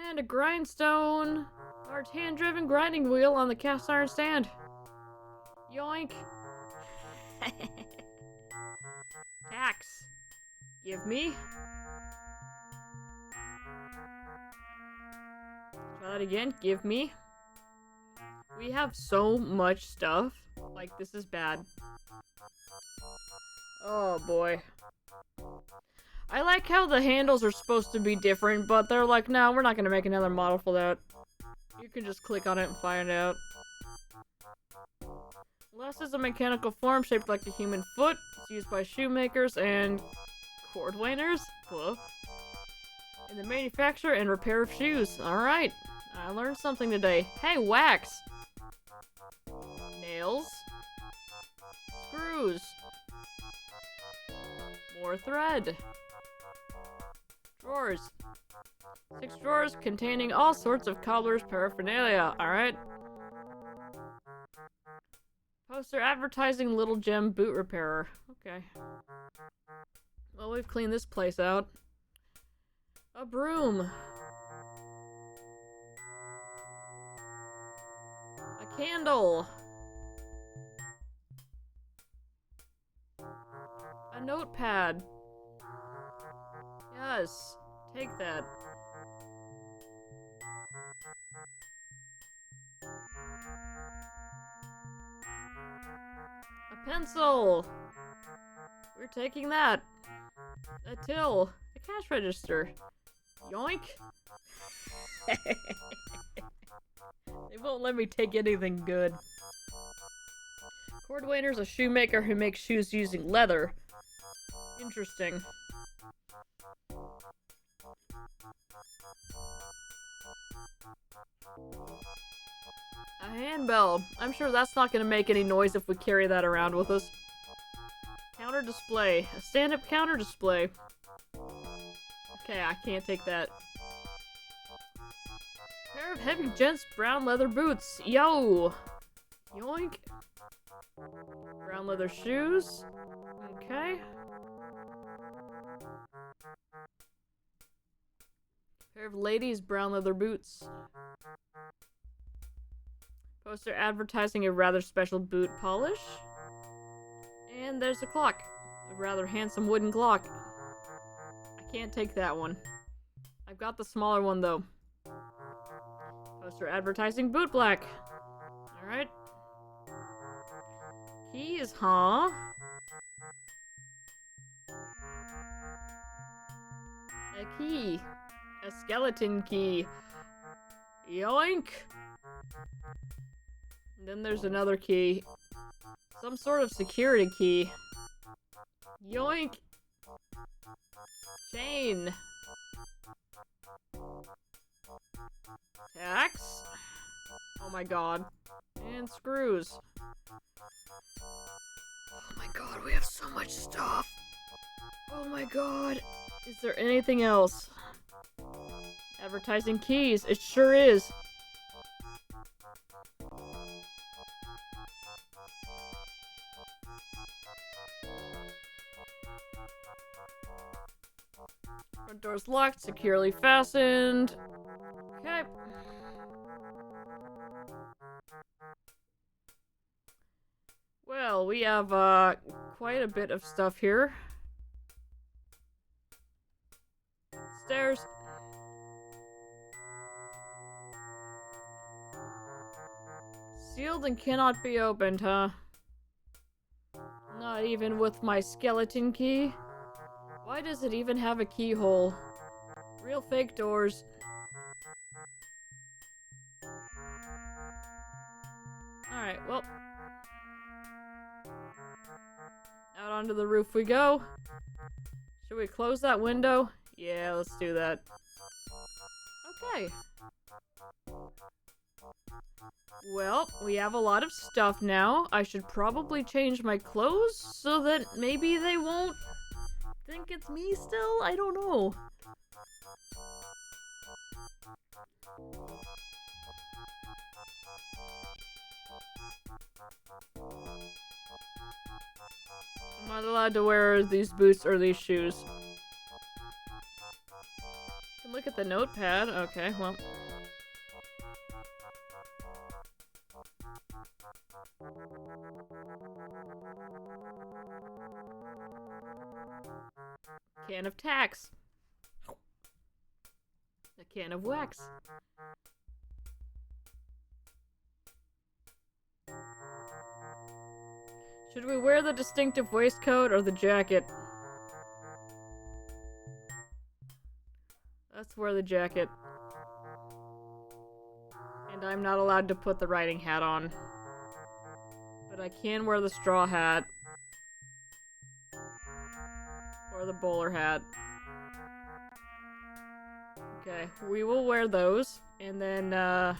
And a grindstone. Large hand-driven grinding wheel on the cast iron stand. Yoink. Axe. Give me. Try that again. Give me. We have so much stuff. Like, this is bad. Oh, boy. I like how the handles are supposed to be different, but they're like, no, we're not gonna make another model for that. You can just click on it and find out. Less is a mechanical form shaped like a human foot. It's used by shoemakers and cordwainers. Hello. In the manufacture and repair of shoes. Alright. I learned something today. Hey, wax! Nails. Screws. More thread. Drawers. 6 drawers containing all sorts of cobbler's paraphernalia. Alright. Poster advertising Little Gem boot repairer. Okay. Well, we've cleaned this place out. A broom. A candle. A notepad. Yes. Take that. A pencil. We're taking that. A till. A cash register. Yoink. They won't let me take anything good. Cordwainer's a shoemaker who makes shoes using leather. Interesting. A handbell. I'm sure that's not gonna make any noise if we carry that around with us. Counter display. A stand-up counter display. Okay, I can't take that. Pair of heavy gents brown leather boots. Yo! Yoink. Brown leather shoes. Okay. Pair of ladies' brown leather boots. Poster advertising a rather special boot polish. And there's a clock. A rather handsome wooden clock. I can't take that one. I've got the smaller one though. Poster advertising boot black. Alright. Keys, huh? A key. A skeleton key. Yoink! And then there's another key. Some sort of security key. Yoink! Chain. Tacks. Oh my god. And screws. Oh my god, we have so much stuff. Oh my god. Is there anything else? Advertising keys. It sure is. Front door's locked, securely fastened. Okay. Well, we have quite a bit of stuff here. Stairs. Sealed and cannot be opened, huh? Not even with my skeleton key? Why does it even have a keyhole? Real fake doors. Alright, well. Out onto the roof we go. Should we close that window? Yeah, let's do that. Okay. Well, we have a lot of stuff now. I should probably change my clothes so that maybe they won't think it's me still? I don't know. I'm not allowed to wear these boots or these shoes. Can look at the notepad. Okay, well. Can of tacks. A can of wax. Should we wear the distinctive waistcoat or the jacket? Let's wear the jacket. And I'm not allowed to put the riding hat on. But I can wear the straw hat. Or the bowler hat. Okay, we will wear those. And then, can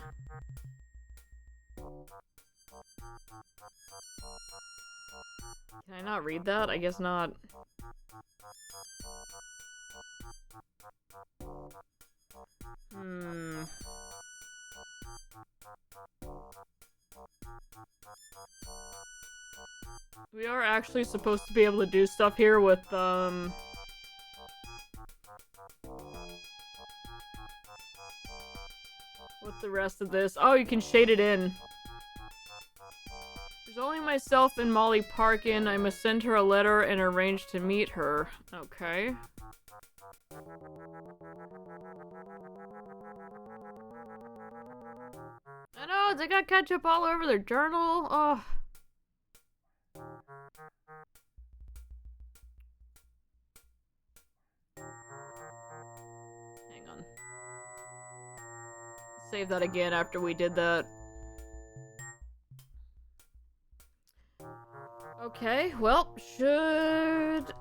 I not read that? I guess not. We are actually supposed to be able to do stuff here with, with the rest of this. Oh, you can shade it in. There's only myself and Molly Parkin. I must send her a letter and arrange to meet her. Okay. I know, they got ketchup all over their journal. Oh. Hang on. Save that again after we did that. Okay, well, should...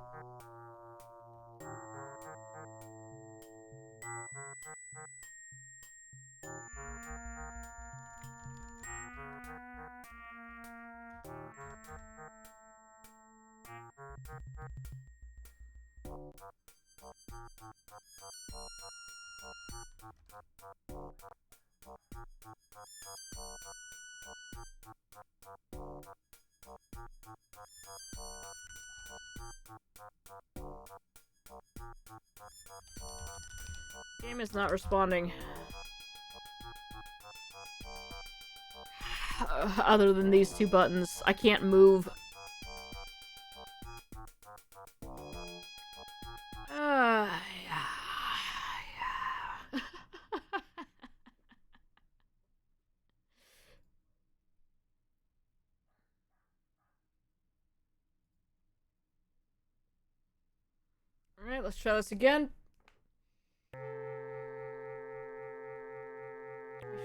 Game is not responding. Other than these two buttons, I can't move. Alright, let's try this again. Be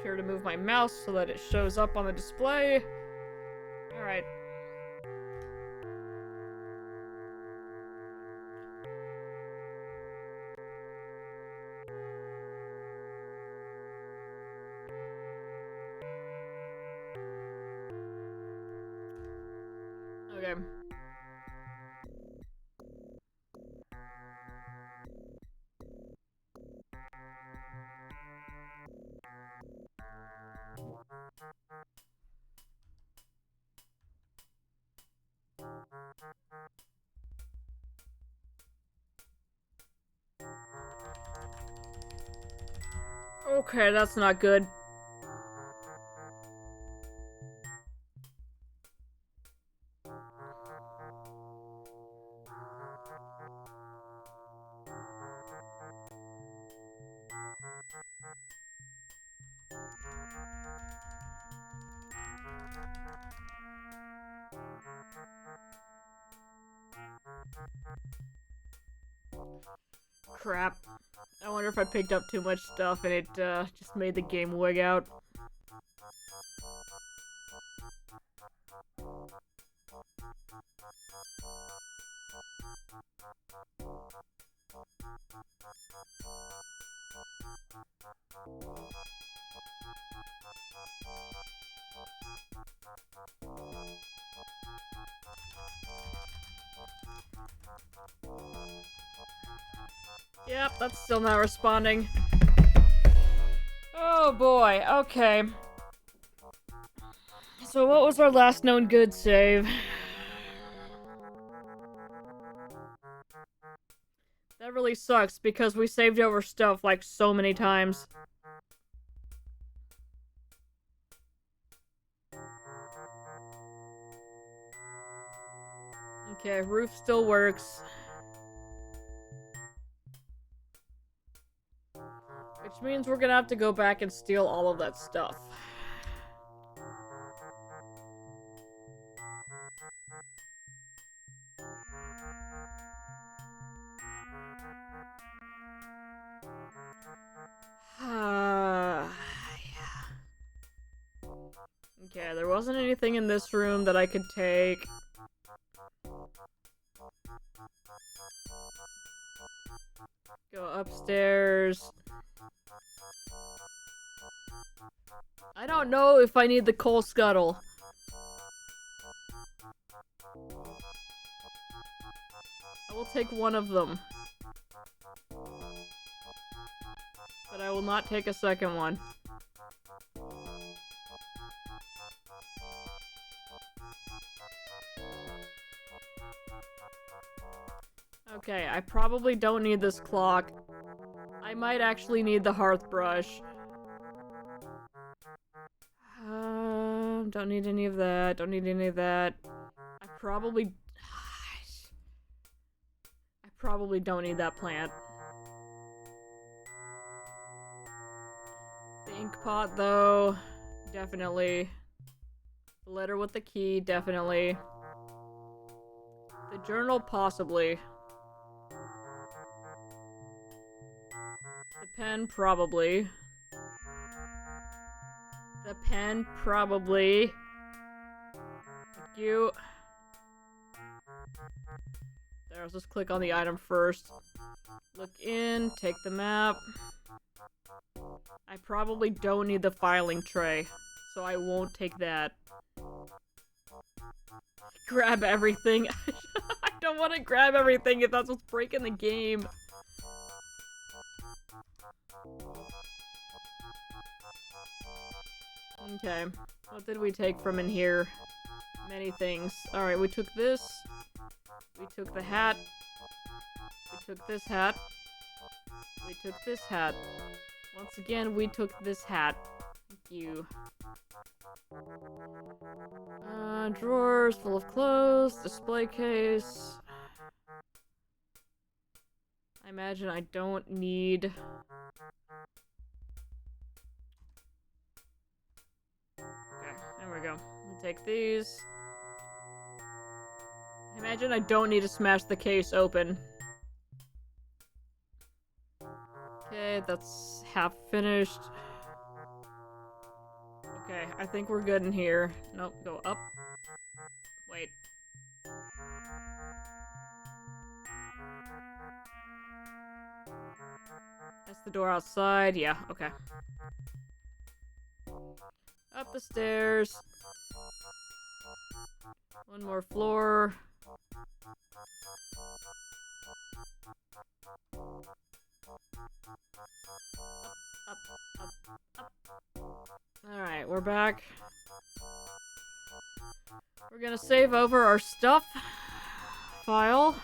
sure to move my mouse so that it shows up on the display. Alright. Okay. Okay, that's not good. Crap. I wonder if I picked up too much stuff and it just made the game wig out. Yep, that's still not responding. Oh boy, okay. So what was our last known good save? That really sucks because we saved over stuff like so many times. Okay, roof still works. Which means we're gonna have to go back and steal all of that stuff. Okay, there wasn't anything in this room that I could take. Go upstairs. I don't know if I need the coal scuttle. I will take one of them. But I will not take a second one. Okay, I probably don't need this clock. I might actually need the hearth brush. Don't need any of that. Don't need any of that. I probably don't need that plant. The ink pot, though, definitely. The letter with the key, definitely. The journal, possibly. The pen, probably. The pen, probably. Thank you. There, let's just click on the item first. Look in, take the map. I probably don't need the filing tray, so I won't take that. Grab everything. I don't want to grab everything if that's what's breaking the game. Okay, what did we take from in here? Many things. Alright, we took this. We took the hat. We took this hat. We took this hat. Once again, we took this hat. Thank you. Drawers full of clothes. Display case. I imagine I don't need... Okay, there we go. I'll take these. I imagine I don't need to smash the case open. Okay, that's half finished. Okay, I think we're good in here. Nope, go up. Wait. That's the door outside. Yeah, okay. Up the stairs. One more floor. Up. Alright, we're back. We're gonna save over our stuff file.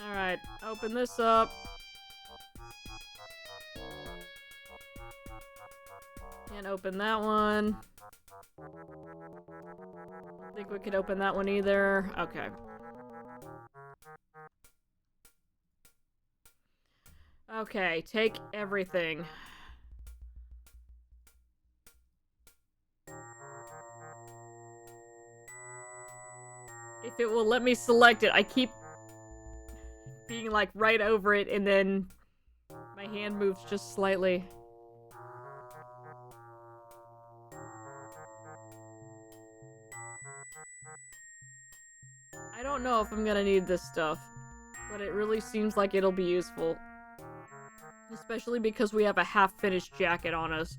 Alright, open this up. Can't open that one. Don't think we could open that one either. Okay. Okay, take everything. If it will let me select it, I keep being like right over it and then my hand moves just slightly. I don't know if I'm gonna need this stuff, but it really seems like it'll be useful. Especially because we have a half-finished jacket on us.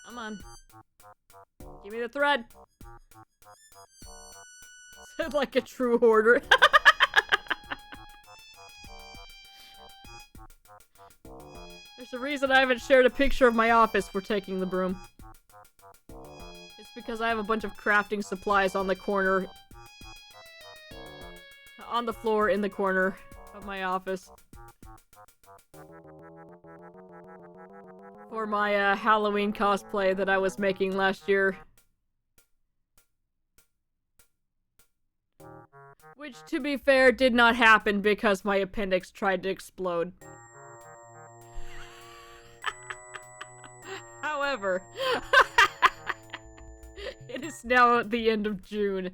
Come on. Give me the thread. Said like a true hoarder. There's a reason I haven't shared a picture of my office for taking the broom. It's because I have a bunch of crafting supplies on the corner. On the floor in the corner of my office. For my Halloween cosplay that I was making last year. Which, to be fair, did not happen because my appendix tried to explode. However, it is now at the end of June.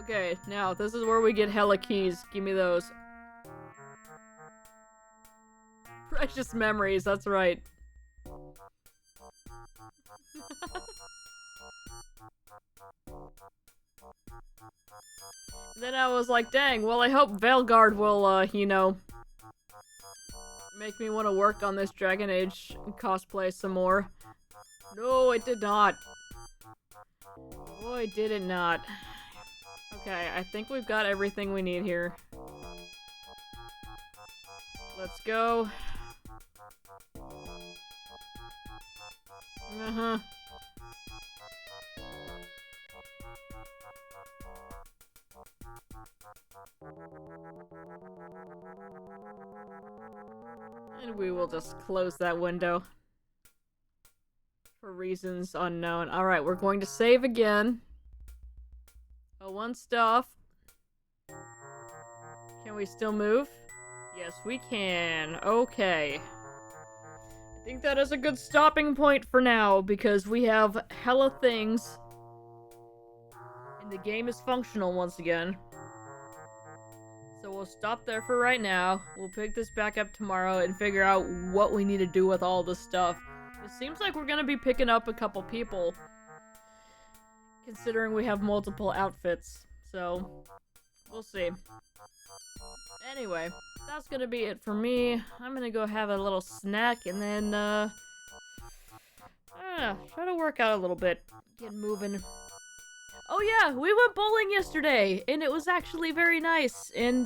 Okay, now this is where we get hella keys. Give me those. Precious memories, that's right. Then I was like, dang, well I hope Veilguard will, you know, make me want to work on this Dragon Age cosplay some more. No, it did not. Boy, did it not. Okay, I think we've got everything we need here. Let's go. Uh-huh. And we will just close that window. For reasons unknown. Alright, we're going to save again. Oh, stuff. Can we still move? Yes, we can. Okay. I think that is a good stopping point for now, because we have hella things. And the game is functional once again. So we'll stop there for right now. We'll pick this back up tomorrow and figure out what we need to do with all this stuff. It seems like we're gonna be picking up a couple people, considering we have multiple outfits. So, we'll see. Anyway, that's gonna be it for me. I'm gonna go have a little snack and then, try to work out a little bit. Get moving. Oh yeah, we went bowling yesterday, and it was actually very nice and,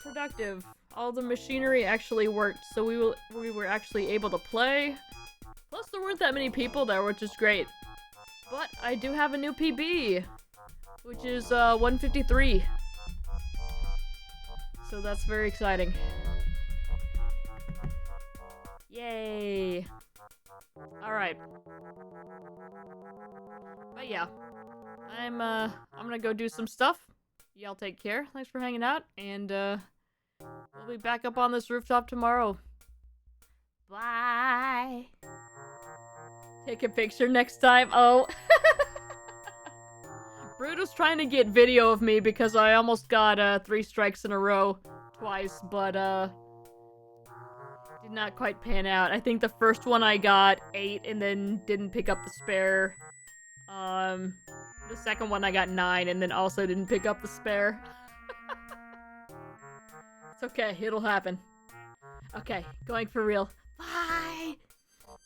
productive. All the machinery actually worked, so we were actually able to play. Plus, there weren't that many people there, which is great. But I do have a new PB, which is, 153. So that's very exciting. Yay! Alright. But yeah. I'm gonna go do some stuff. Y'all take care. Thanks for hanging out, and, we'll be back up on this rooftop tomorrow. Bye! Take a picture next time. Oh. Bruto's trying to get video of me because I almost got 3 strikes in a row twice, but did not quite pan out. I think the first one I got 8 and then didn't pick up the spare. The second one I got 9 and then also didn't pick up the spare. It's okay, it'll happen. Okay, going for real.